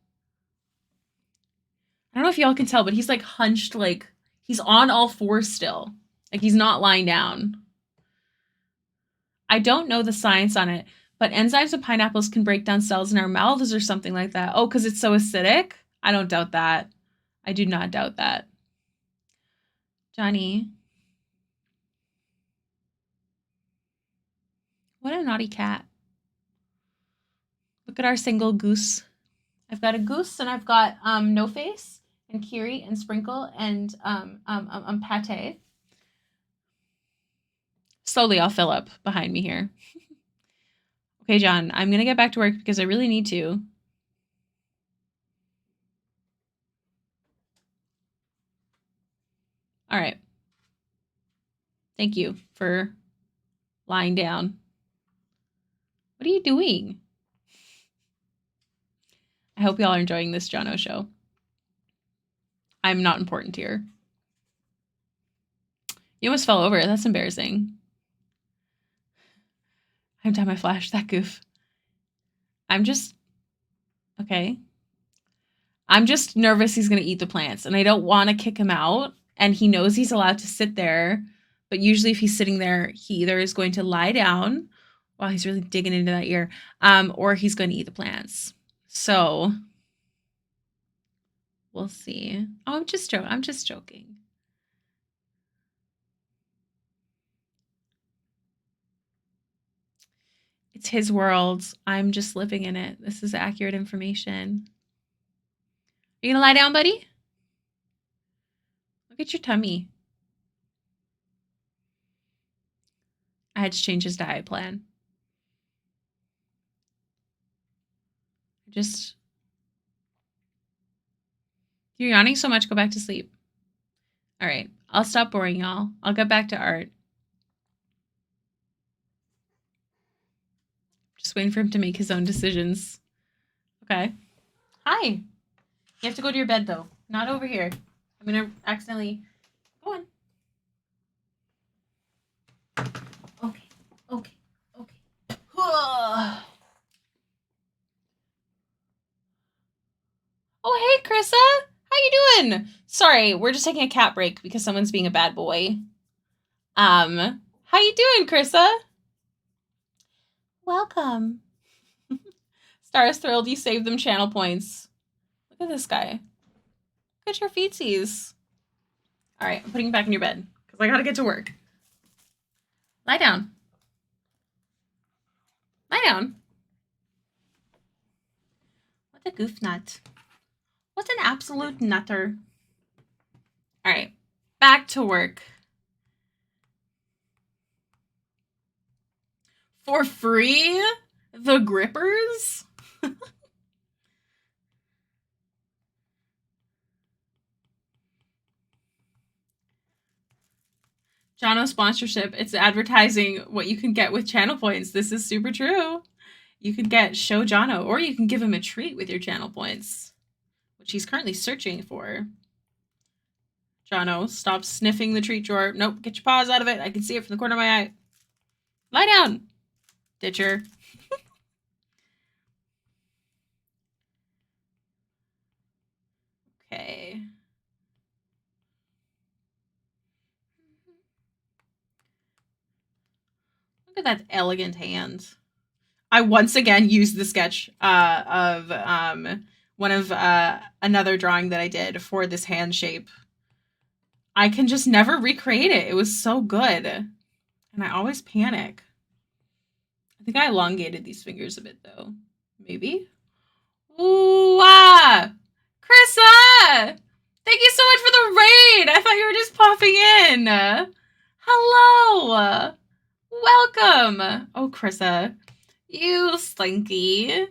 I don't know if y'all can tell, but he's like hunched, like he's on all fours still. Like he's not lying down. I don't know the science on it, but enzymes of pineapples can break down cells in our mouths or something like that. Oh, because it's so acidic? I don't doubt that. I do not doubt that. Johnny. What a naughty cat. Look at our single goose. I've got a goose and I've got No Face and Kiri and Sprinkle and Pate. Slowly I'll fill up behind me here. Okay, John, I'm going to get back to work because I really need to. All right. Thank you for lying down. What are you doing? I hope y'all are enjoying this Jono show. I'm not important here. You almost fell over. That's embarrassing. I'm down my flash. That goof. Okay. I'm just nervous he's going to eat the plants, and I don't want to kick him out, and he knows he's allowed to sit there, but usually if he's sitting there, he either is going to lie down while he's really digging into that ear, or he's going to eat the plants. So we'll see. Oh, I'm just joking. It's his world. I'm just living in it. This is accurate information. Are you gonna lie down, buddy? Look at your tummy. I had to change his diet plan. You're yawning so much, go back to sleep. All right, I'll stop boring y'all. I'll get back to art. Just waiting for him to make his own decisions. Okay. Hi. You have to go to your bed, though. Not over here. I'm going to accidentally... Go on. Okay. Oh, hey, Krissa. How you doing? Sorry, we're just taking a cat break because someone's being a bad boy. How you doing, Krissa? Welcome. Star's thrilled you saved them channel points. Look at this guy. Look at your feetsies. All right, I'm putting you back in your bed because I got to get to work. Lie down. Lie down. What a goof nut. What an absolute nutter. All right, back to work. For free? The grippers? Jono sponsorship. It's advertising what you can get with channel points. This is super true. You could get Show Jono, or you can give him a treat with your channel points, which he's currently searching for. Jono, stop sniffing the treat drawer. Nope, get your paws out of it. I can see it from the corner of my eye. Lie down, Ditcher. Okay. Look at that elegant hand. I once again used the sketch of one of another drawing that I did for this hand shape. I can just never recreate it. It was so good. And I always panic. I think I elongated these fingers a bit though. Maybe? Ooh, ah! Krissa! Thank you so much for the raid! I thought you were just popping in. Hello! Welcome! Oh, Krissa. You slinky.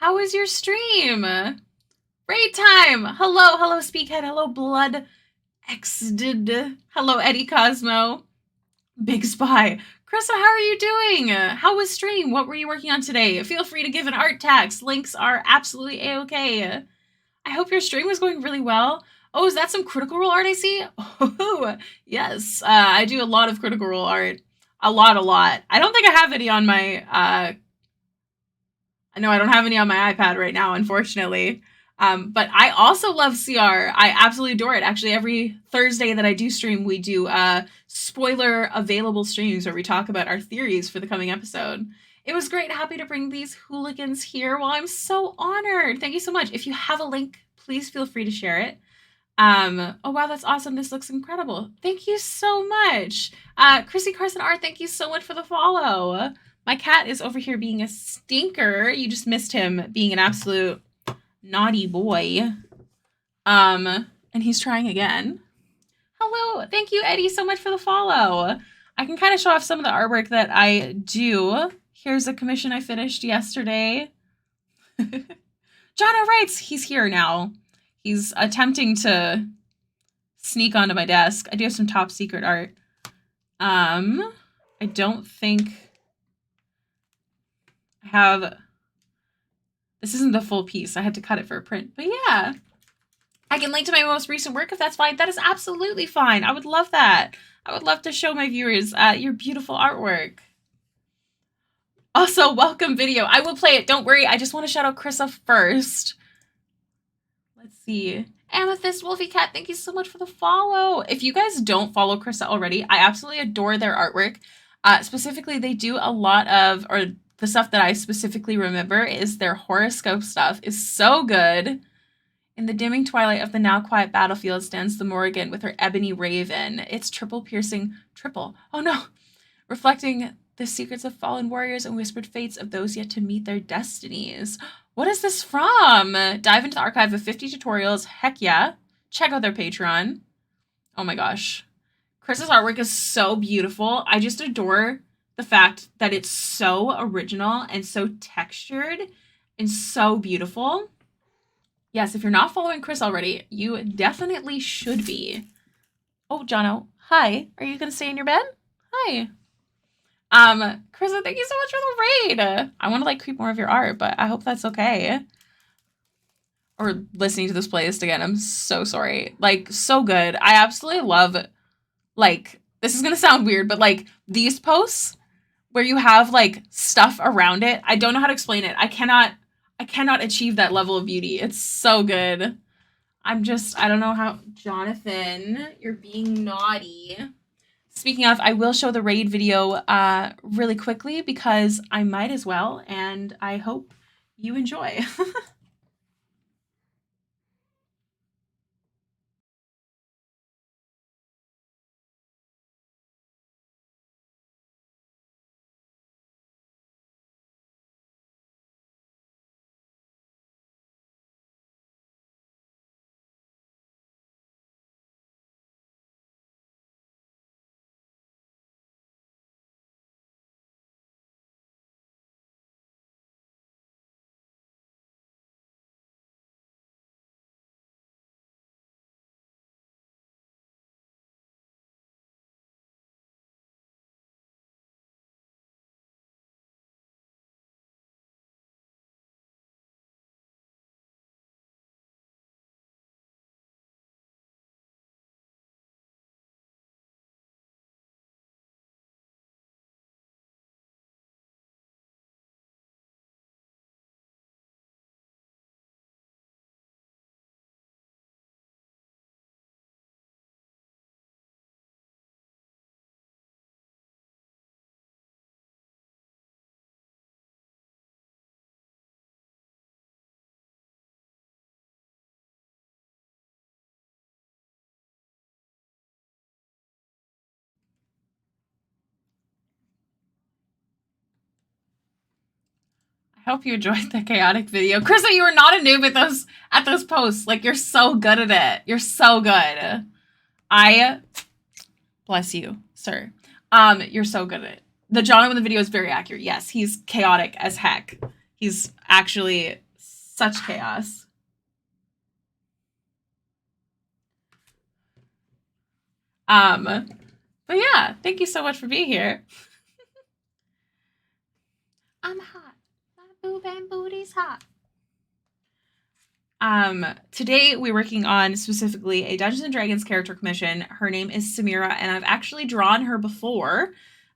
How was your stream? Raid time! Hello, hello, Speakhead. Hello, Blood Xdid. Hello, Eddie Cosmo. Big Spy. Krissa, how are you doing? How was stream? What were you working on today? Feel free to give an art tax. Links are absolutely a-okay. I hope your stream was going really well. Oh, is that some Critical Role art I see? Oh, yes. I do a lot of Critical Role art. A lot. I don't think I have any on my... I know I don't have any on my iPad right now, unfortunately. But I also love CR. I absolutely adore it. Actually, every Thursday that I do stream, we do spoiler available streams where we talk about our theories for the coming episode. It was great. Happy to bring these hooligans here. Well, I'm so honored. Thank you so much. If you have a link, please feel free to share it. Oh wow, that's awesome. This looks incredible. Thank you so much. Chrissy Carson Art, thank you so much for the follow. My cat is over here being a stinker. You just missed him being an absolute naughty boy. And he's trying again. Hello. Thank you, Eddie, so much for the follow. I can kind of show off some of the artwork that I do. Here's a commission I finished yesterday. Jono writes, he's here now. He's attempting to sneak onto my desk. I do have some top secret art. I don't think I have... This isn't the full piece. I had to cut it for a print. But yeah, I can link to my most recent work if that's fine. That is absolutely fine. I would love that. I would love to show my viewers your beautiful artwork. Also, welcome video. I will play it. Don't worry. I just want to shout out Krissa first. Let's see. Amethyst Wolfie Cat, thank you so much for the follow. If you guys don't follow Krissa already, I absolutely adore their artwork. Specifically, they do a lot of, or the stuff that I specifically remember is their horoscope stuff is so good. In the dimming twilight of the now quiet battlefield stands the Morrigan with her ebony raven. It's triple piercing, oh no, reflecting the secrets of fallen warriors and whispered fates of those yet to meet their destinies. What is this from? Dive into the archive of 50 tutorials. Heck yeah. Check out their Patreon. Oh my gosh. Chris's artwork is so beautiful. I just adore the fact that it's so original and so textured and so beautiful. Yes, if you're not following Chris already, you definitely should be. Oh, Jono. Hi. Are you going to stay in your bed? Hi. Krissa, thank you so much for the raid. I want to like creep more of your art, but I hope that's okay. Or listening to this playlist again. I'm so sorry. Like, so good. I absolutely love, like, this is gonna sound weird, but like these posts where you have like stuff around it. I don't know how to explain it. I cannot achieve that level of beauty. It's so good. I don't know how. Jonathan, you're being naughty. Speaking of, I will show the raid video really quickly because I might as well, and I hope you enjoy. Hope you enjoyed the chaotic video. Krista, you are not a noob at those posts. Like, you're so good at it. You're so good. I bless you, sir. You're so good at it. The Jono in the video is very accurate. Yes, he's chaotic as heck. He's actually such chaos. But yeah, thank you so much for being here. I'm hot. My boob and booty's hot. Today we're working on specifically a Dungeons and Dragons character commission. Her name is Samira, and I've actually drawn her before,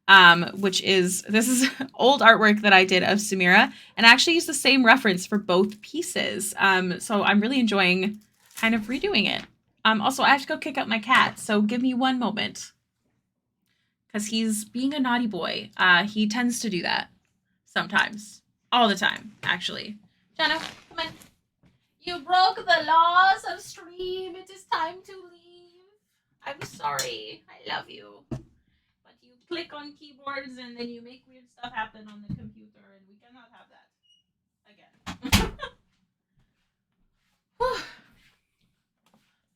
this is old artwork that I did of Samira, and I actually used the same reference for both pieces. So I'm really enjoying kind of redoing it. Also, I have to go kick up my cat, so give me one moment. Because he's being a naughty boy. He tends to do that. Sometimes. All the time, actually. Jenna, come on. You broke the laws of stream. It is time to leave. I'm sorry. I love you. But you click on keyboards and then you make weird stuff happen on the computer, and we cannot have that again.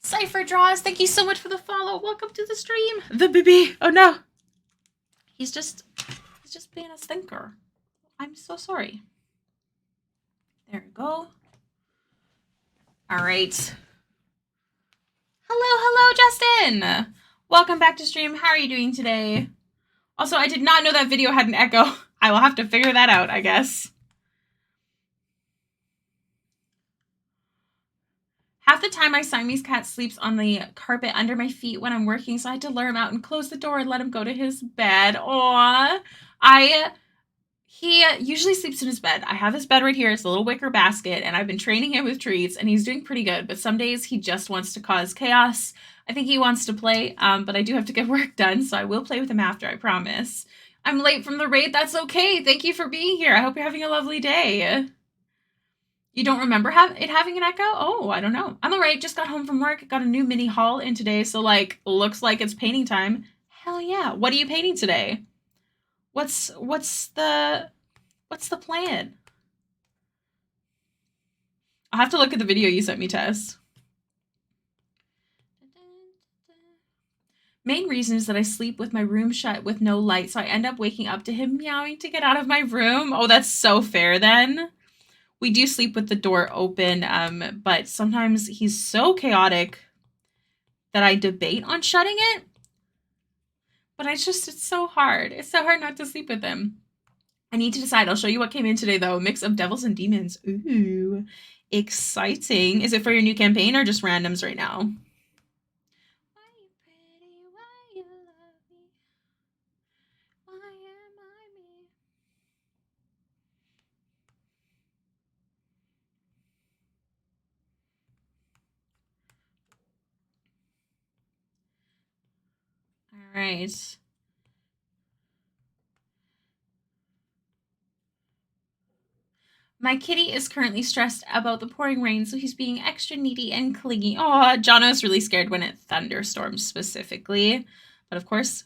Cypher Draws, thank you so much for the follow. Welcome to the stream. The baby. Oh no. He's just being a stinker. I'm so sorry. There we go. All right. Hello, Justin. Welcome back to stream. How are you doing today? Also, I did not know that video had an echo. I will have to figure that out, I guess. Half the time, my Siamese cat sleeps on the carpet under my feet when I'm working, so I had to lure him out and close the door and let him go to his bed. Aww. He usually sleeps in his bed. I have his bed right here. It's a little wicker basket, and I've been training him with treats, and he's doing pretty good. But some days he just wants to cause chaos. I think he wants to play, but I do have to get work done, so I will play with him after, I promise. I'm late from the raid. That's okay. Thank you for being here. I hope you're having a lovely day. You don't remember it having an echo? Oh, I don't know. I'm all right. Just got home from work. Got a new mini haul in today, so, like, looks like it's painting time. Hell yeah. What are you painting today? What's the plan? I'll have to look at the video you sent me, Tess. Main reason is that I sleep with my room shut with no light, so I end up waking up to him meowing to get out of my room. Oh, that's so fair then. We do sleep with the door open, but sometimes he's so chaotic that I debate on shutting it. But it's so hard. It's so hard not to sleep with him. I need to decide. I'll show you what came in today, though. A mix of devils and demons. Ooh, exciting. Is it for your new campaign or just randoms right now? Why you pretty? Why you love me? Why am I me? All right. My kitty is currently stressed about the pouring rain, so he's being extra needy and clingy. Oh, Jono's really scared when it thunderstorms specifically. But of course,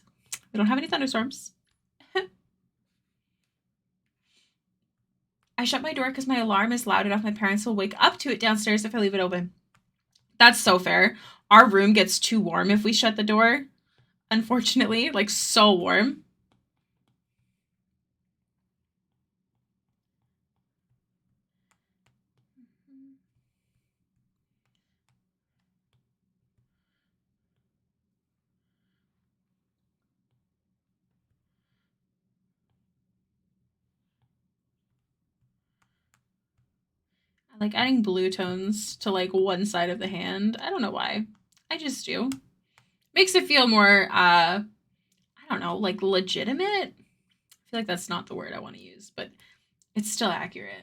we don't have any thunderstorms. I shut my door because my alarm is loud enough my parents will wake up to it downstairs if I leave it open. That's so fair. Our room gets too warm if we shut the door. Unfortunately, like so warm. I like adding blue tones to like one side of the hand. I don't know why. I just do. Makes it feel more, I don't know, like legitimate. I feel like that's not the word I want to use, but it's still accurate.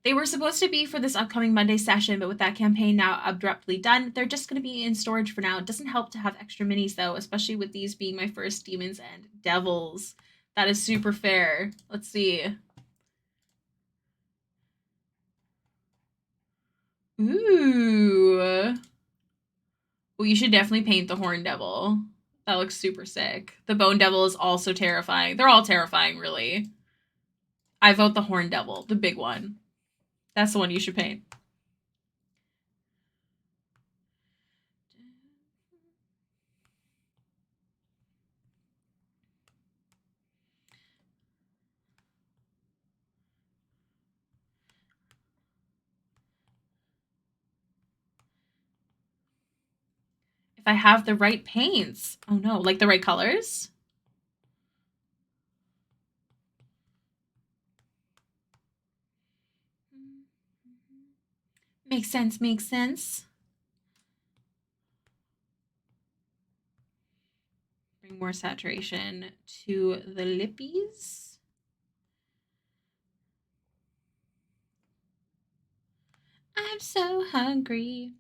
They were supposed to be for this upcoming Monday session, but with that campaign now abruptly done, they're just going to be in storage for now. It doesn't help to have extra minis, though, especially with these being my first demons and devils. That is super fair. Let's see. Ooh. Well, you should definitely paint the Horn Devil. That looks super sick. The Bone Devil is also terrifying. They're all terrifying, really. I vote the Horn Devil, the big one. That's the one you should paint. If I have the right paints. Oh no, like the right colors? Makes sense, makes sense. Bring more saturation to the lippies. I'm so hungry.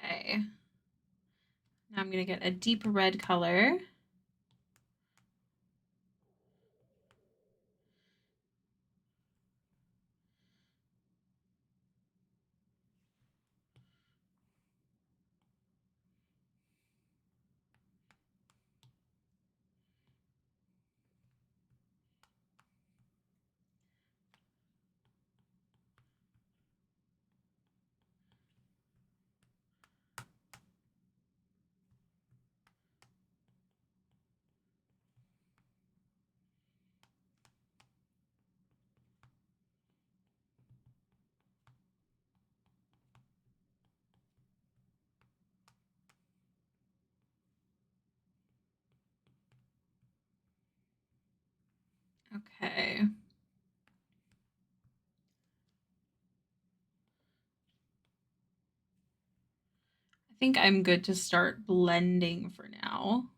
Okay. Now I'm going to get a deep red color. Okay. I think I'm good to start blending for now.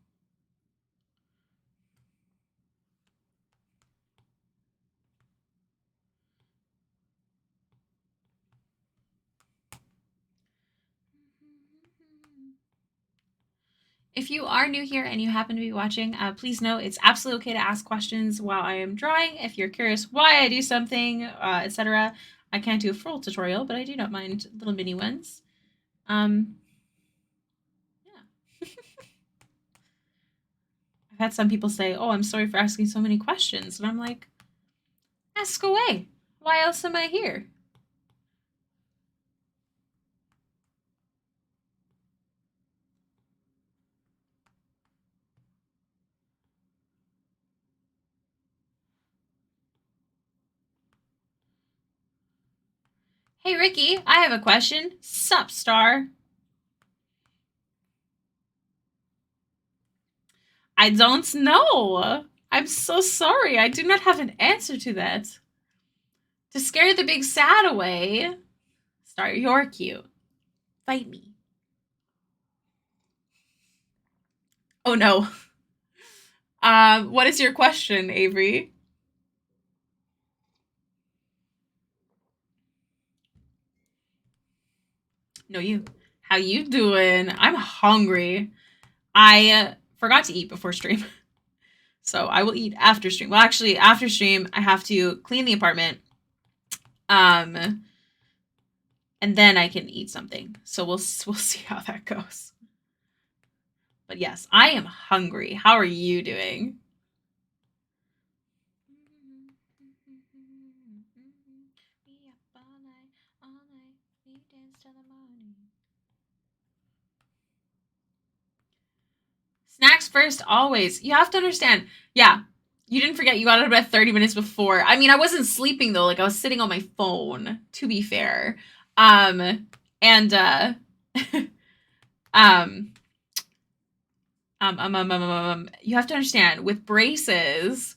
If you are new here and you happen to be watching, please know it's absolutely okay to ask questions while I am drawing. If you're curious why I do something, etc., I can't do a full tutorial, but I do not mind little mini ones. Yeah. I've had some people say, "Oh, I'm sorry for asking so many questions," and I'm like, "Ask away. Why else am I here?" Hey, Ricky, I have a question. Sup, Star? I don't know. I'm so sorry. I do not have an answer to that. To scare the big sad away. Star, you're cute. Fight me. Oh no. What is your question, Avery? No, you. How you doing? I'm hungry. I forgot to eat before stream. So I will eat after stream. Well, actually, after stream, I have to clean the apartment. And then I can eat something. So we'll see how that goes. But yes, I am hungry. How are you doing? Snacks first, always. You have to understand. Yeah, you didn't forget you got out of bed 30 minutes before. I mean, I wasn't sleeping though. Like I was sitting on my phone, to be fair. And um, you have to understand with braces,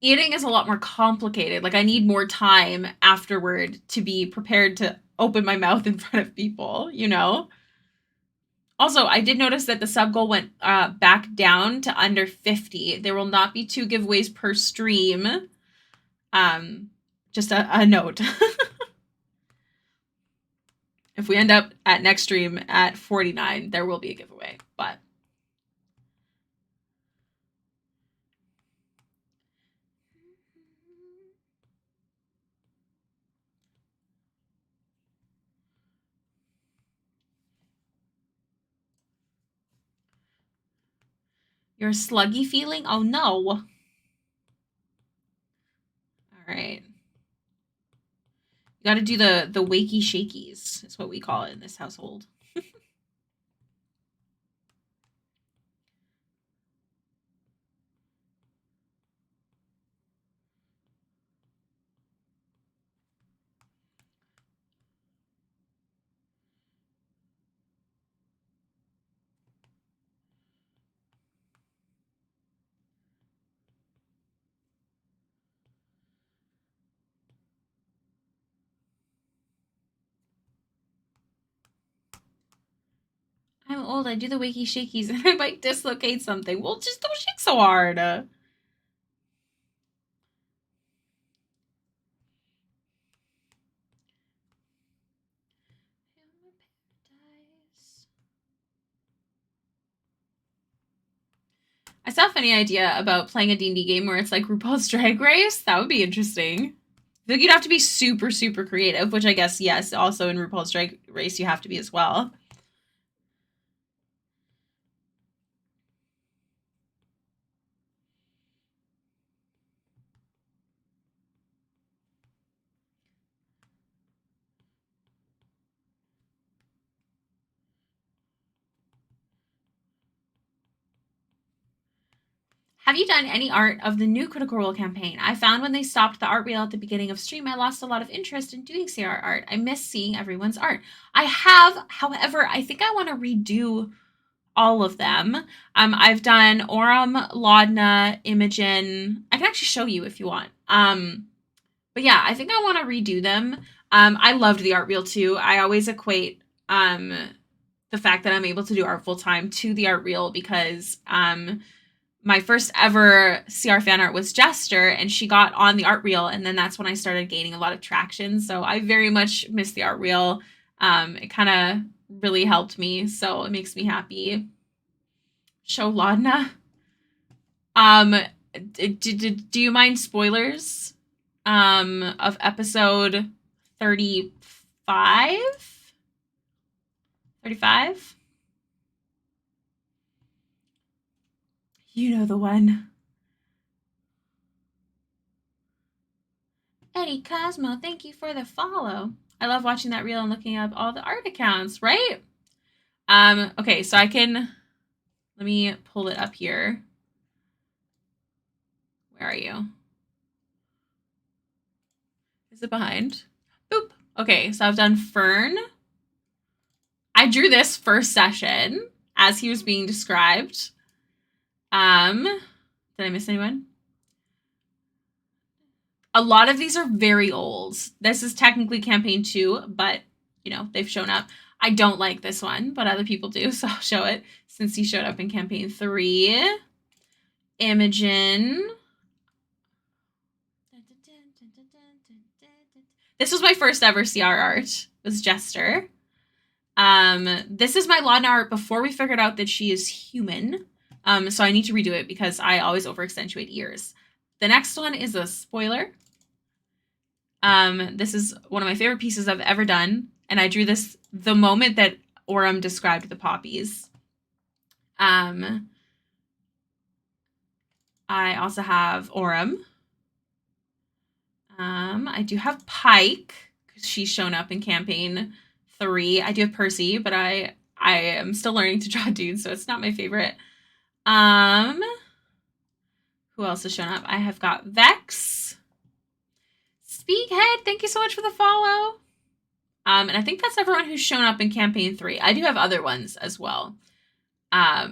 eating is a lot more complicated. Like I need more time afterward to be prepared to open my mouth in front of people, you know? Also, I did notice that the sub goal went back down to under 50. There will not be 2 giveaways per stream. Just a note. If we end up at next stream at 49, there will be a giveaway. But You're sluggy feeling? Oh no. All right. You got to do the wakey shakies. Is what we call it in this household. I'm old. I do the wakey shakies and I might dislocate something. Well, just don't shake so hard. I still have any idea about playing a D&D game where it's like RuPaul's Drag Race. That would be interesting. I feel like you'd have to be super, super creative, which I guess, yes, also in RuPaul's Drag Race you have to be as well. Have you done any art of the new Critical Role campaign? I found when they stopped the art reel at the beginning of stream, I lost a lot of interest in doing CR art. I miss seeing everyone's art. I have, however, I think I want to redo all of them. I've done Aurum, Laudna, Imogen. I can actually show you if you want. But yeah, I think I want to redo them. I loved the art reel too. I always equate the fact that I'm able to do art full time to the art reel because my first ever CR fan art was Jester, and she got on the art reel, and then that's when I started gaining a lot of traction. So I very much miss the art reel. It kind of really helped me, so it makes me happy. Show Laudna. Do you mind spoilers of episode 35? 35? You know the one. Eddie Cosmo, thank you for the follow. I love watching that reel and looking up all the art accounts, right? Okay, so let me pull it up here. Where are you? Is it behind? Boop. Okay, so I've done Fern. I drew this first session as he was being described. Did I miss anyone? A lot of these are very old. This is technically campaign 2, but you know, they've shown up. I don't like this one, but other people do, so I'll show it since he showed up in campaign 3. Imogen. This was my first ever CR art. It was Jester. This is my Laudna art before we figured out that she is human. So I need to redo it because I always overaccentuate ears. The next one is a spoiler. This is one of my favorite pieces I've ever done, and I drew this the moment that Aurum described the poppies. I also have Aurum. I do have Pike, because she's shown up in campaign 3. I do have Percy, but I am still learning to draw dudes, so it's not my favorite. Who else has shown up? I have got Vex. Speakhead, thank you so much for the follow. And I think that's everyone who's shown up in campaign 3. I do have other ones as well. Yeah,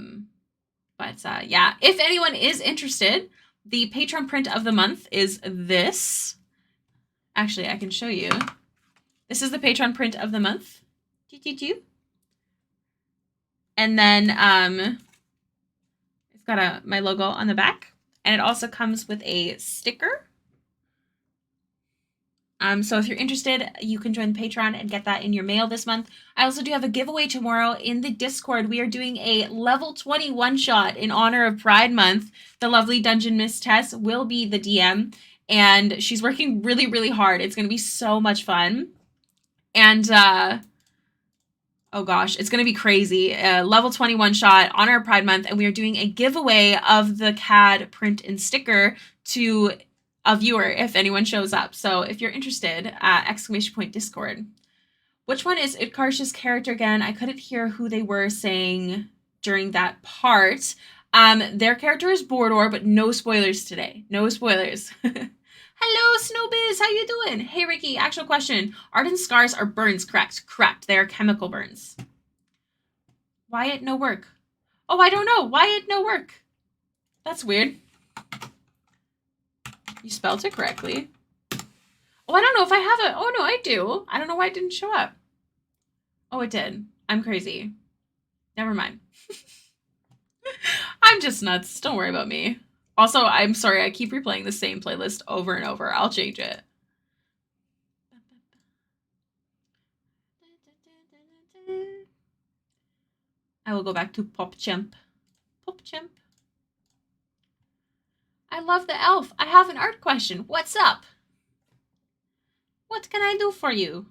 if anyone is interested, the Patreon print of the month is this. Actually, I can show you. This is the Patreon print of the month. And then it's got my logo on the back. And it also comes with a sticker. So if you're interested, you can join the Patreon and get that in your mail this month. I also do have a giveaway tomorrow in the Discord. We are doing a level 20 one-shot in honor of Pride Month. The lovely Dungeon Miss Tess will be the DM, and she's working really, really hard. It's going to be so much fun. And Oh gosh, it's going to be crazy. Level 21 shot on our Pride Month, and we are doing a giveaway of the CAD print and sticker to a viewer if anyone shows up. So if you're interested, exclamation point Discord. Which one is Utkarsh's character again? I couldn't hear who they were saying during that part. Their character is Bordor, but no spoilers today. No spoilers. Hello, Snowbiz. How you doing? Hey, Ricky. Actual question. Ardent scars are burns, correct? Correct. They are chemical burns. Wyatt, no work. Oh, I don't know. Wyatt, no work. That's weird. You spelled it correctly. Oh, I don't know if I have it. Oh, no, I do. I don't know why it didn't show up. Oh, it did. I'm crazy. Never mind. I'm just nuts. Don't worry about me. Also, I'm sorry. I keep replaying the same playlist over and over. I'll change it. I will go back to PopChamp. PopChamp. I love the elf. I have an art question. What's up? What can I do for you?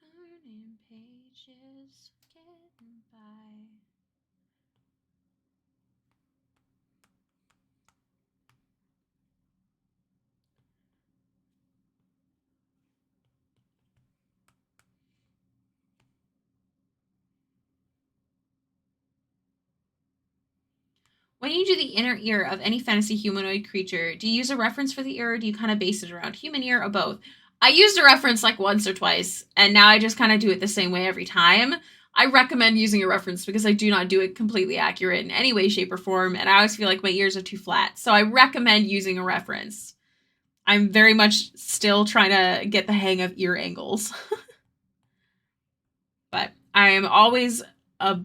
Turning pages, getting by. When you do the inner ear of any fantasy humanoid creature, do you use a reference for the ear, or do you kind of base it around human ear, or both? I used a reference like once or twice, and now I just kind of do it the same way every time. I recommend using a reference because I do not do it completely accurate in any way, shape, or form, and I always feel like my ears are too flat. So I recommend using a reference. I'm very much still trying to get the hang of ear angles. But I am always a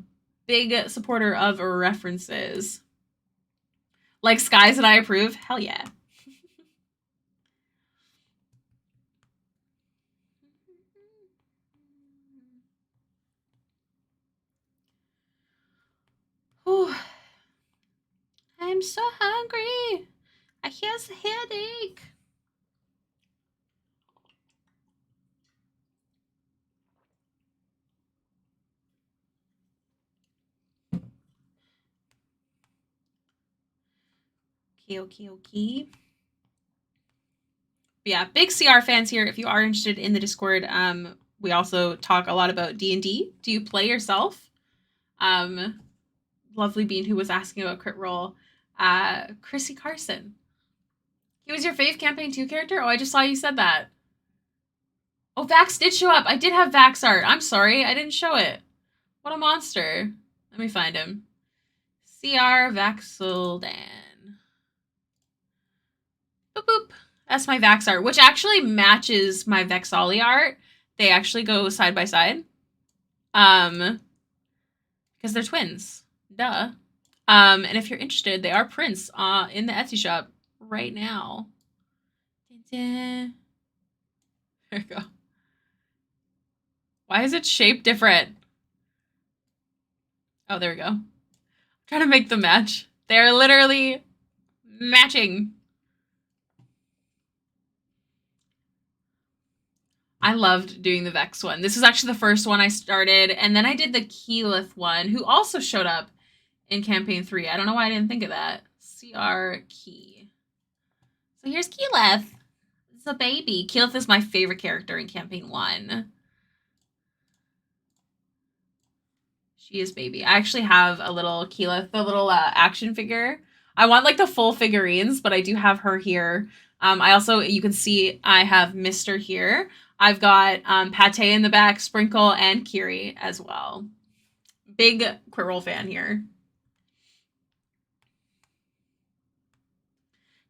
big supporter of references. Like skies that I approve? Hell yeah. Whew. I'm so hungry. I have a headache. Okay. But yeah, big CR fans here. If you are interested in the Discord, we also talk a lot about D&D. Do you play yourself? Lovely Bean, who was asking about crit roll. Chrissy Carson. He was your fave campaign 2 character? Oh, I just saw you said that. Oh, Vax did show up. I did have Vax art. I'm sorry. I didn't show it. What a monster. Let me find him. CR Vaxeldan. Boop, boop. That's my Vax art, which actually matches my Vexali art. They actually go side by side. Because they're twins. Duh. And if you're interested, they are prints in the Etsy shop right now. There we go. Why is it shaped different? Oh, there we go. I'm trying to make them match. They're literally matching. I loved doing the Vex one. This was actually the first one I started, and then I did the Keyleth one, who also showed up in campaign 3. I don't know why I didn't think of that. CR Key. So here's Keyleth. It's a baby. Keyleth is my favorite character in campaign 1. She is baby. I actually have a little Keyleth, the little action figure. I want like the full figurines, but I do have her here. I also, you can see I have Mr. here. I've got Pate in the back, Sprinkle, and Kiri as well. Big Crit Roll fan here.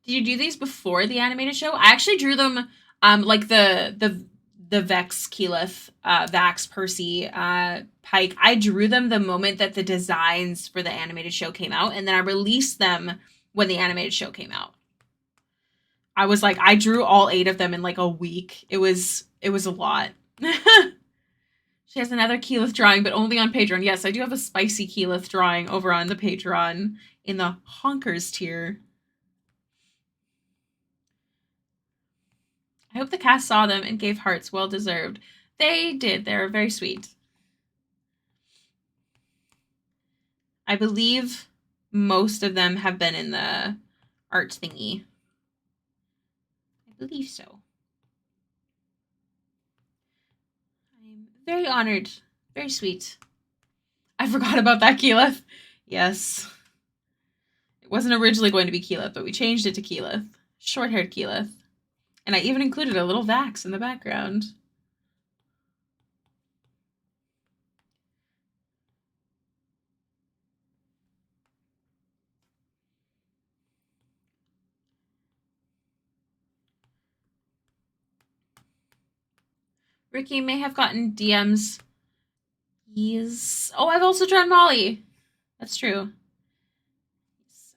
Did you do these before the animated show? I actually drew them like the Vex, Keyleth, Vax, Percy, Pike. I drew them the moment that the designs for the animated show came out, and then I released them when the animated show came out. I was like, I drew all 8 of them in like a week. It was a lot. She has another Keyleth drawing, but only on Patreon. Yes, I do have a spicy Keyleth drawing over on the Patreon in the Honkers tier. I hope the cast saw them and gave hearts. Well deserved. They did. They're very sweet. I believe most of them have been in the art thingy. I believe so. I'm very honored. Very sweet. I forgot about that, Keyleth. Yes. It wasn't originally going to be Keyleth, but we changed it to Keyleth. Short-haired Keyleth. And I even included a little Vax in the background. Ricky may have gotten DMs. Yes. Oh, I've also drawn Molly. That's true.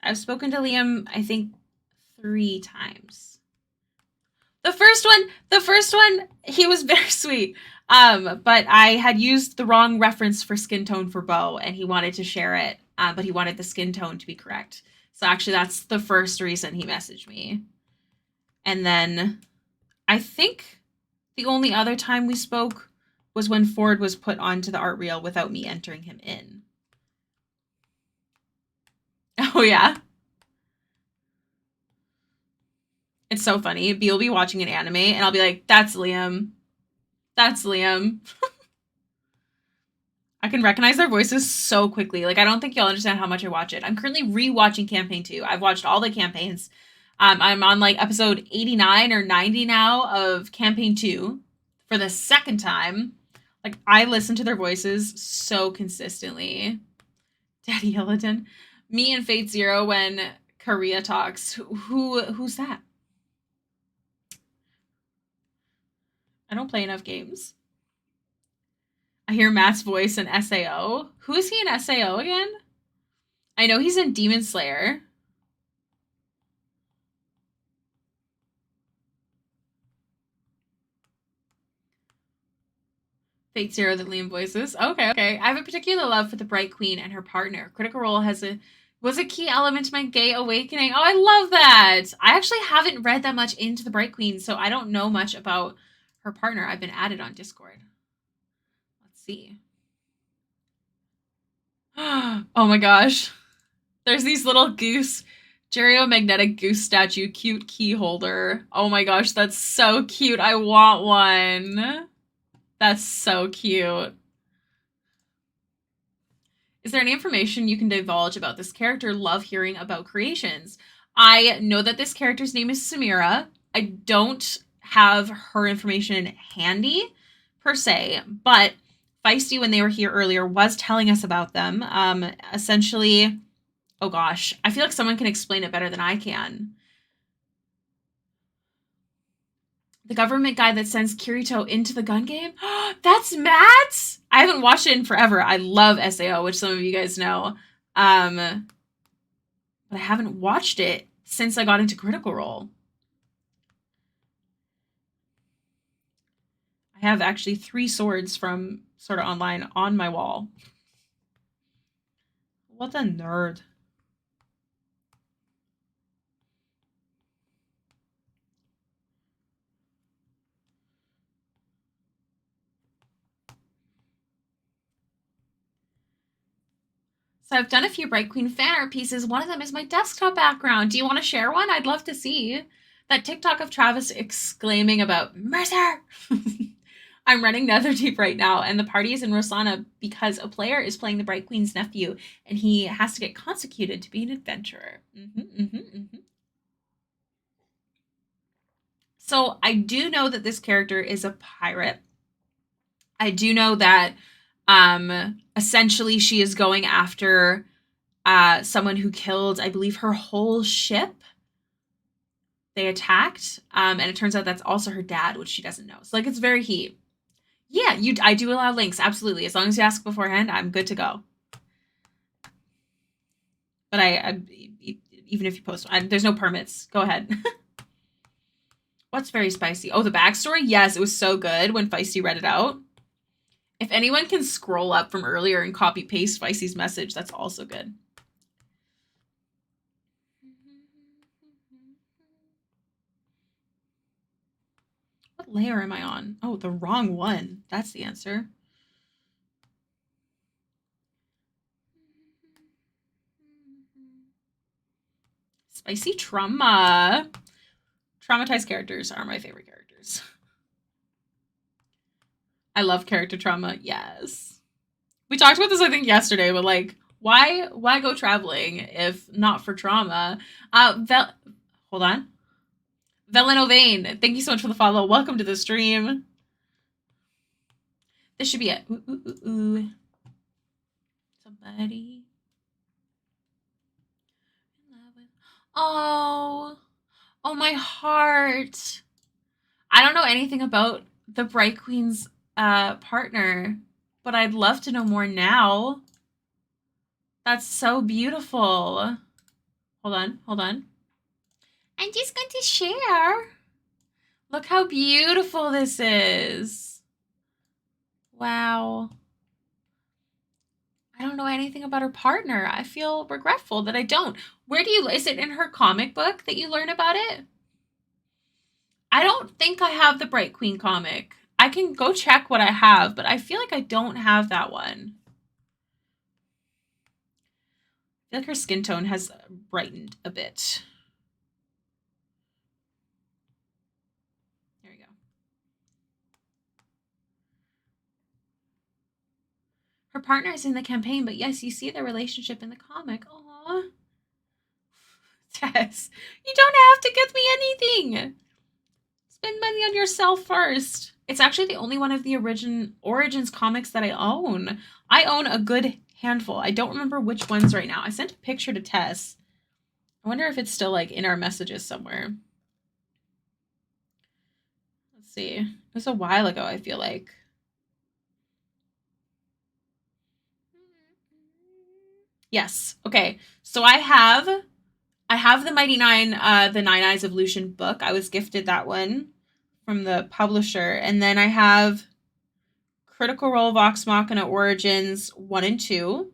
I've spoken to Liam, I think, 3 times. The first one, he was very sweet. But I had used the wrong reference for skin tone for Beau, and he wanted to share it, but he wanted the skin tone to be correct. So actually, that's the first reason he messaged me. And then I think the only other time we spoke was when Ford was put onto the art reel without me entering him in. Oh, yeah. It's so funny. B will be watching an anime, and I'll be like, that's Liam. That's Liam. I can recognize their voices so quickly. Like, I don't think you'll understand how much I watch it. I'm currently rewatching Campaign 2. I've watched all the campaigns. I'm on, like, episode 89 or 90 now of Campaign 2 for the second time. Like, I listen to their voices so consistently. Daddy Illidan. Me and Fate Zero when Korea talks. Who's that? I don't play enough games. I hear Matt's voice in SAO. Who is he in SAO again? I know he's in Demon Slayer. Fate Zero that Liam voices. Okay. I have a particular love for the Bright Queen and her partner. Critical Role was a key element to my gay awakening. Oh, I love that. I actually haven't read that much into the Bright Queen, so I don't know much about her partner. I've been added on Discord. Let's see. Oh my gosh. There's these little goose, geomagnetic goose statue, cute key holder. Oh my gosh, that's so cute. I want one. That's so cute. Is there any information you can divulge about this character? Love hearing about creations. I know that this character's name is Samira. I don't have her information handy, per se, but Feisty, when they were here earlier, was telling us about them. Essentially, oh gosh, I feel like someone can explain it better than I can. The government guy that sends Kirito into the gun game? That's Matt? I haven't watched it in forever. I love SAO, which some of you guys know. But I haven't watched it since I got into Critical Role. I have actually 3 swords from Sword Art Online on my wall. What a nerd. So I've done a few Bright Queen fan art pieces. One of them is my desktop background. Do you want to share one? I'd love to see. That TikTok of Travis exclaiming about Mercer. I'm running Netherdeep right now, and the party is in Roslana because a player is playing the Bright Queen's nephew, and he has to get consecuted to be an adventurer. So I do know that this character is a pirate. I do know that essentially she is going after someone who killed, I believe, her whole ship. They attacked, and it turns out that's also her dad, which she doesn't know. So, like, it's very heat. Yeah, I do allow links, absolutely. As long as you ask beforehand, I'm good to go. But I even if you post, there's no permits. Go ahead. What's very spicy? Oh, the backstory? Yes, it was so good when Feisty read it out. If anyone can scroll up from earlier and copy paste Feisty's message, that's also good. What layer am I on? Oh, the wrong one. That's the answer. Spicy trauma. Traumatized characters are my favorite characters. I love character trauma. Yes. We talked about this, I think, yesterday, but like, why go traveling if not for trauma? Hold on. Velinovain, thank you so much for the follow. Welcome to the stream. This should be it. Ooh, ooh, ooh, ooh. Somebody. Oh, oh my heart. I don't know anything about the Bright Queen's partner, but I'd love to know more now. That's so beautiful. Hold on. I'm just going to share. Look how beautiful this is. Wow. I don't know anything about her partner. I feel regretful that I don't. Where do you, is it in her comic book that you learn about it? I don't think I have the Bright Queen comic. I can go check what I have, but I feel like I don't have that one. I feel like her skin tone has brightened a bit. There you go. Her partner is in the campaign, but yes, you see their relationship in the comic. Aww. Tess, you don't have to give me anything. Spend money on yourself first. It's actually the only one of the Origins comics that I own. I own a good handful. I don't remember which ones right now. I sent a picture to Tess. I wonder if it's still like in our messages somewhere. Let's see. It was a while ago, I feel like. Yes. Okay. So I have the Mighty Nine, the Nine Eyes of Lucian book. I was gifted that one from the publisher. And then I have Critical Role Vox Machina Origins 1 and 2.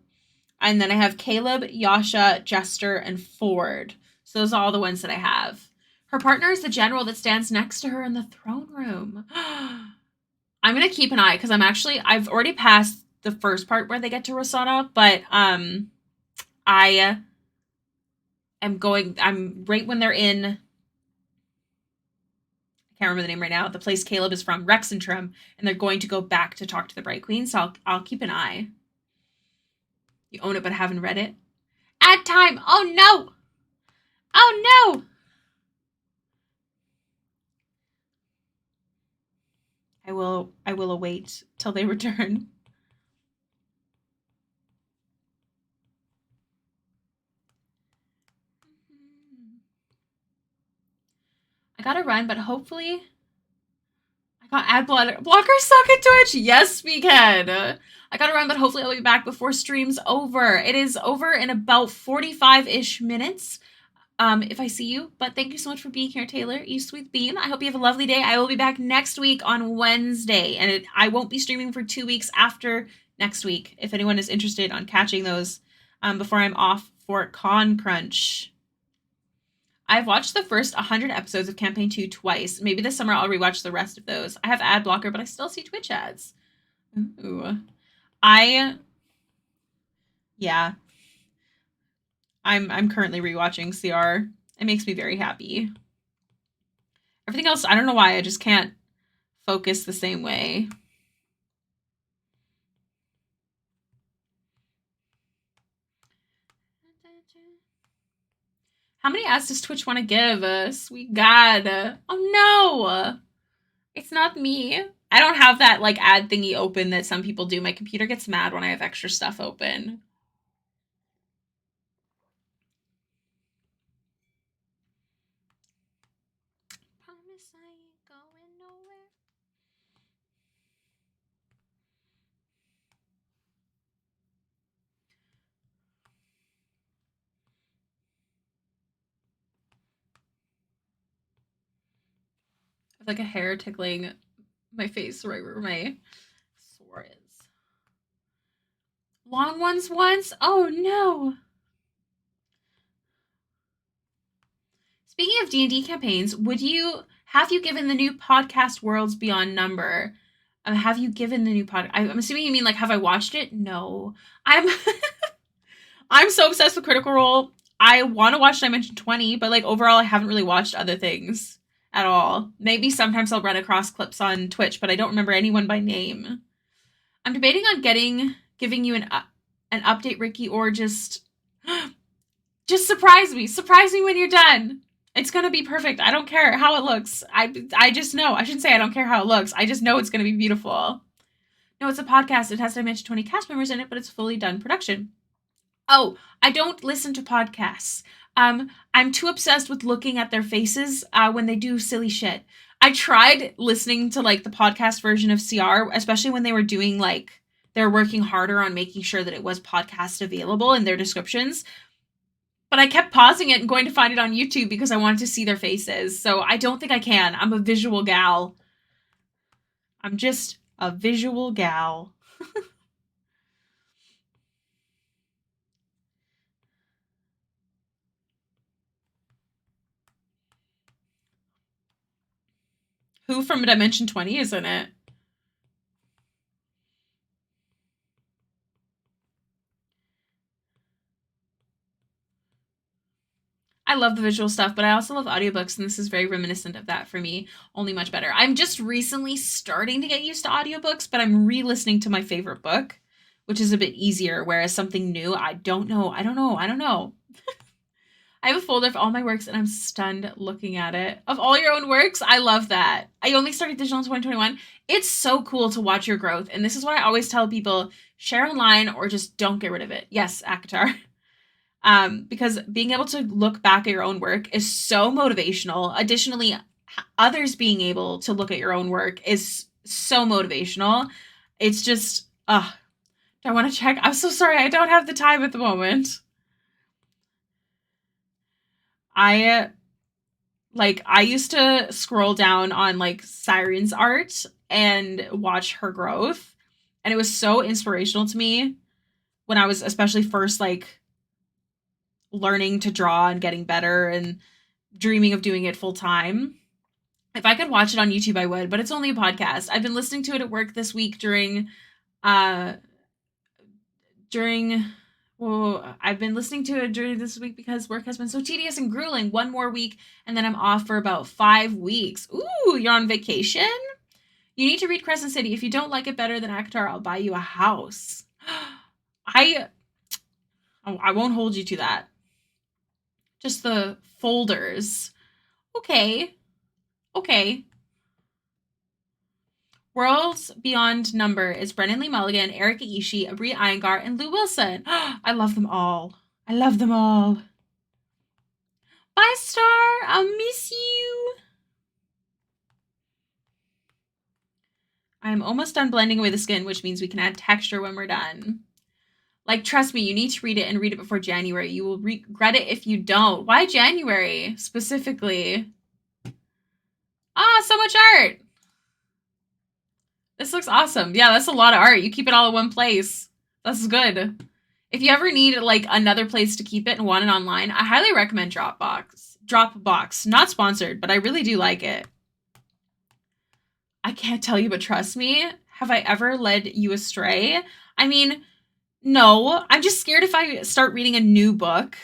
And then I have Caleb, Yasha, Jester, and Ford. So those are all the ones that I have. Her partner is the general that stands next to her in the throne room. I'm going to keep an eye because I've already passed the first part where they get to Rosohna, but I'm right when they're in, I can't remember the name right now, the place Caleb is from, Rexentrum, and they're going to go back to talk to the Bright Queen, so I'll keep an eye. You own it but haven't read it? Ad time! Oh no! Oh no! I will await till they return. I gotta run, but hopefully I got ad blocker stuck in Twitch. Yes, we can. I gotta run, but hopefully I'll be back before stream's over. It is over in about 45-ish minutes. If I see you, but thank you so much for being here, Taylor, you sweet bean. I hope you have a lovely day. I will be back next week on Wednesday, and I won't be streaming for 2 weeks after next week. If anyone is interested on catching those before I'm off for Con Crunch. I've watched the first 100 episodes of Campaign 2 twice. Maybe this summer I'll rewatch the rest of those. I have ad blocker, but I still see Twitch ads. Ooh. Yeah. I'm currently rewatching CR. It makes me very happy. Everything else, I don't know why, I just can't focus the same way. How many ads does Twitch want to give us? Sweet God. Oh no! It's not me. I don't have that like ad thingy open that some people do. My computer gets mad when I have extra stuff open. Promise I ain't going nowhere. I have like a hair tickling my face right where my sore is. Long ones once? Oh no. Speaking of D&D campaigns, would you Have you given the new podcast Worlds Beyond Number? Have you given the new pod? I'm assuming you mean like, have I watched it? No, I'm I'm so obsessed with Critical Role. I want to watch Dimension 20, but like overall, I haven't really watched other things at all. Maybe sometimes I'll run across clips on Twitch, but I don't remember anyone by name. I'm debating on giving you an update, Ricky, or just surprise me. Surprise me when you're done. It's gonna be perfect. I don't care how it looks. I just know. I shouldn't say I don't care how it looks. I just know it's gonna be beautiful. No, it's a podcast. It has Dimension 20 cast members in it, but it's fully done production. Oh, I don't listen to podcasts. I'm too obsessed with looking at their faces when they do silly shit. I tried listening to like the podcast version of CR, especially when they were doing like they're working harder on making sure that it was podcast available in their descriptions. But I kept pausing it and going to find it on YouTube because I wanted to see their faces. So I don't think I can. I'm a visual gal. I'm just a visual gal. Who from Dimension 20 is in it? I love the visual stuff, but I also love audiobooks, and this is very reminiscent of that for me, only much better. I'm just recently starting to get used to audiobooks, but I'm re-listening to my favorite book, which is a bit easier, whereas something new, I don't know. I have a folder of all my works, and I'm stunned looking at it. Of all your own works, I love that. I only started digital in 2021. It's so cool to watch your growth, and this is what I always tell people, share online or just don't get rid of it. Yes, ACOTAR. Because being able to look back at your own work is so motivational. Additionally, others being able to look at your own work is so motivational. It's just, do I want to check? I'm so sorry. I don't have the time at the moment. I used to scroll down on like Siren's art and watch her growth. And it was so inspirational to me when I was especially first like learning to draw and getting better and dreaming of doing it full time. If I could watch it on YouTube, I would, but it's only a podcast. I've been listening to it at work this week uh during I've been listening to it during this week because work has been so tedious and grueling. One more week and then I'm off for about 5 weeks. Ooh, you're on vacation? You need to read Crescent City. If you don't like it better than ACOTAR, I'll buy you a house. I won't hold you to that. Just the folders. Okay. Worlds Beyond Number is Brennan Lee Mulligan, Erika Ishii, Abri Iyengar, and Lou Wilson. I love them all. Bye, Star. I'll miss you. I'm almost done blending away the skin, which means we can add texture when we're done. Like, trust me, you need to read it and read it before January. You will regret it if you don't. Why January specifically? So much art. This looks awesome. Yeah, that's a lot of art. You keep it all in one place. That's good. If you ever need like another place to keep it and want it online, I highly recommend Dropbox. Dropbox, not sponsored, but I really do like it. I can't tell you, but trust me, have I ever led you astray? I mean, no. I'm just scared if I start reading a new book,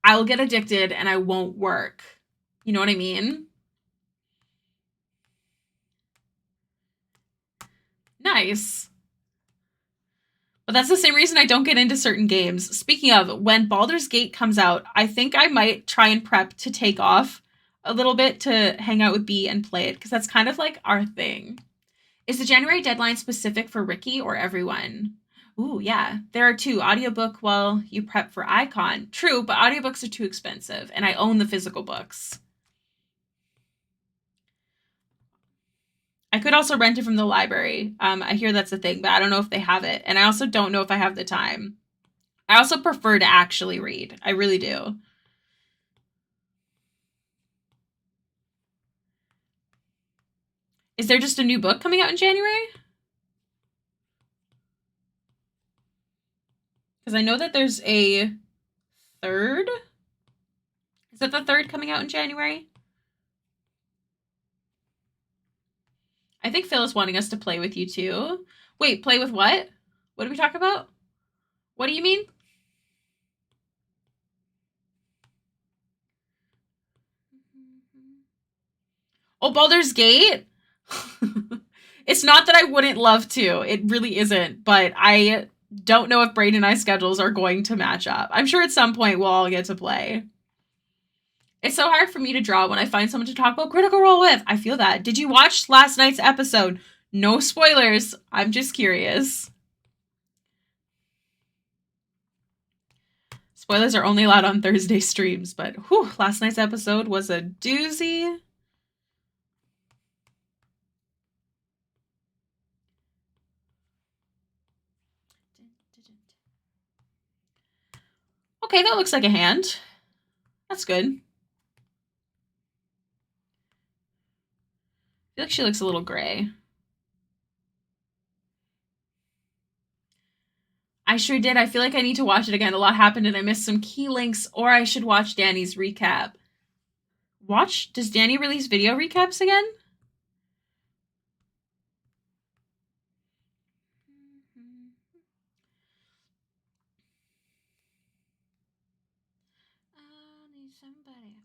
I will get addicted and I won't work. You know what I mean? Nice. But that's the same reason I don't get into certain games. Speaking of, when Baldur's Gate comes out, I think I might try and prep to take off a little bit to hang out with B and play it, because that's kind of like our thing. Is the January deadline specific for Ricky or everyone? Ooh, yeah. There are two. Audiobook while you prep for Icon. True, but audiobooks are too expensive, and I own the physical books. I could also rent it from the library. I hear that's a thing, but I don't know if they have it. And I also don't know if I have the time. I also prefer to actually read. I really do. Is there just a new book coming out in January? Because I know that there's a third. Is that the third coming out in January? I think Phil is wanting us to play with you too. Wait, play with what? What do we talk about? What do you mean? Oh, Baldur's Gate? It's not that I wouldn't love to. It really isn't. But I don't know if Braden and I's schedules are going to match up. I'm sure at some point we'll all get to play. It's so hard for me to draw when I find someone to talk about Critical Role with. I feel that. Did you watch last night's episode? No spoilers. I'm just curious. Spoilers are only allowed on Thursday streams, but whew, last night's episode was a doozy. Okay, that looks like a hand. That's good. I feel like she looks a little gray. I sure did. I feel like I need to watch it again. A lot happened and I missed some key links, or I should watch Danny's recap. Does Danny release video recaps again?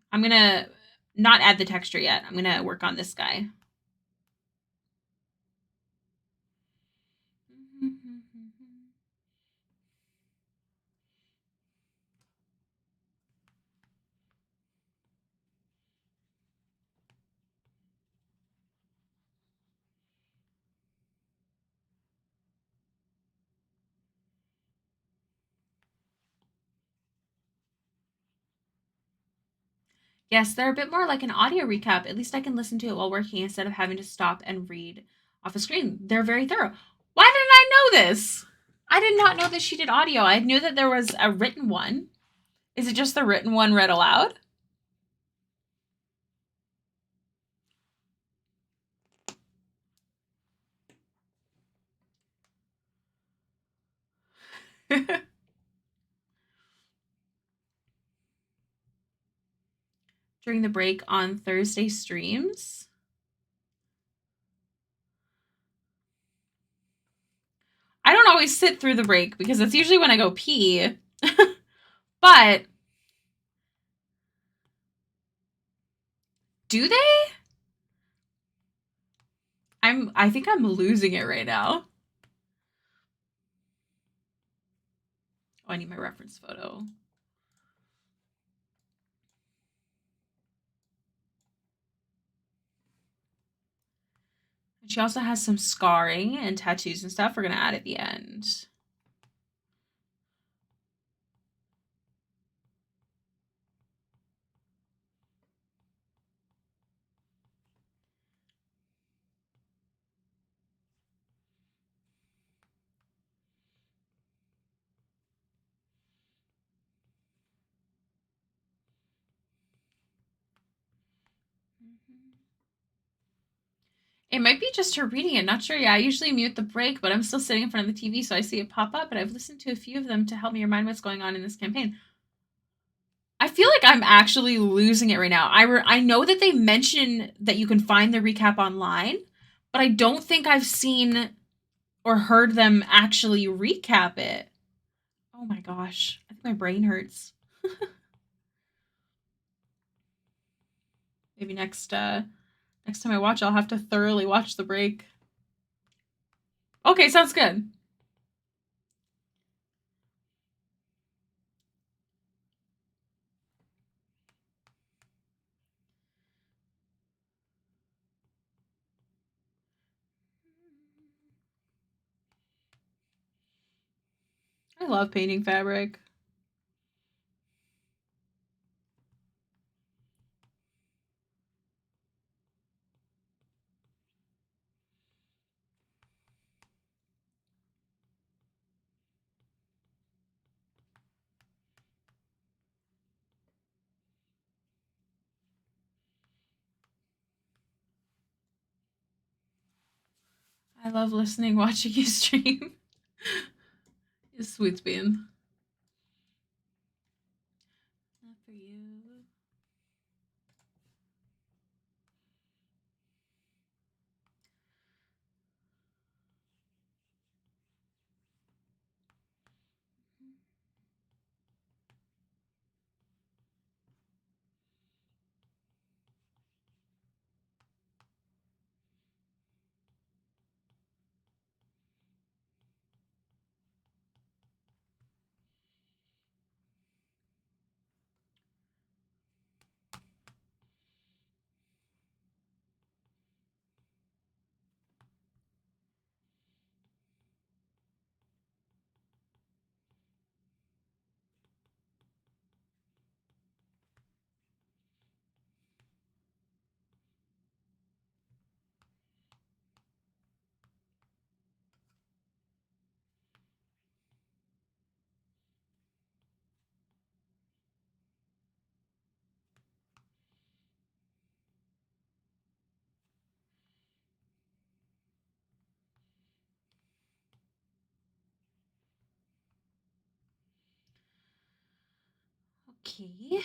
I'm gonna not add the texture yet. I'm gonna work on this guy. Yes, they're a bit more like an audio recap. At least I can listen to it while working instead of having to stop and read off a screen. They're very thorough. Why didn't I know this? I did not know that she did audio. I knew that there was a written one. Is it just the written one read aloud? During the break on Thursday streams? I don't always sit through the break because it's usually when I go pee. But do they? I think I'm losing it right now. Oh, I need my reference photo. She also has some scarring and tattoos and stuff we're going to add at the end. It might be just her reading it. Not sure. Yeah, I usually mute the break, but I'm still sitting in front of the TV, so I see it pop up. But I've listened to a few of them to help me remind what's going on in this campaign. I feel like I'm actually losing it right now. I know that they mention that you can find the recap online, but I don't think I've seen or heard them actually recap it. Oh my gosh. I think my brain hurts. Maybe next time I watch, I'll have to thoroughly watch the break. Okay, sounds good. I love painting fabric. I love listening, watching you stream. It's sweet bean. Not for you. Okay.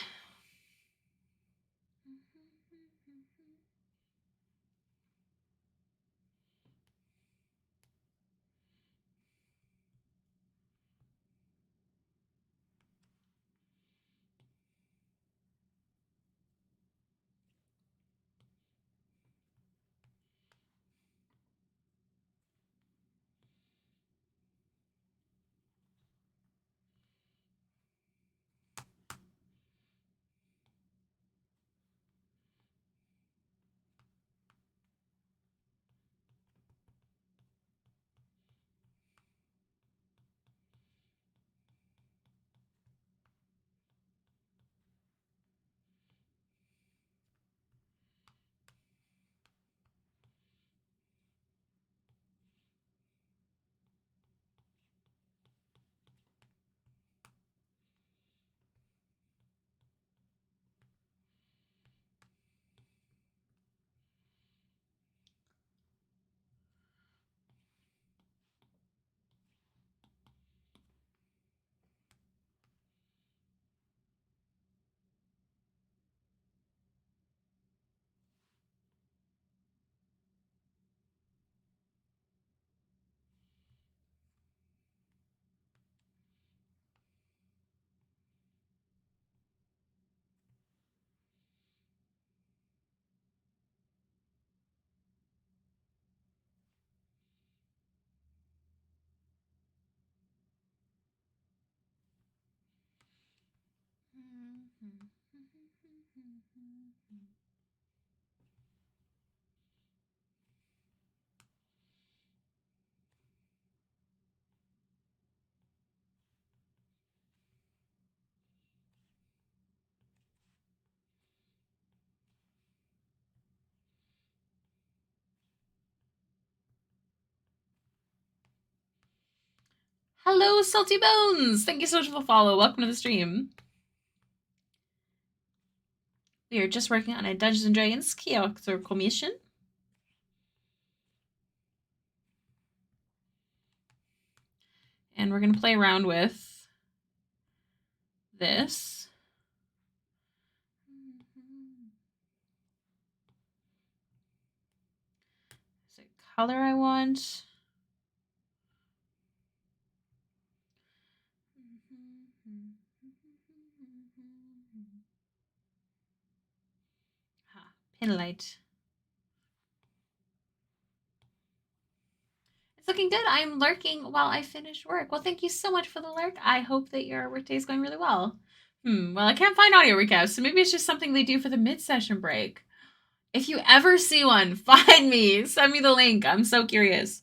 Hello, Salty Bones! Thank you so much for the follow. Welcome to the stream. We are just working on a Dungeons & Dragons character commission. And we're going to play around with this. Is it color I want? Pin light. It's looking good. I'm lurking while I finish work. Well, thank you so much for the lurk. I hope that your workday is going really well. Well, I can't find audio recaps, so maybe it's just something they do for the mid-session break. If you ever see one, find me. Send me the link. I'm so curious.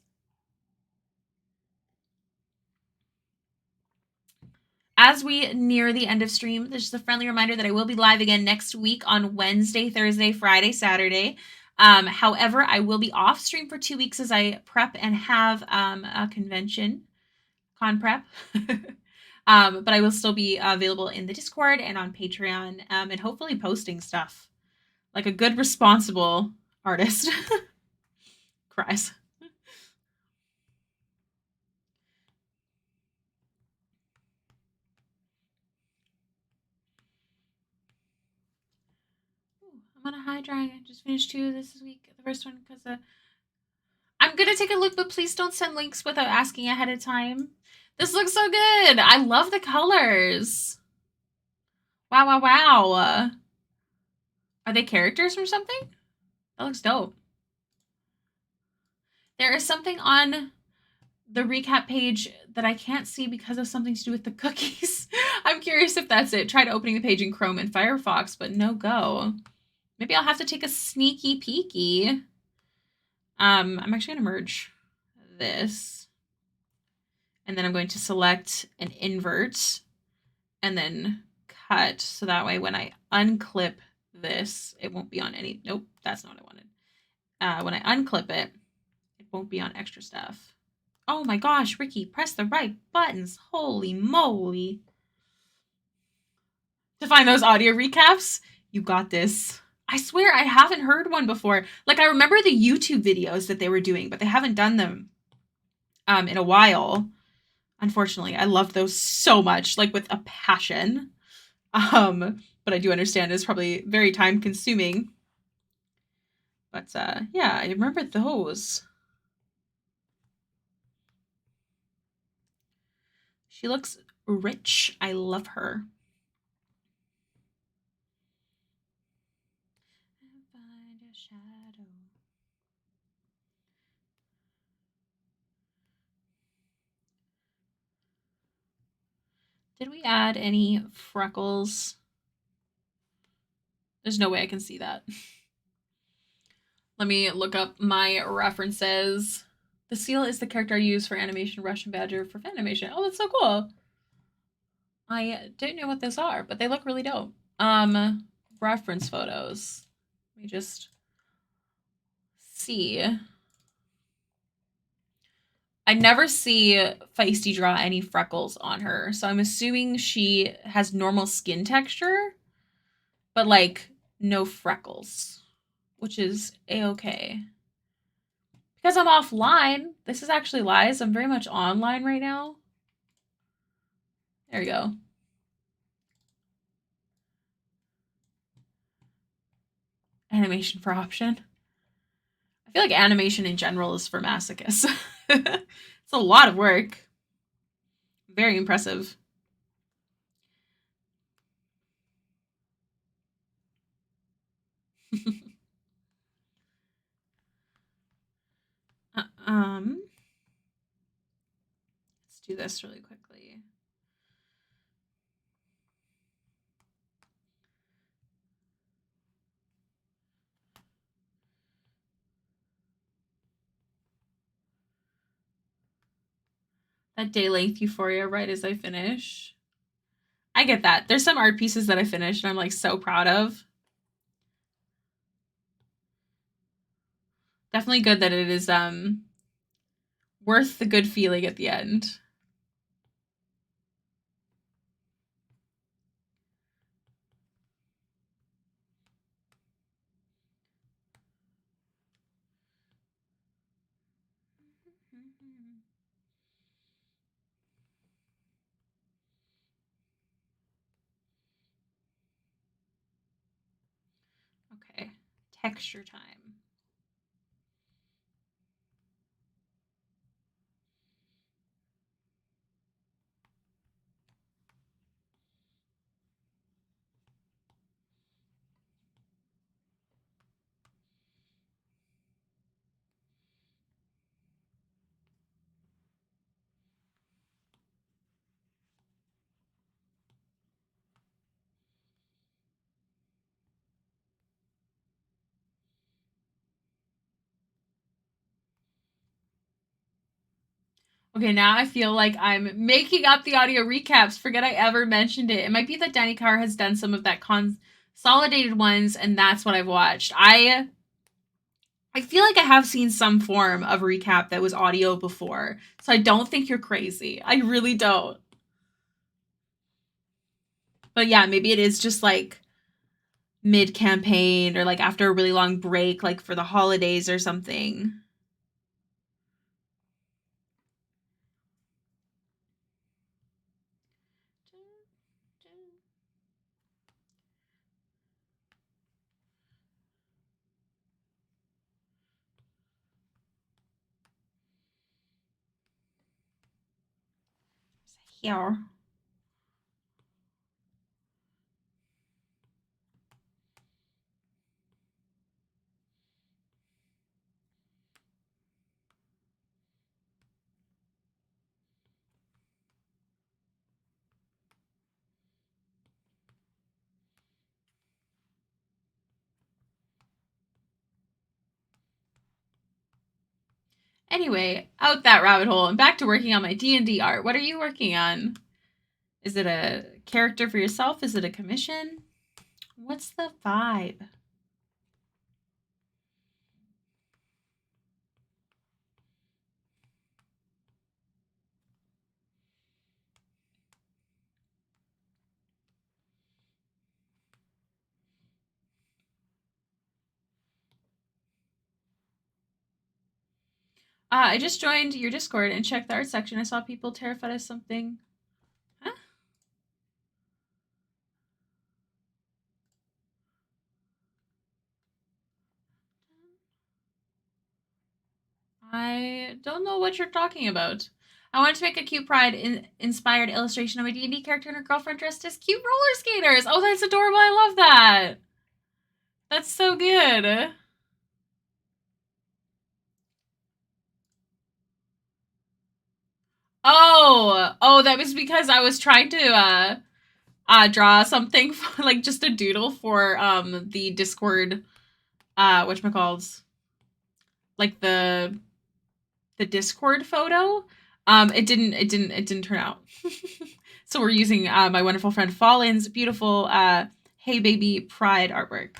As we near the end of stream, this is a friendly reminder that I will be live again next week on Wednesday, Thursday, Friday, Saturday. However, I will be off stream for 2 weeks as I prep and have a convention, con prep. But I will still be available in the Discord and on Patreon, and hopefully posting stuff like a good, responsible artist. Cries. I'm on a high drawing. I just finished 2 this week. The first one because I'm gonna take a look, but please don't send links without asking ahead of time. This looks so good. I love the colors. Wow, wow, wow. Are they characters from something? That looks dope. There is something on the recap page that I can't see because of something to do with the cookies. I'm curious if that's it. Tried opening the page in Chrome and Firefox, but no go. Maybe I'll have to take a sneaky peeky. I'm actually going to merge this. And then I'm going to select an invert and then cut. So that way when I unclip this, it won't be on any... Nope, that's not what I wanted. When I unclip it, it won't be on extra stuff. Oh my gosh, Ricky, press the right buttons. Holy moly. To find those audio recaps, you got this. I swear I haven't heard one before. Like, I remember the YouTube videos that they were doing, but they haven't done them in a while. Unfortunately, I loved those so much, like with a passion. But I do understand it's probably very time consuming. But yeah, I remember those. She looks rich. I love her. Find a shadow. Did we add any freckles? There's no way I can see that. Let me look up my references. The seal is the character I use for animation Russian Badger for fan animation. Oh, that's so cool. I don't know what those are, but they look really dope. Reference photos. Let me just see. I never see Feisty draw any freckles on her, so I'm assuming she has normal skin texture, but like no freckles, which is a-okay. Because I'm offline. This is actually lies. I'm very much online right now. There you go. Animation for option. I feel like animation in general is for masochists. It's a lot of work. Very impressive. Let's do this really quickly. That day length euphoria right as I finish. I get that. There's some art pieces that I finished and I'm like so proud of. Definitely good that it is worth the good feeling at the end. Okay, texture time. Okay, now I feel like I'm making up the audio recaps. Forget I ever mentioned it. It might be that Danny Carr has done some of that consolidated ones, and that's what I've watched. I feel like I have seen some form of recap that was audio before, so I don't think you're crazy. I really don't. But yeah, maybe it is just like mid campaign or like after a really long break, like for the holidays or something. Here. Anyway, out that rabbit hole and back to working on my D&D art. What are you working on? Is it a character for yourself? Is it a commission? What's the vibe? I just joined your Discord and checked the art section. I saw people terrified of something. Huh? I don't know what you're talking about. I wanted to make a cute Pride inspired illustration of a D&D character and her girlfriend dressed as cute roller skaters. Oh, that's adorable. I love that. That's so good. Oh, that was because I was trying to draw something for, like just a doodle for the Discord whatchamacalls, like the Discord photo. It didn't turn out. So we're using my wonderful friend Fallen's beautiful Hey Baby Pride artwork.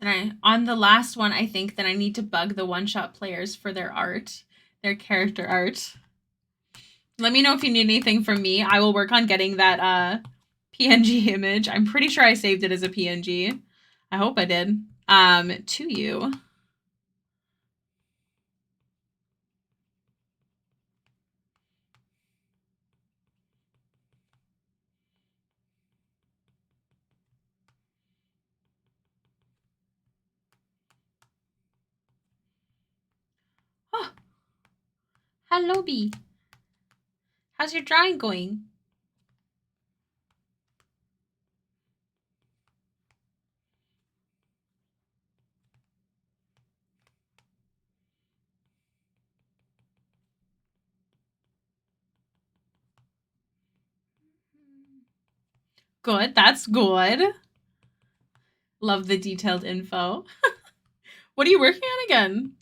And on the last one, I think that I need to bug the one-shot players for their art, their character art. Let me know if you need anything from me. I will work on getting that PNG image. I'm pretty sure I saved it as a PNG. I hope I did. To you. Oh, hello, B. How's your drawing going? Good, that's good. Love the detailed info. What are you working on again?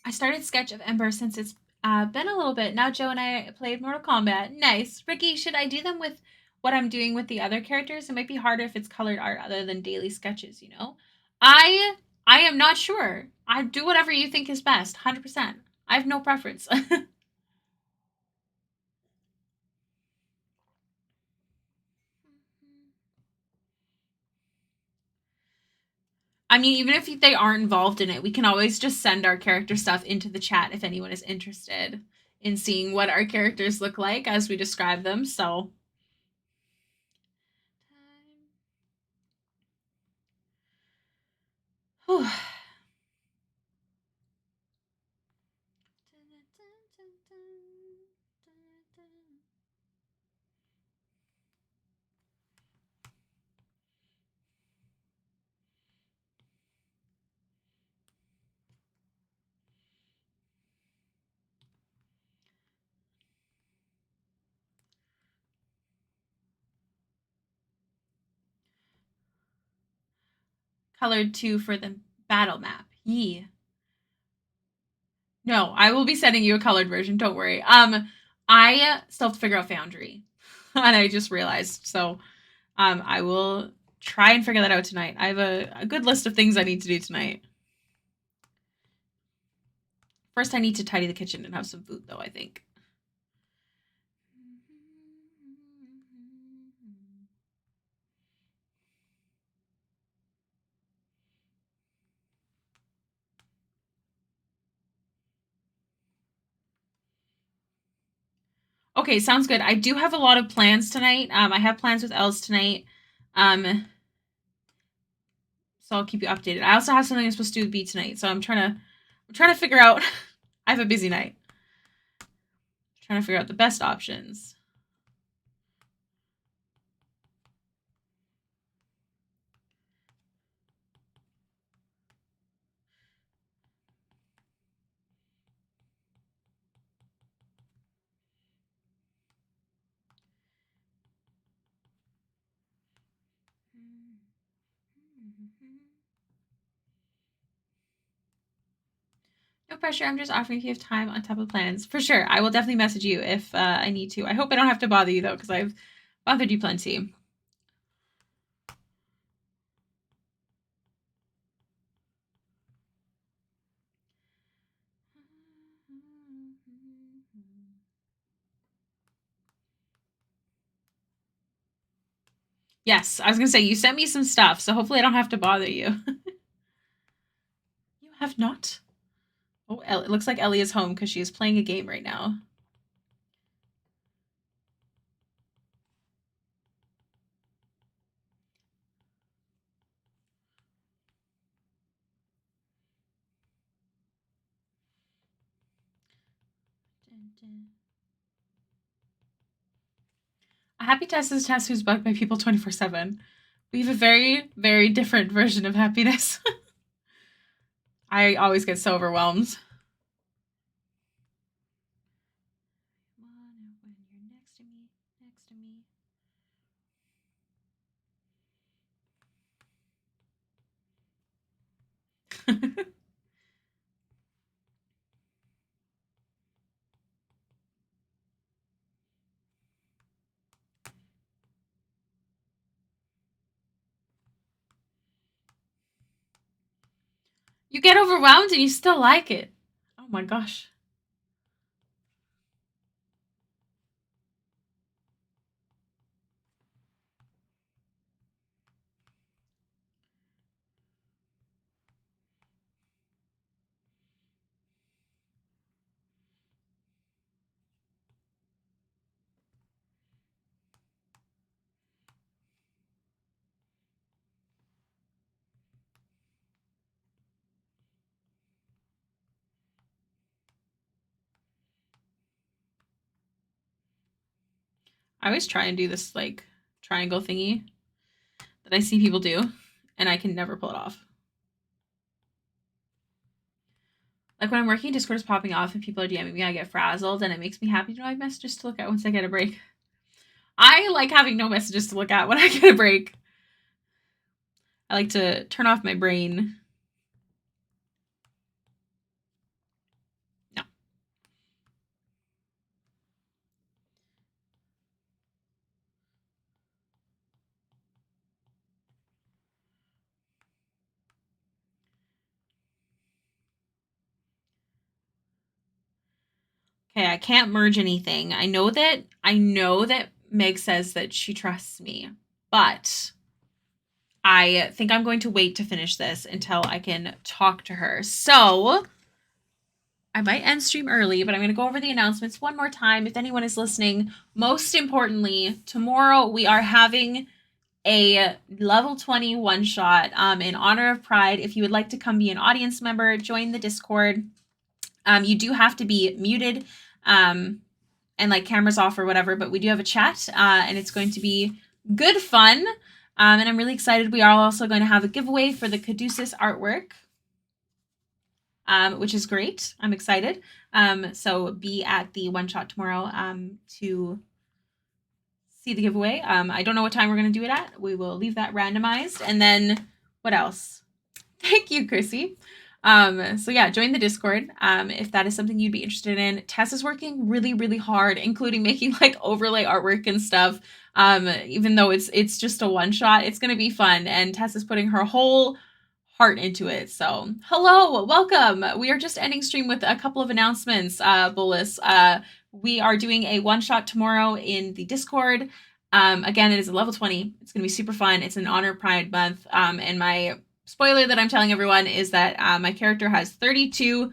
I started Sketch of Ember since it's been a little bit. Now Joe and I played Mortal Kombat. Nice. Ricky, should I do them with what I'm doing with the other characters? It might be harder if it's colored art other than daily sketches, you know? I am not sure. I do whatever you think is best, 100%. I have no preference. I mean, even if they aren't involved in it, we can always just send our character stuff into the chat if anyone is interested in seeing what our characters look like as we describe them. So Whew. Colored 2 for the battle map. Yee. No, I will be sending you a colored version. Don't worry. I still have to figure out Foundry, and I just realized. So, I will try and figure that out tonight. I have a good list of things I need to do tonight. First, I need to tidy the kitchen and have some food, though, I think. Okay, sounds good. I do have a lot of plans tonight. I have plans with Els tonight. So I'll keep you updated. I also have something I'm supposed to do with B tonight, so I'm trying to figure out. I have a busy night. I'm trying to figure out the best options. No pressure. I'm just offering if you have time on top of plans. For sure. I will definitely message you if I need to. I hope I don't have to bother you, though, because I've bothered you plenty. Yes, I was going to say, you sent me some stuff, so hopefully I don't have to bother you. You have not? Oh, it looks like Ellie is home because she is playing a game right now. A happy test is a test who's bugged by people 24/7. We have a very, very different version of happiness. I always get so overwhelmed. When you're next to me, next to me. You get overwhelmed and you still like it. Oh my gosh. I always try and do this like triangle thingy that I see people do, and I can never pull it off. Like when I'm working, Discord is popping off and people are DMing me, I get frazzled, and it makes me happy to know I have messages to look at once I get a break. I like having no messages to look at when I get a break. I like to turn off my brain. No. Okay, I can't merge anything. I know that Meg says that she trusts me, but I think I'm going to wait to finish this until I can talk to her. So I might end stream early, but I'm going to go over the announcements one more time if anyone is listening. Most importantly, tomorrow we are having a level 20 one-shot in honor of Pride. If you would like to come be an audience member, join the Discord. You do have to be muted and like cameras off or whatever, but we do have a chat and it's going to be good fun. And I'm really excited. We are also going to have a giveaway for the Caduceus artwork, which is great. I'm excited. So be at the one shot tomorrow to see the giveaway. I don't know what time we're going to do it at. We will leave that randomized. And then what else? Thank you, Chrissy. So yeah, join the Discord if that is something you'd be interested in. Tess is working really, really hard, including making like overlay artwork and stuff. Even though it's just a one shot, it's gonna be fun. And Tess is putting her whole heart into it. So hello, welcome. We are just ending stream with a couple of announcements, Bolus. We are doing a one shot tomorrow in the Discord. Again, it is a level 20. It's gonna be super fun. It's in honor of Pride Month. And my spoiler that I'm telling everyone is that my character has 32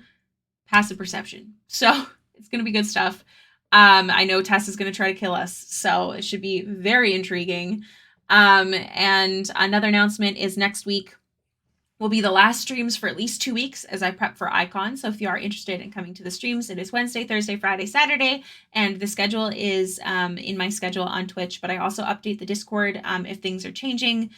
passive perception. So it's going to be good stuff. I know Tess is going to try to kill us, so it should be very intriguing. And another announcement is next week will be the last streams for at least 2 weeks as I prep for Icon. So if you are interested in coming to the streams, it is Wednesday, Thursday, Friday, Saturday. And the schedule is in my schedule on Twitch, but I also update the Discord if things are changing.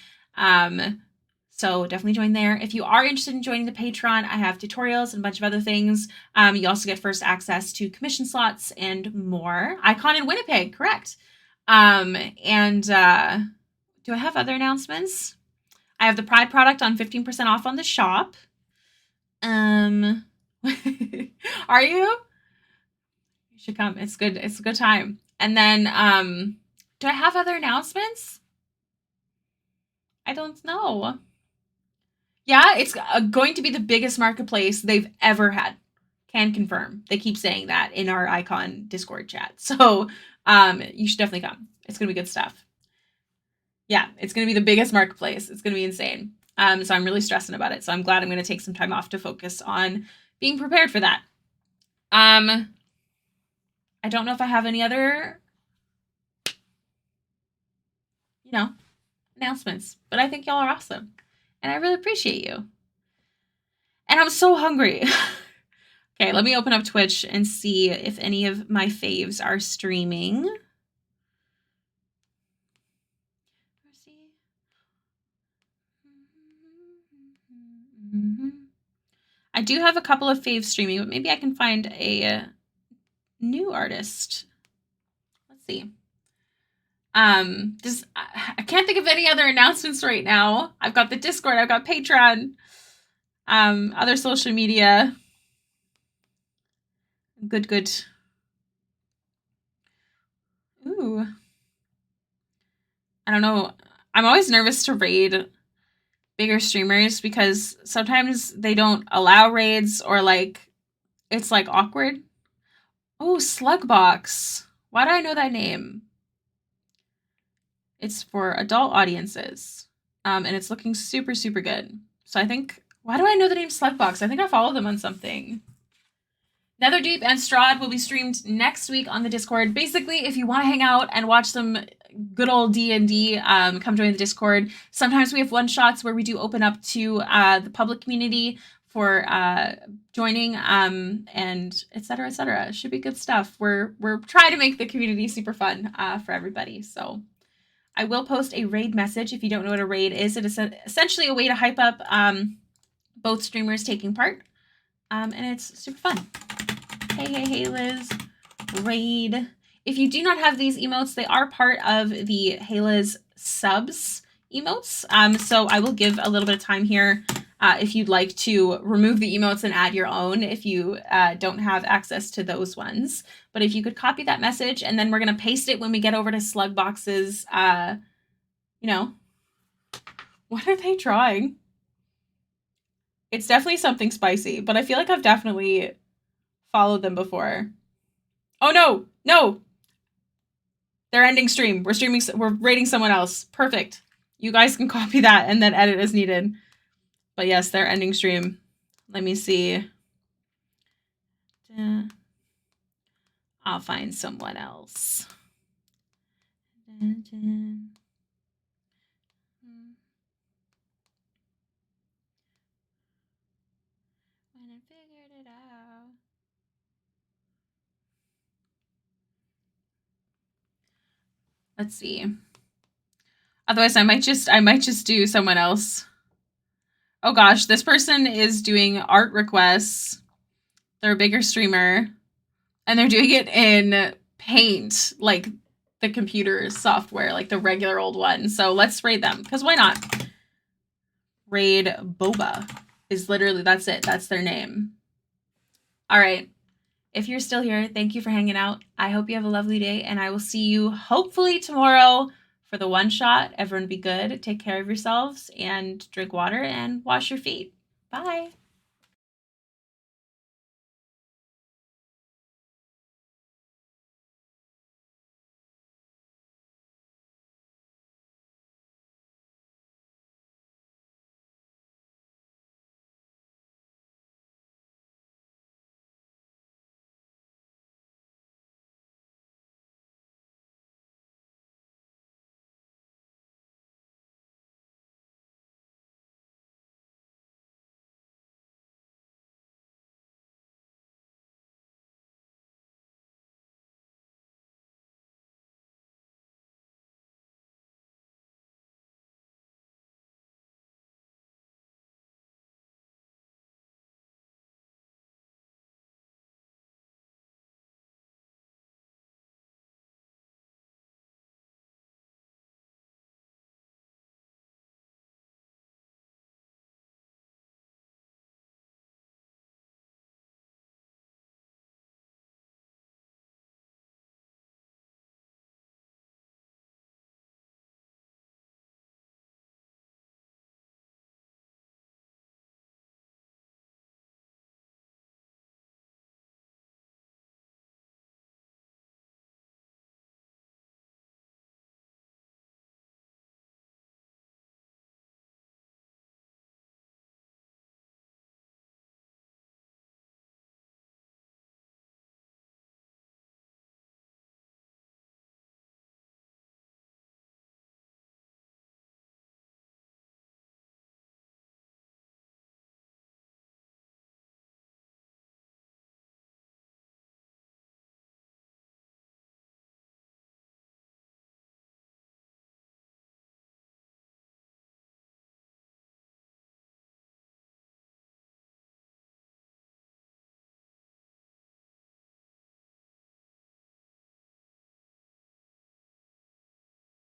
So definitely join there. If you are interested in joining the Patreon, I have tutorials and a bunch of other things. You also get first access to commission slots and more. Icon in Winnipeg, correct. Do I have other announcements? I have the Pride product on 15% off on the shop. Are you? You should come. It's good. It's a good time. And then, do I have other announcements? I don't know. Yeah, it's going to be the biggest marketplace they've ever had. Can confirm. They keep saying that in our Icon Discord chat. So you should definitely come. It's going to be good stuff. Yeah, it's going to be the biggest marketplace. It's going to be insane. So I'm really stressing about it. So I'm glad I'm going to take some time off to focus on being prepared for that. I don't know if I have any other, announcements, but I think y'all are awesome. And I really appreciate you. And I'm so hungry. Okay, let me open up Twitch and see if any of my faves are streaming. I do have a couple of faves streaming, but maybe I can find a new artist. Let's see. I can't think of any other announcements right now. I've got the Discord, I've got Patreon, other social media. Good. Ooh. I don't know. I'm always nervous to raid bigger streamers because sometimes they don't allow raids or like it's like awkward. Oh, Slugbox. Why do I know that name? It's for adult audiences. And it's looking super, super good. So I think, why do I know the name Slugbox? I think I follow them on something. Netherdeep and Strahd will be streamed next week on the Discord. Basically, if you want to hang out and watch some good old D&D, come join the Discord. Sometimes we have one-shots where we do open up to the public community for joining and et cetera, et cetera. It should be good stuff. We're trying to make the community super fun for everybody. So I will post a raid message if you don't know what a raid is. It is essentially a way to hype up both streamers taking part. And it's super fun. Hey, Liz. Raid. If you do not have these emotes, they are part of the Hey Liz subs emotes. So I will give a little bit of time here if you'd like to remove the emotes and add your own if you don't have access to those ones. But if you could copy that message, and then we're going to paste it when we get over to Slugbox's, what are they drawing? It's definitely something spicy, but I feel like I've definitely followed them before. Oh, no. They're ending stream. We're rating someone else. Perfect. You guys can copy that and then edit as needed. But yes, they're ending stream. Let me see. I'll find someone else. Let's see. Otherwise, I might just do someone else. Oh gosh, this person is doing art requests. They're a bigger streamer, and they're doing it in Paint, like the computer software, like the regular old one. So let's raid them, because why not? Raid Boba is literally, that's it. That's their name. All right. If you're still here, thank you for hanging out. I hope you have a lovely day, and I will see you hopefully tomorrow for the one shot. Everyone be good. Take care of yourselves and drink water and wash your feet. Bye.